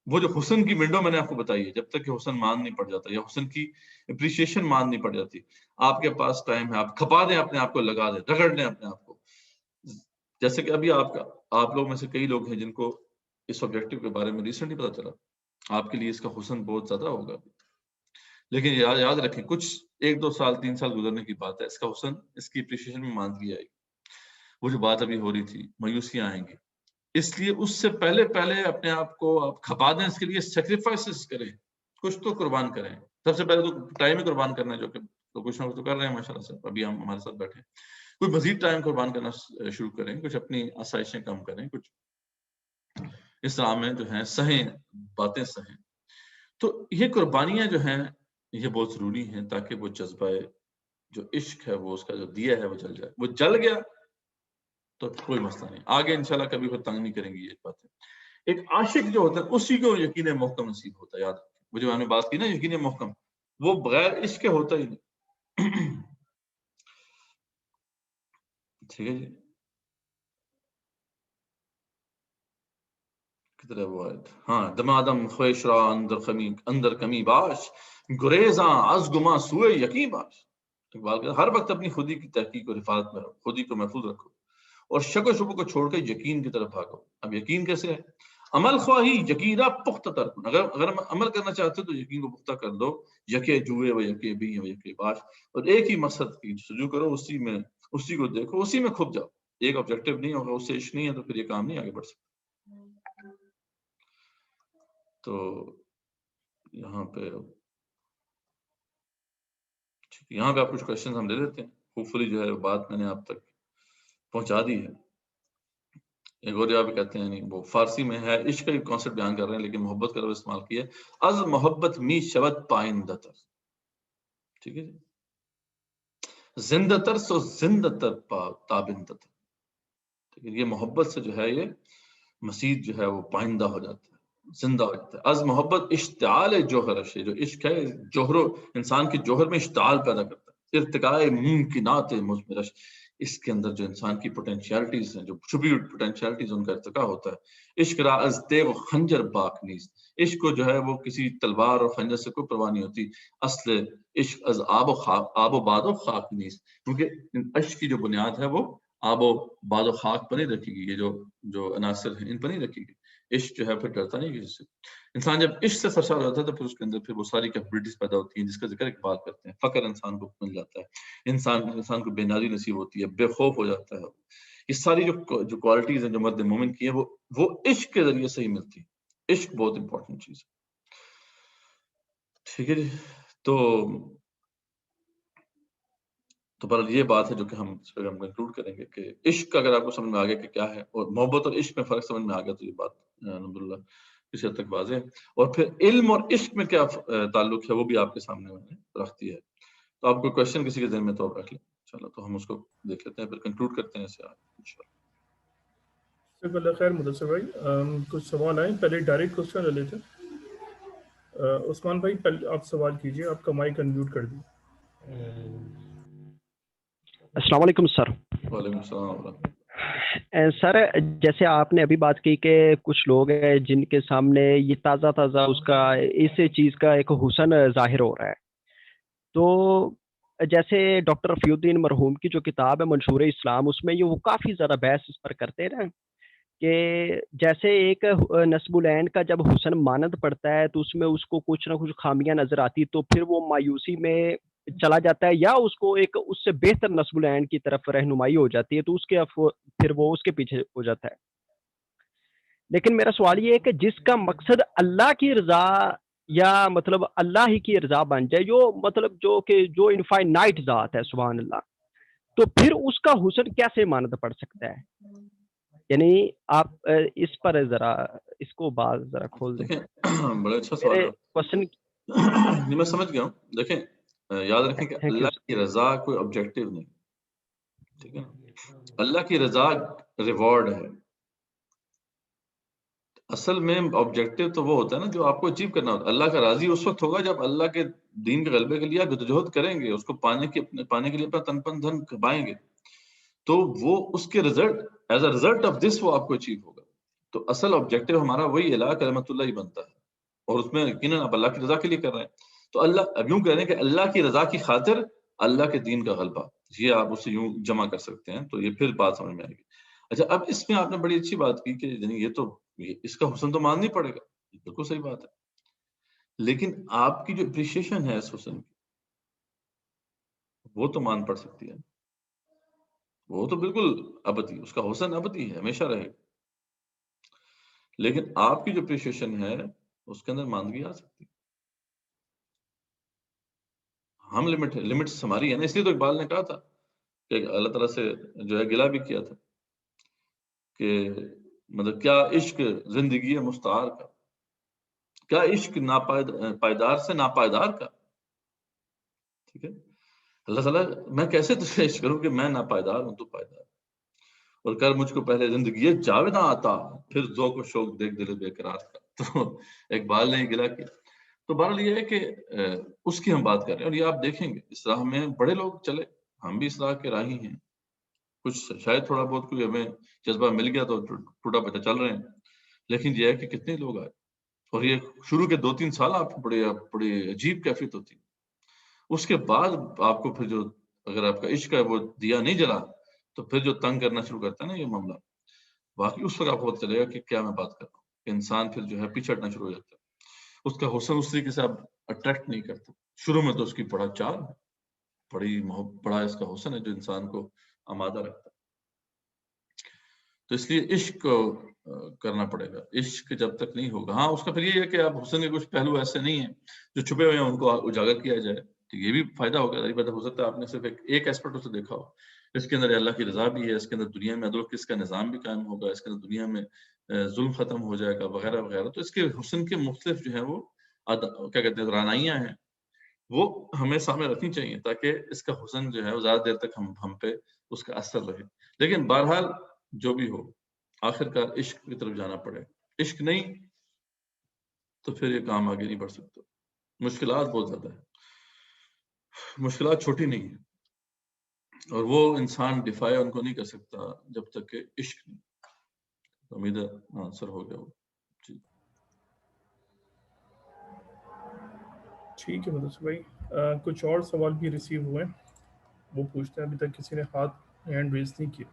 وہ جو حسن کی ونڈو میں نے آپ کو بتائی ہے، جب تک کہ حسن مان نہیں پڑ جاتا یا حسن کی اپریشیشن مان نہیں پڑ جاتی، آپ کے پاس ٹائم ہے، آپ کھپا دیں اپنے آپ کو، لگا دیں، رگڑ لیں اپنے آپ کو. جیسے کہ ابھی آپ لوگ میں سے کئی لوگ ہیں جن کو اس آبجیکٹو کے بارے میں ریسنٹلی پتا چلا. آپ کے لیے اس کا حسن بہت زیادہ ہوگا، لیکن یاد رکھیں کچھ 1-2 سال 3 سال گزرنے کی بات ہے. اس کا حسن اس کی اپریشیشن میں ماندگی آئے گی. وہ جو بات ابھی ہو رہی تھی مایوسیاں آئیں گی. اس لیے اس سے پہلے اپنے آپ کو آپ کھپا دیں. اس کے لیے سیکریفائسز کریں، کچھ تو قربان کریں. سب سے پہلے تو ٹائم ہی قربان کرنا ہے، جو کہ کچھ نہ کچھ تو کر رہے ہیں ماشاء اللہ سے. ابھی ہم ہمارے ساتھ بیٹھے ہیں. کوئی مزید ٹائم قربان کرنا شروع کریں، کچھ اپنی آسائشیں کم کریں، کچھ اس طرح میں جو ہیں سہیں باتیں سہیں. تو یہ قربانیاں جو ہیں یہ بہت ضروری ہیں تاکہ وہ جذبہ جو عشق ہے وہ اس کا جو دیا ہے وہ جل جائے. وہ جل گیا تو کوئی مسئلہ نہیں، آگے انشاءاللہ کبھی پھر تنگ نہیں کریں گی یہ باتیں. ایک عاشق جو ہوتا ہے اسی کو یقین محکم نصیب ہوتا ہے. یاد رکھیں وہ جو ہم نے بات کی نا یقین محکم، وہ بغیر عشق کے ہوتا ہی نہیں. ٹھیک ہے جی، کدھر ہے وہ آیت؟ ہاں، دمادم خویش را اندر کمی باش، گریزاں از گما سوئے یقین باش. اقبال کہتا ہے ہر وقت اپنی خودی کی تحقیق اور حفاظت میں رہو، خودی کو محفوظ رکھو اور شک و شبہ کو چھوڑ کے یقین کی طرف بھاگو. اب یقین کیسے ہے؟ عمل خواہی یقینا پختہ تر کن. اگر عمل کرنا چاہتے تو یقین کو پختہ کر دو. یکے جوئے و یکے بھی و یکے باش، اور ایک ہی مقصد کی جستجو کرو، اسی کو دیکھو، اسی میں کھپ جاؤ. ایک آبجیکٹو نہیں ہوگا، اس سے عشق نہیں ہے تو پھر یہ کام نہیں آگے بڑھ سکتا. تو یہاں پہ آپ کچھ کوشچن ہم لے لیتے ہیں. ہوپ فلی جو ہے بات میں نے آپ تک پہنچا دی ہے. ایک اور جگہ پہ کہتے ہیں، نہیں وہ فارسی میں ہے، عشق کا کانسیپٹ بیان کر رہے ہیں لیکن محبت کا لفظ استعمال کیا ہے. از محبت می شبت پائندہ تر. ٹھیک ہے جی، زندہ تر سو زندہ تر تابندہ تر. ٹھیک ہے، یہ محبت سے جو ہے یہ مزید جو ہے وہ پائندہ ہو جاتا ہے، زندہ ہو جاتا ہے. از محبت اشتعال جوہر ہے، جو عشق ہے جوہر، انسان کے جوہر میں اشتعال پیدا کرتا ہے. ارتقاء ممکنات مزمرش، اس کے اندر جو انسان کی پوٹینشیلٹیز ہیں، جو چھپی ہوئی پوٹینشیلٹیز، ان کا ارتقاء ہوتا ہے. عشق را از تیغ و خنجر باک نیز، عشق کو جو ہے وہ کسی تلوار اور خنجر سے کوئی پرواہ نہیں ہوتی. اصل عشق از آب و باد و خاک نیز، کیونکہ عشق کی جو بنیاد ہے وہ آب و باد و خاک پر نہیں رکھی گئی. یہ جو عناصر ہیں ان پر نہیں رکھی گئی. عشق جو ہے پھر ڈرتا نہیں کسی سے. انسان جب عشق سے سرشار ہوتا ہے تو پھر اس کے اندر پھر وہ ساری کیپبلٹیز پیدا ہوتی ہیں جس کا ذکر اقبال کرتے ہیں. فقر انسان کو مل جاتا ہے، انسان کو بے نیازی نصیب ہوتی ہے، بے خوف ہو جاتا ہے. یہ ساری جو کوالٹیز ہیں جو مرد مومن کی ہیں وہ عشق کے ذریعے سے ہی ملتی ہے. عشق بہت امپورٹنٹ چیز ہے. ٹھیک ہے جی، تو پر یہ بات ہے جو کہ ہم کنکلوڈ کریں گے کہ عشق اگر آپ کو سمجھ میں آ گیا کہ کیا ہے، اور محبت اور عشق میں فرق سمجھ میں آ گیا، تو یہ بات الحمدللہ کسی حد تک واضح ہے. اور پھر علم اور عشق میں کیا تعلق ہے وہ بھی آپ کے سامنے میں نے رکھ دیا ہے. تو آپ کو کوشچن کسی کے ذہن میں تو رکھ لیں انشاءاللہ، تو ہم اس کو دیکھ لیتے ہیں، پھر کنکلوڈ کرتے ہیں اسے انشاءاللہ. جزاک اللہ خیر مدثر بھائی. کچھ سوال آئے، پہلے ڈائریکٹ کوشچن لے لیتے ہیں. عثمان بھائی پہلے آپ سوال کیجئے، آپ کا مائک انمیوٹ کر دیجیے. السلام علیکم سر. وعلیکم السلام ورحمۃ. سر جیسے آپ نے ابھی بات کی کہ کچھ لوگ ہیں جن کے سامنے یہ تازہ اس کا اس چیز کا ایک حسن ظاہر ہو رہا ہے، تو جیسے ڈاکٹر رفیع الدین مرحوم کی جو کتاب ہے منشور اسلام، اس میں یہ وہ کافی زیادہ بحث اس پر کرتے ہیں کہ جیسے ایک نسب العین کا جب حسن مانند پڑتا ہے تو اس میں اس کو کچھ نہ کچھ خامیاں نظر آتی، تو پھر وہ مایوسی میں چلا جاتا ہے، یا اس کو ایک اس سے بہتر نسب العین کی طرف رہنمائی ہو جاتی ہے تو اس کے پھر وہ اس کے پیچھے ہو جاتا ہے. لیکن میرا سوال یہ ہے کہ جس کا مقصد اللہ کی رضا یا مطلب اللہ ہی کی رضا بن جائے، جو مطلب جو انفائنائٹ ذات ہے سبحان اللہ، تو پھر اس کا حسن کیسے مانند پڑ سکتا ہے؟ یعنی آپ اس پر ذرا اس کو بات ذرا کھول دیں. بڑا اچھا سوال ہے. کوسچن میں سمجھ گیا ہوں. دیکھیں یاد رکھیں کہ اللہ کی رضا کوئی آبجیکٹو نہیں، ٹھیک ہے. اللہ کی رضا ریوارڈ ہے. اصل میں آبجیکٹو تو وہ ہوتا ہے نا جو آپ کو اچیو کرنا ہوتا ہے. اللہ کا راضی اس وقت ہوگا جب اللہ کے دین کے غلبے کے لیے آپ جدوجہد کریں گے، اس کو پانے کے لیے اپنا تن پن دھن کھپائیں گے، تو وہ اس کے result as a result of this وہ آپ کو اچیو ہوگا. تو اصل آبجیکٹو ہمارا وہی الہ کلمت اللہ ہی بنتا ہے، اور اس میں یقیناً آپ اللہ کی رضا کے لیے کر رہے ہیں. تو اللہ اب یوں کہہ رہے ہیں کہ اللہ کی رضا کی خاطر اللہ کے دین کا غلبہ، یہ آپ اسے یوں جمع کر سکتے ہیں، تو یہ پھر بات سمجھ میں آئے گی. اچھا، اب اس میں آپ نے بڑی اچھی بات کی کہ یہ تو اس کا حسن تو ماننا ہی پڑے گا، بالکل صحیح بات ہے. لیکن آپ کی جو اپریشیشن ہے اس حسن کی وہ تو مان پڑ سکتی ہے، وہ تو بالکل ابدی، اس کا حسن ابدی ہے، ہمیشہ رہے گا. لیکن آپ کی جو اپریشیشن ہے اس کے اندر ماندگی آ سکتی ہے. ہم لمٹس ہماری ہے نا، اس لیے تو اقبال نے کہا تھا کہ اللہ تعالیٰ سے جو ہے گلہ بھی کیا تھا کہ مطلب کیا عشق زندگی مستعار کا، کیا عشق پائیدار سے ناپائیدار کا. ٹھیک ہے، اللہ تعالیٰ میں کیسے تجھے عشق کروں کہ میں ناپائیدار ہوں تو پائیدار، اور کر مجھ کو پہلے زندگی جاویداں آتا پھر ذوق و شوق دیکھ دل بے قرار کا. تو اقبال نے گلا کیا. تو بہرحال یہ ہے کہ اس کی ہم بات کر رہے ہیں، اور یہ آپ دیکھیں گے اس راہ میں بڑے لوگ چلے، ہم بھی اس راہ کے راہی ہیں. کچھ شاید تھوڑا بہت کوئی ہمیں جذبہ مل گیا تو ٹوٹا پچا چل رہے ہیں، لیکن یہ ہے کہ کتنے لوگ آئے، اور یہ شروع کے 2-3 سال آپ کو بڑے عجیب کیفیت ہوتی، اس کے بعد آپ کو پھر جو اگر آپ کا عشق ہے وہ دیا نہیں جلا تو پھر جو تنگ کرنا شروع کرتا ہے نا یہ معاملہ، باقی اس وقت آپ کو پتہ چلے گا کہ کیا میں بات کر رہا ہوں، کہ انسان پھر جو ہے پیچھے ہٹنا شروع ہو جاتا ہے، اس کا حسن اس طریقے سے آپ اٹریکٹ نہیں کرتے، شروع میں تو اس کی بڑا چال ہے، بڑی محبت، بڑا اس کا حسن ہے جو انسان کو آمادہ رکھتا ہے. تو اس لیے عشق کرنا پڑے گا، عشق جب تک نہیں ہوگا. ہاں اس کا پھر یہ ہے کہ آپ حسن کے کچھ پہلو ایسے نہیں ہیں جو چھپے ہوئے ہیں ان کو اجاگر کیا جائے، تو یہ بھی فائدہ ہوگا. ہو سکتا ہے آپ نے صرف ایک ایسپیکٹ اسے دیکھا ہو، اس کے اندر اللہ کی رضا بھی ہے، اس کے اندر دنیا میں عدل و قسط کا نظام بھی قائم ہوگا، اس کے اندر دنیا میں ظلم ختم ہو جائے گا وغیرہ وغیرہ. تو اس کے حسن کے مختلف جو ہیں وہ کیا کہتے ہیں رانائیاں ہیں، وہ ہمیں سامنے رکھنی چاہیے تاکہ اس کا حسن جو ہے وہ زیادہ دیر تک ہم پہ اس کا اثر رہے. لیکن بہرحال جو بھی ہو آخر کار عشق کی طرف جانا پڑے. عشق نہیں تو پھر یہ کام آگے نہیں بڑھ سکتا. مشکلات بہت زیادہ ہیں، مشکلات چھوٹی نہیں ہیں، اور وہ انسان ڈیفائی ان کو نہیں کر سکتا جب تک کہ عشق نہیں. امید ہے آنسر ہو گیا وہ. جی ٹھیک ہے مدثر بھائی، کچھ اور سوال بھی ریسیو ہوئے ہیں، وہ پوچھتے ہیں. ابھی تک کسی نے ہینڈ ریز نہیں کیا.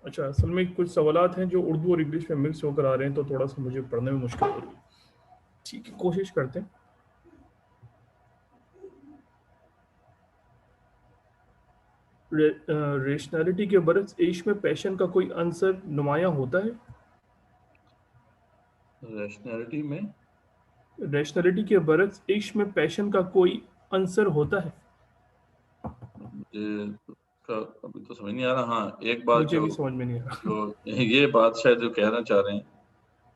اچھا، اصل میں کچھ سوالات ہیں جو اردو اور انگلش میں مکس ہو کر آ رہے ہیں تو تھوڑا سا مجھے پڑھنے میں مشکل ہو رہی ہے. ٹھیک ہے، کوشش کرتے ہیں. ریشنالٹی کے برعکس عشق میں پیشن کا کوئی عنصر نمایاں ہوتا ہے؟ ریشنالٹی میں ریشنالٹی کے برعکس عشق میں پیشن کا کوئی عنصر ہوتا ہے؟ مجھے ابھی تو سمجھ نہیں آ رہا. ہاں ایک بات مجھے بھی سمجھ میں نہیں آ رہا. جو یہ بات شاید جو کہنا چاہ رہے ہیں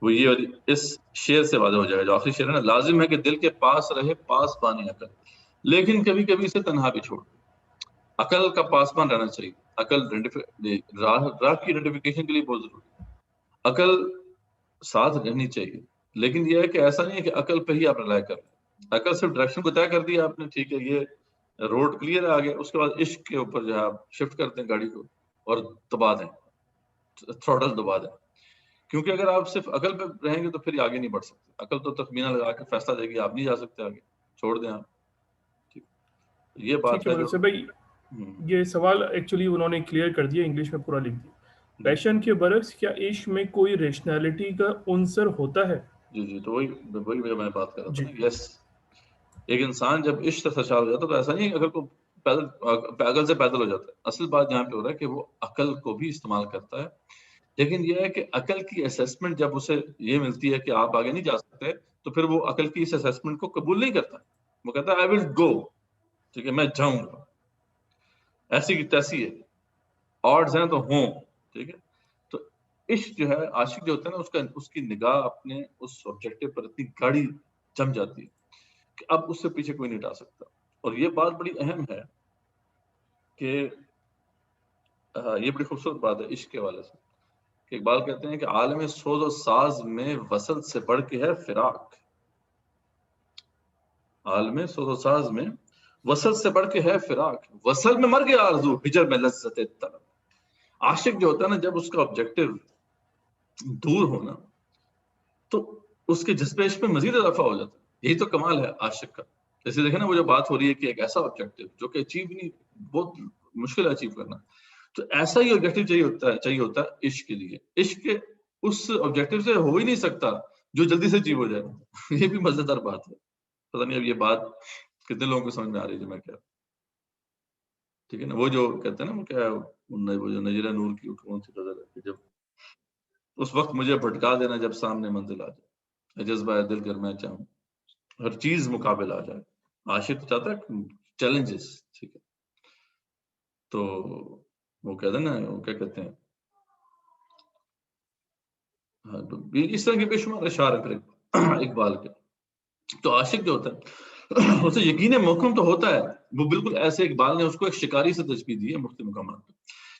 وہ یہ والی اس شعر سے واضح ہو جائے گا جو آخری شعر ہے نا، لازم ہے کہ دل کے پاس رہے پاسبان عقل، لیکن کبھی کبھی اسے تنہا بھی چھوڑ. عقل کا پاسبان رہنا چاہیے، عقل راہ کی آئیڈینٹیفیکیشن کے لیے بہت ضروری ہے. عقل ساتھ رہنی چاہیے، لیکن یہ ہے کہ ایسا نہیں ہے کہ عقل پہ ہی آپ رائے کر لیں. عقل صرف ڈائریکشن کو طے کر دیا آپ نے، ٹھیک ہے یہ روڈ کلیئر ہے آگے، اس کے بعد عشق کے اوپر جو ہے آپ شفٹ کرتے ہیں گاڑی کو اور دبا دیں، تھروٹل دبا دیں. کیونکہ اگر آپ صرف عقل پہ رہیں گے تو پھر آگے نہیں بڑھ سکتے. عقل تو تخمینہ لگا کے فیصلہ دے گی، آپ نہیں جا سکتے آگے، چھوڑ دیں آپ. یہ بات ہے مدثر بھائی، یہ سوال ایکچولی انہوں نے کلیئر کر دیا، انگلش میں پورا لکھ دیا. پیشن کے برعکس کیا عشق میں کوئی ریشنالٹی کا عنصر ہوتا ہے؟ جی تو وہی میں بات کر رہا تھا. یس، ایک انسان جب عشق سے سرشار ہو جاتا ہے تو ایسا نہیں عقل کو عقل سے پیدل ہو جاتا ہے. اصل بات یہاں پہ ہو رہا ہے کہ وہ عقل کو بھی استعمال کرتا ہے، لیکن یہ ہے کہ عقل کی اسیسمنٹ جب اسے یہ ملتی ہے کہ آپ آگے نہیں جا سکتے تو پھر وہ عقل کی اس اسیسمنٹ کو قبول نہیں کرتا. وہ کہتا ہے آئی ول گو، ٹھیک ہے میں جاؤں گا، ایسی کی تیسی ہے، آڈز ہیں تو ہوں، ٹھیک ہے. تو عشق جو ہے، عاشق جو ہوتا ہے نا، اس کی نگاہ اپنے اس آبجیکٹو پر اتنی گاڑی جم جاتی ہے کہ اب اس سے پیچھے کوئی نہیں ہٹا سکتا. اور یہ بات بڑی اہم ہے کہ یہ بڑی خوبصورت بات ہے عشق کے حوالے سے کہ اقبال کہتے ہیں کہ عالم سوز و ساز میں وصل سے بڑھ کے ہے فراق. عالم سوز و ساز میں وصل سے بڑھ کے ہے فراق، وصل میں مر گیا آرزو، ہجر میں لذت طلب. عاشق جو ہوتا ہے نا، جب اس کا آبجیکٹو دور ہونا تو اس کے جذبے عشق میں مزید اضافہ ہو جاتا ہے. یہی تو کمال ہے عاشق کا. جیسے دیکھیں نا وہ جو بات ہو رہی ہے کہ ایک ایسا آبجیکٹو جو کہ اچیو نہیں، بہت مشکل ہے اچیو کرنا، تو ایسا ہی آبجیکٹو چاہیے ہوتا ہے عشق کے لیے. عشق کے اس آبجیکٹو سے ہو ہی نہیں سکتا جو جلدی سے اچیو ہو جائے. یہ بھی مزیدار بات ہے. پتہ نہیں اب یہ بات کتنے لوگوں کو سمجھ میں آ رہی ہے جو میں کہہ رہا ہوں، ٹھیک ہے نا. وہ جو کہتے ہیں نا وہ کیا وہ جو نجرہ نور کی کون سی غزل ہے کہ جب اس وقت مجھے بھٹکا دینا جب سامنے منزل آ جائے، جذبہ دل کر میں چاہوں ہر چیز مقابل آ جائے. عاشق چاہتا ہے چیلنجز، ٹھیک ہے. تو وہ کہتے ہیں نا، وہ کیا کہتے ہیں، اس طرح کے بے شمار اشعار ہیں اقبال کے. تو عاشق جو ہوتا ہے اسے یقین محکم تو ہوتا ہے، وہ بالکل ایسے اقبال نے اس کو ایک شکاری سے تشبیہ دی ہے مختلف مقامات پہ.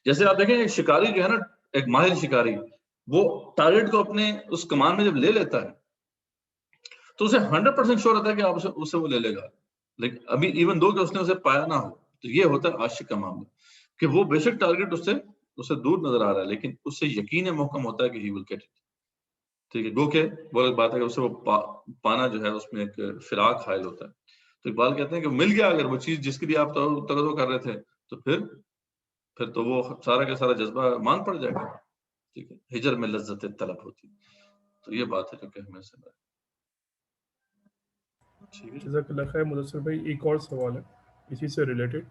جیسے آپ دیکھیں ایک شکاری جو ہے نا، ایک ماہر شکاری، وہ ٹارگٹ کو اپنے اس کمان میں جب لے لیتا ہے تو اسے 100% شور ہوتا ہے کہ آپ اسے وہ لے لے گا. لیکن ابھی ایون دو کہ اس نے اسے پایا نہ ہو. تو یہ ہوتا ہے عاشق کا معاملہ. کہ وہ بے شک ٹارگیٹ اس سے دور نظر آ رہا ہے، لیکن اس سے یقین محکم ہوتا ہے کہ ہی ول گیٹ اٹ. ٹھیک ہے، گو کہ وہ ایک بات ہے کہ اسے وہ پانا جو ہے اس میں ایک فراق حائل ہوتا ہے. تو اقبال کہتے ہیں کہ مل گیا اگر وہ چیز جس کے لیے آپ توقع کر رہے تھے، تو پھر تو وہ سارا کا سارا جذبہ مان پڑ جائے گا. ٹھیک ہے، ہجر میں لذت طلب ہوتی. تو یہ بات ہے جو کہ ہمیں سمجھ. جزاک اللہ خیر مدثر بھائی. ایک اور سوال ہے اسی سے ریلیٹڈ.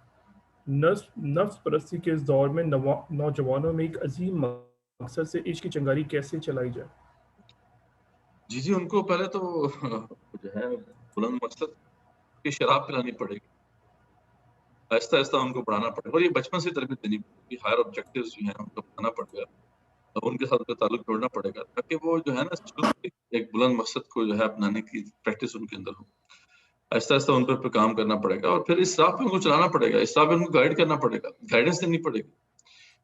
نفس پرستی کے اس دور میں نوجوانوں میں ایک عظیم مقصد سے عشق کی چنگاری کیسے چلائی جائے؟ جی ان کو پہلے تو جو ہے بلند مقصد کی شراب پلانی پڑے گی، آہستہ آہستہ ان کو پڑھانا پڑے گا، اور یہ بچپن سے تربیت دینی پڑے گی. ہائر آبجیکٹیوز جو ہیں ان کو بتانا پڑے گا، ان کے ساتھ تعلق جوڑنا پڑے گا، تاکہ وہ جو ہے نا شروع سے ایک بلند مقصد کو جو ہے اپنانے کی پریکٹس ان کے اندر ہو. آہستہ آہستہ ان پہ کام کرنا پڑے گا، اور پھر اس راہ پہ ان کو چلانا پڑے گا، اس راہ پہ ان کو گائیڈ کرنا پڑے گا، گائیڈنس دینی پڑے گی.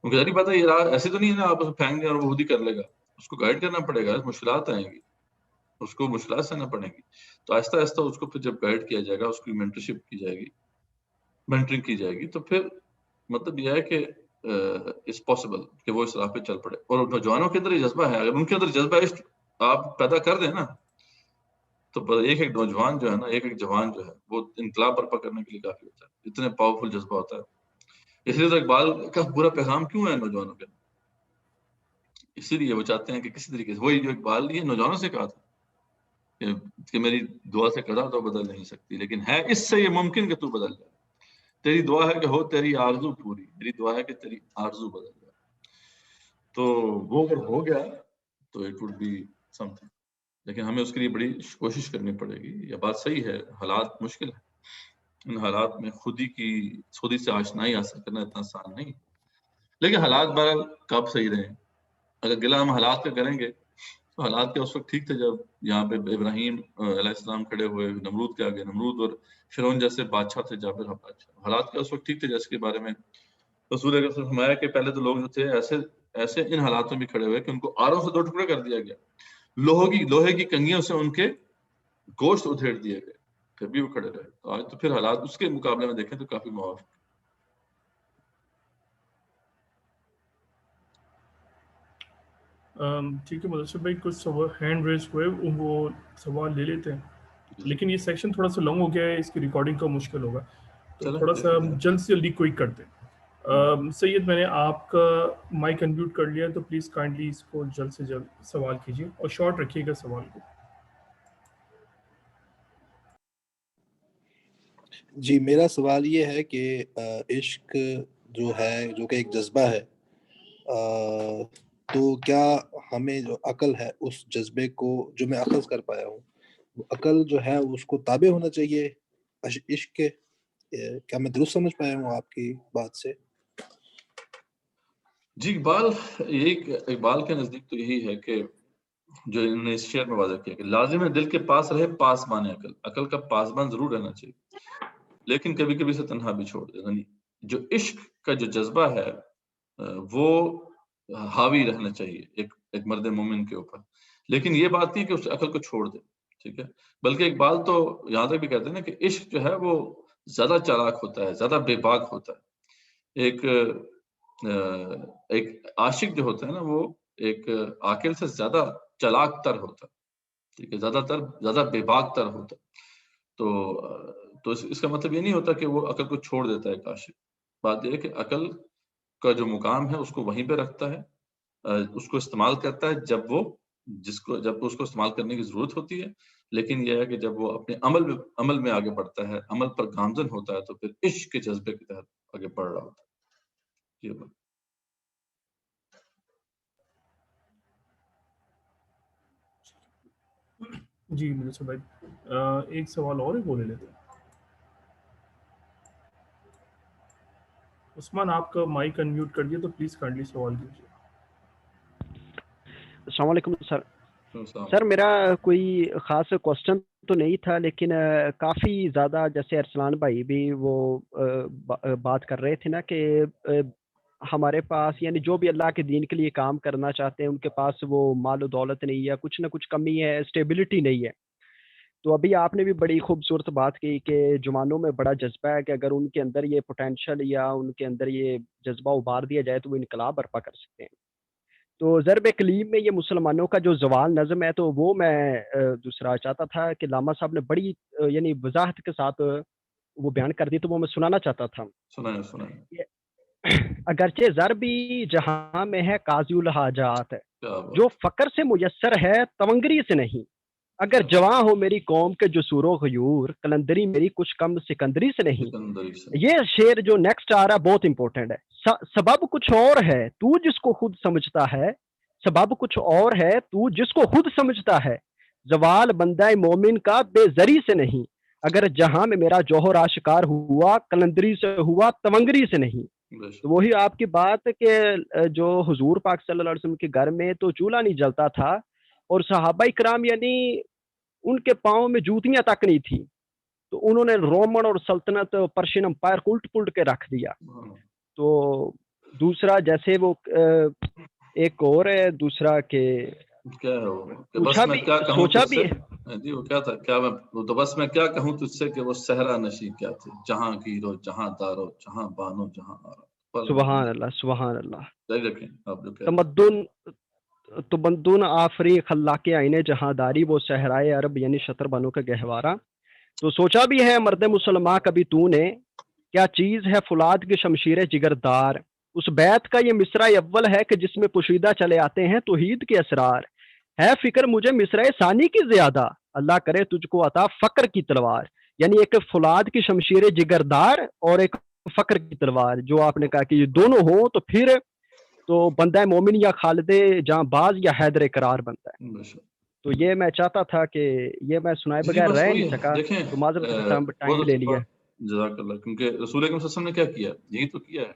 کیونکہ ظاہری بات ہے یہ راہ ایسے تو نہیں ہے نا آپ اسے پھینک دیں اور وہ خود ہی کر لے گا. اس کو گائیڈ کرنا پڑے گا، مشکلات آئیں گی، اس کو مشکلات سہنا پڑیں گی. تو آہستہ آہستہ اس کو پھر جب گائیڈ کیا جائے گا، اس کی مینٹرشپ کی جائے گی، مینٹرنگ کی جائے گی، تو پھر مطلب یہ ہے کہ اٹس پاسبل کہ وہ اس راہ پہ چل پڑے. اور نوجوانوں کے اندر یہ جذبہ ہے، اگر ان کے اندر جذبہ عشق آپ پیدا کر دیں نا، تو ایک نوجوان جو ہے نا، ایک جوان جو ہے، وہ انقلاب برپا کرنے کے لیے کافی ہوتا ہے. اتنے پاورفل جذبہ ہوتا ہے. اس لیے تو اقبال کا پورا پیغام کیوں ہے نوجوانوں کے، اسی لیے وہ چاہتے ہیں کہ کسی طریقے سے وہی جو اقبال یہ نوجوانوں سے کہا تھا کہ میری دعا سے قضا تو بدل نہیں سکتی، لیکن ہے اس سے یہ ممکن کہ تو بدل جائے. تیری دعا ہے کہ ہو تیری آرزو پوری، میری دعا ہے کہ تیری آرزو بدل جائے. تو وہ اگر ہو گیا تو it would be something, لیکن ہمیں اس کے لیے بڑی کوشش کرنی پڑے گی. یہ بات صحیح ہے، حالات مشکل ہے، ان حالات میں خودی سے آشنائی حاصل کرنا اتنا آسان نہیں، لیکن حالات بہرحال کب صحیح رہیں. اگر گلا ہم حالات کا کریں گے تو حالات کے اس وقت ٹھیک تھے جب یہاں پہ ابراہیم علیہ السلام کھڑے ہوئے نمرود کے آگے، نمرود اور فرعون جیسے بادشاہ تھے جابر بادشاہ. حالات کے اس وقت ٹھیک تھے جیسے کے بارے میں رسول اکرم صلی اللہ علیہ وسلم نے فرمایا کہ پہلے تو لوگ جو تھے ایسے ان حالاتوں میں کھڑے ہوئے کہ ان کو آروں سے 2 ٹکڑے کر دیا گیا، لوہے کی کنگھیوں سے ان کے گوشت ادھیڑ دیے گئے، پھر بھی وہ کھڑے رہے. تو آج تو پھر حالات اس کے مقابلے میں دیکھیں تو کافی موافق. ٹھیک ہے مدثر بھائی، کچھ سوال ہینڈ ریز ہوئے، وہ سوال لے لیتے ہیں، لیکن یہ سیکشن تھوڑا سا لانگ ہو گیا ہے، اس کی ریکارڈنگ کا مشکل ہوگا، تو تھوڑا سا جلد سے جلدی کوئک کرتے ہیں. سید میں نے آپ کا مائک انمیوٹ کر لیا، تو پلیز کائنڈلی اس کو جلد سے جلد سوال کیجیے اور شارٹ رکھیے گا سوال کو. جی میرا سوال یہ ہے کہ عشق جو ہے جو کہ ایک جذبہ ہے، تو کیا ہمیں جو عقل ہے اس جذبے کو جو میں اخذ کر پایا ہوں، وہ عقل جو ہے اس کو تابع ہونا چاہیے عشق کے؟ کیا میں درست سمجھ پایا ہوں آپ کی بات سے؟ جی اقبال کے نزدیک تو یہی ہے کہ جو انہوں نے اس شعر میں واضح کیا کہ لازم ہے دل کے پاس رہے پاسبان عقل کا پاسبان ضرور رہنا چاہیے، لیکن کبھی کبھی سے تنہا بھی چھوڑ دے. یعنی جو عشق کا جو جذبہ ہے وہ حاوی رہنا چاہیے ایک مرد مومن کے اوپر، لیکن یہ بات نہیں کہ اس عقل کو چھوڑ دے. ٹھیک ہے، بلکہ اقبال تو یہاں تک بھی کہتے ہیں نا کہ عشق جو ہے وہ زیادہ چالاک ہوتا ہے، زیادہ بے باک ہوتا ہے. ایک عاشق جو ہوتا ہے نا وہ ایک عاقل سے زیادہ چلاک تر ہوتا ہے. ٹھیک ہے، زیادہ بے باک تر ہوتا ہے. تو اس کا مطلب یہ نہیں ہوتا کہ وہ عقل کو چھوڑ دیتا ہے ایک عاشق. بات یہ ہے کہ عقل کا جو مقام ہے اس کو وہیں پہ رکھتا ہے، اس کو استعمال کرتا ہے جب اس کو استعمال کرنے کی ضرورت ہوتی ہے. لیکن یہ ہے کہ جب وہ اپنے عمل میں آگے بڑھتا ہے، عمل پر گامزن ہوتا ہے، تو پھر عشق کے جذبے کے تحت آگے بڑھ رہا ہوتا ہے. یہ بات. جی مدثر بھائی، ایک سوال اور ہے، وہ لے لیتے ہیں. عثمان آپ کا مائک انمیوٹ کر دیا، تو پلیز کائنڈلی سوال کیجیے. السلام علیکم سر میرا کوئی خاص کوشچن تو نہیں تھا، لیکن کافی زیادہ جیسے ارسلان بھائی بھی وہ بات کر رہے تھے نا کہ ہمارے پاس یعنی جو بھی اللہ کے دین کے لیے کام کرنا چاہتے ہیں ان کے پاس وہ مال و دولت نہیں ہے، کچھ نہ کچھ کمی ہے، اسٹیبلٹی نہیں ہے. تو ابھی آپ نے بھی بڑی خوبصورت بات کی کہ جوانوں میں بڑا جذبہ ہے کہ اگر ان کے اندر یہ پوٹینشل یا ان کے اندر یہ جذبہ ابھار دیا جائے تو وہ انقلاب برپا کر سکتے ہیں. تو ضرب کلیم میں یہ مسلمانوں کا جو زوال نظم ہے تو وہ میں دوسرا چاہتا تھا کہ علامہ صاحب نے بڑی یعنی وضاحت کے ساتھ وہ بیان کر دی، تو وہ میں سنانا چاہتا تھا. سنائیں. اگرچہ ضربی جہاں میں ہے قاضی الحاجات، کیا بات. جو فقر سے میسر ہے تونگری سے نہیں. اگر جواں ہو میری قوم کے جسور و غیور، کلندری میری کچھ کم سکندری سے نہیں. سکندری سے. یہ شعر جو نیکسٹ آ رہا ہے بہت امپورٹنٹ ہے. سبب کچھ اور ہے تو جس کو خود سمجھتا ہے، سبب کچھ اور ہے تو جس کو خود سمجھتا ہے. زوال بندہ مومن کا بے زری سے نہیں. اگر جہاں میں میرا جوہر آشکار ہوا، کلندری سے ہوا تونگری سے نہیں. تو وہی آپ کی بات کہ جو حضور پاک صلی اللہ علیہ وسلم کے گھر میں تو چولہا نہیں جلتا تھا، اور صحابہ کرام یعنی ان کے پاؤں میں جوتیاں تک نہیں تھی، تو انہوں نے رومن اور سلطنت پرشین امپائر کو الٹ پلٹ کے رکھ دیا. تو دوسرا جیسے وہ ایک اور ہے دوسرا کہ کیا ہے وہ کہ بس میں کیا کہوں سوچا تجھ سے، جی وہ کیا تھا، کیا میں تو بس میں کیا کہوں تجھ سے کہ وہ صحرا نشی کیا تھے، جہاں گیرو جہاں دارو جہاں بانو جہاں آرو. سبحان اللہ سبحان اللہ. جاری رکھیں آپ جو تمدن آفری خلاق آئین جہاں داری، وہ صحرائے عرب یعنی شتر بانو کا گہوارہ. تو سوچا بھی ہے مرد مسلمان کبھی تو نے، کیا چیز ہے فولاد کی شمشیر جگردار. اس بیت کا یہ مصرع اول ہے کہ جس میں پوشیدہ چلے آتے ہیں توحید کے اسرار. ہے فکر مجھے مصرع ثانی کی زیادہ، اللہ کرے تجھ کو عطا فقر کی تلوار. یعنی ایک فولاد کی شمشیر جگردار اور ایک فقر کی تلوار، جو آپ نے کہا کہ یہ دونوں ہوں تو پھر تو بندہ مومن یا خالد جہاں باز یا حیدر قرار بنتا ہے. تو یہ میں چاہتا تھا کہ یہ میں سنائے بغیر رہ نہیں سکا، تو معذرت کے ساتھ ٹائم لے لیا. جزاک اللہ. کیونکہ رسول اکرم صلی اللہ علیہ وسلم نے کیا کیا، یہی تو کیا ہے،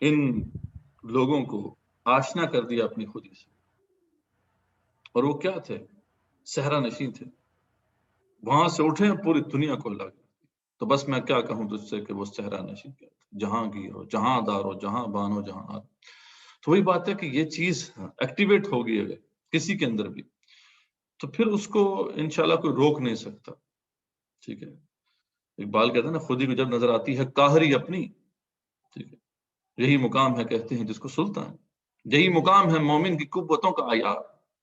ان لوگوں کو آشنا کر دیا اپنی خودی سے. اور وہ کیا تھے، صحرا نشین تھے. وہاں سے اٹھے پوری دنیا کو اللہ. تو بس میں کیا کہوں تجھ سے کہ وہ صحرا نشین کیا تھے، جہاں گیرو جہاں دارو جہاں بانو جہاں آرو. تو وہی بات ہے کہ یہ چیز ایکٹیویٹ ہوگی اگر کسی کے اندر بھی، تو پھر اس کو انشاءاللہ کوئی روک نہیں سکتا. ٹھیک ہے. اقبال کہتا ہے نا، خودی کو جب نظر آتی ہے قاہری اپنی. ٹھیک ہے. یہی مقام ہے کہتے ہیں جس کو سلطان. یہی مقام ہے مومن کی قوتوں کا عیار.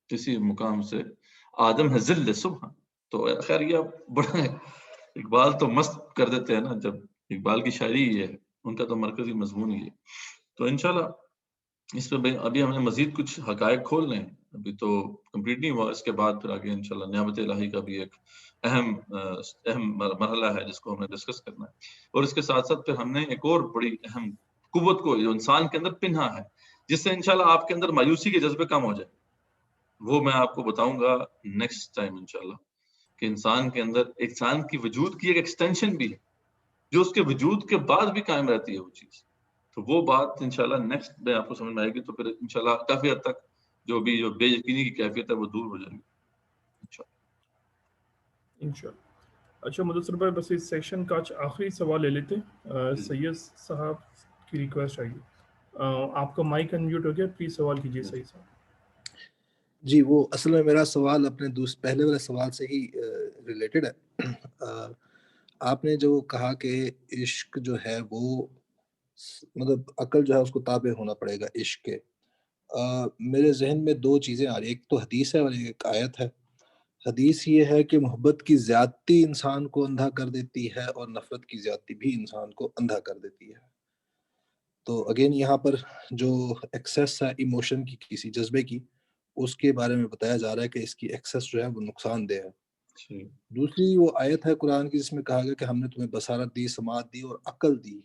کسی مقام سے آدم ہے ذل صبح. تو خیر یہ بڑا اقبال تو مست کر دیتے ہیں نا، جب اقبال کی شاعری یہ ہے، ان کا تو مرکزی مضمون یہ ہے. تو انشاءاللہ اس پہ ابھی ہم نے مزید کچھ حقائق کھول لیں، ابھی تو کمپلیٹ نہیں ہوا. اس کے بعد پھر آگے انشاءاللہ نعمت الہی کا بھی ایک اہم مرحلہ ہے جس کو ہم نے ڈسکس کرنا ہے. اور اس کے ساتھ ساتھ پھر ہم نے ایک اور بڑی اہم قوت کو جو انسان کے اندر پنہا ہے، جس سے انشاءاللہ آپ کے اندر مایوسی کے جذبے کم ہو جائے، وہ میں آپ کو بتاؤں گا نیکسٹ ٹائم انشاءاللہ. کہ انسان کے اندر انسان کی وجود کی ایک ایکسٹینشن بھی ہے، جو اس کے وجود کے بعد بھی قائم رہتی ہے وہ چیز. تو وہ بات انشاءاللہ نیکسٹ میں آپ کو سمجھ میں آئے گی. تو پھر انشاءاللہ کافی حد تک جو بے یقینی کی کیفیت ہے وہ دور ہو جائے گی انشاءاللہ. اچھا مدثر بھائی، بس اس سیشن کا آخری سوال لے لیتے ہیں. سید صاحب کی ریکویسٹ آئی ہے، آپ کا مائک انمیوٹ ہو گیا، پلیز سوال کیجیے سید صاحب. جی، وہ اصل میں میرا سوال اپنے پہلے والے سوال سے ہی ریلیٹڈ ہے. آپ نے جو کہا کہ عشق جو ہے وہ مطلب عقل جو ہے اس کو تابع ہونا پڑے گا عشق کے. میرے ذہن میں دو چیزیں آ رہی ہیں، ایک تو حدیث ہے اور ایک آیت ہے. حدیث یہ ہے کہ محبت کی زیادتی انسان کو اندھا کر دیتی ہے اور نفرت کی زیادتی بھی انسان کو اندھا کر دیتی ہے. تو اگین یہاں پر جو ایکسیس ہے ایموشن کی، کسی جذبے کی، اس کے بارے میں بتایا جا رہا ہے کہ اس کی ایکسیس جو ہے وہ نقصان دہ ہے. دوسری وہ آیت ہے قرآن کی جس میں کہا گیا کہ ہم نے تمہیں بصارت دی، سماعت دی اور عقل دی،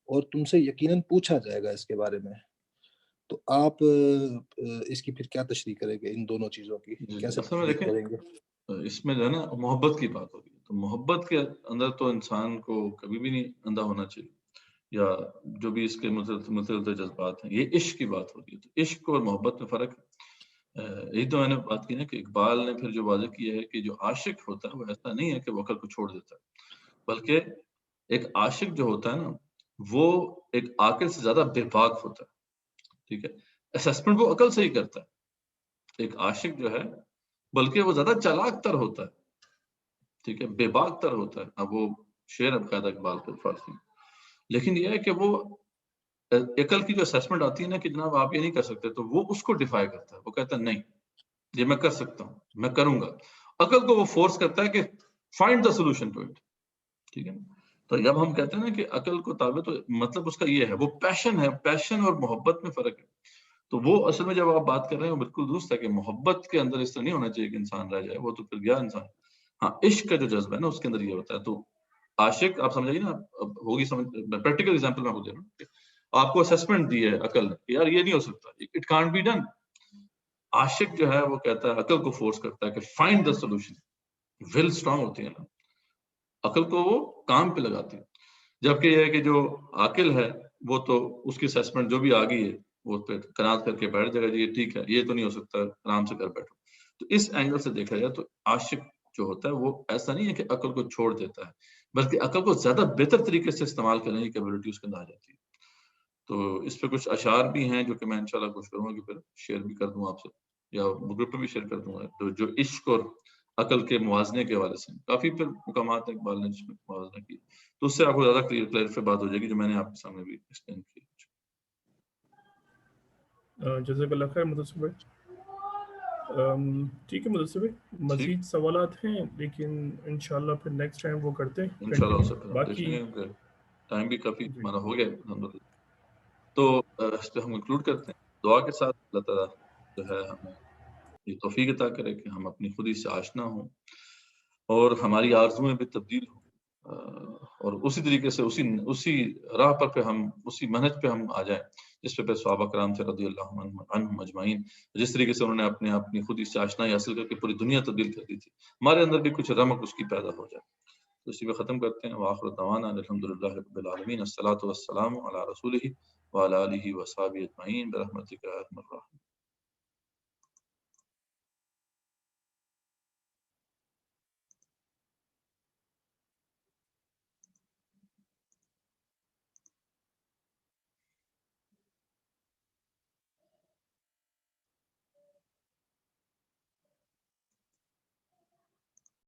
اور تم سے یقیناً پوچھا جائے گا اس کے بارے میں. تو آپ اس کی پھر کیا تشریح کریں گے، ان دونوں چیزوں کی کیسے تشریح کریں گے؟ اس میں جو ہے نا محبت کی بات ہوگی، تو محبت کے اندر تو انسان کو کبھی بھی نہیں اندھا ہونا چاہیے، یا جو بھی اس کے متعلق جذبات ہیں. یہ عشق کی بات ہوتی ہے. تو عشق اور محبت میں فرق ہے. یہی تو میں نے بات کی نا کہ اقبال نے پھر جو واضح کیا ہے کہ جو عاشق ہوتا ہے وہ ایسا نہیں ہے کہ وہ عقل کو چھوڑ دیتا ہے، بلکہ ایک عاشق جو ہوتا ہے نا وہ ایک عاقل سے زیادہ بے باک ہوتا ہے. ٹھیک ہے. اسسمنٹ وہ عقل سے ہی کرتا ہے. ایک عاشق جو ہے بلکہ وہ زیادہ چالاک تر ہوتا ہے، ٹھیک ہے، بے باک تر ہوتا ہے. اب وہ شعر اب قاعدہ اقبال کے الفاظ میں، لیکن یہ ہے کہ وہ عقل کی جو اسیسمنٹ آتی ہے نا کہ جناب آپ یہ نہیں کر سکتے، تو وہ اس کو ڈیفائی کرتا ہے. وہ کہتا ہے نہیں، یہ میں کر سکتا ہوں، میں کروں گا. عقل کو وہ فورس کرتا ہے کہ find the solution to it. ٹھیک ہے. تو جب ہم کہتے ہیں نا کہ عقل کو تابع، تو مطلب اس کا یہ ہے، وہ پیشن ہے. پیشن اور محبت میں فرق ہے. تو وہ اصل میں جب آپ بات کر رہے ہیں وہ بالکل درست ہے کہ محبت کے اندر اس طرح نہیں ہونا چاہیے کہ انسان رہ جائے، وہ تو پھر گیا انسان. ہاں، عشق کا جو جذبہ ہے نا اس کے اندر یہ ہوتا ہے. تو عاشق آپ سمجھائیے نا، ہوگی سمجھ، پریکٹیکل ایگزامپل میں دے رہا ہوں. آپ کو اسسمنٹ دی ہے عقل نے کہ یار یہ نہیں ہو سکتا، اٹ کانٹ بی ڈن. عاشق جو ہے وہ کہتا ہے، عقل کو فورس کرتا ہے کہ find the solution. Will strong ہوتی ہے نا، عقل کو وہ کام پہ لگاتی ہے. جبکہ یہ ہے کہ جو عاقل ہے وہ تو اس کی اسسمنٹ جو بھی آ گئی ہے وہ پہ کنات کر کے بیٹھ جائے گا، جی یہ ٹھیک ہے، یہ تو نہیں ہو سکتا، آرام سے کر بیٹھو. تو اس اینگل سے دیکھا جائے تو عاشق جو ہوتا ہے وہ ایسا نہیں ہے کہ عقل کو چھوڑ دیتا ہے، بلکہ عقل کو زیادہ بہتر طریقے سے استعمال کرنے کی کیپیبلٹی اس کے اندر آ جاتی ہے. تو اس پہ کچھ اشعار بھی ہیں جو کہ میں انشاءاللہ کوشش کروں گا کہ پھر شیئر بھی کر دوں آپ سے، یا گروپ پہ بھی شیئر کر دوں گا. جو عشق اور عقل کے موازنے کے حوالے سے کافی پھر مقامات ہیں اقبال نے جس میں موازنہ کی، تو اس سے آپ کو زیادہ کلیئرفائی بات ہو جائے گی جو میں نے آپ کے سامنے بھی ایکسپلین کی. جزاک اللہ خیر مدثر بھائی. ٹھیک ہے مدثر بھائی، مزید سوالات ہیں لیکن انشاءاللہ پھر نیکسٹ ٹائم وہ کرتے ہیں انشاءاللہ. اس سے پھر ہم باقی دیکھیں گے کہ ٹائم بھی کافی جی. ہمارا ہو گیا الحمدللہ. تو اس پہ ہم انکلوڈ کرتے ہیں دعا کے ساتھ. اللہ تعالیٰ جو ہے ہمیں یہ توفیق عطا کرے کہ ہم اپنی خودی سے آشنا ہوں اور ہماری آرزویں بھی تبدیل ہوں، اور اسی طریقے سے اسی راہ پر پہ ہم اسی منہج پہ ہم آ جائیں جس پہ صحابہ کرام سے رضی اللہ عنہم اجمعین، جس طریقے سے انہوں نے اپنی خودی سے آشنائی حاصل کر کے پوری دنیا تبدیل کر دی تھی، ہمارے اندر بھی کچھ رمق اس کی پیدا ہو جائے. تو اسی پہ ختم کرتے ہیں. وآخر دعوانا الحمدللہ رب العالمین، الصلاۃ والسلام علی رسولہ وعلی آلہ وصحبہ اجمعین برحمتک یا ارحم الراحمین.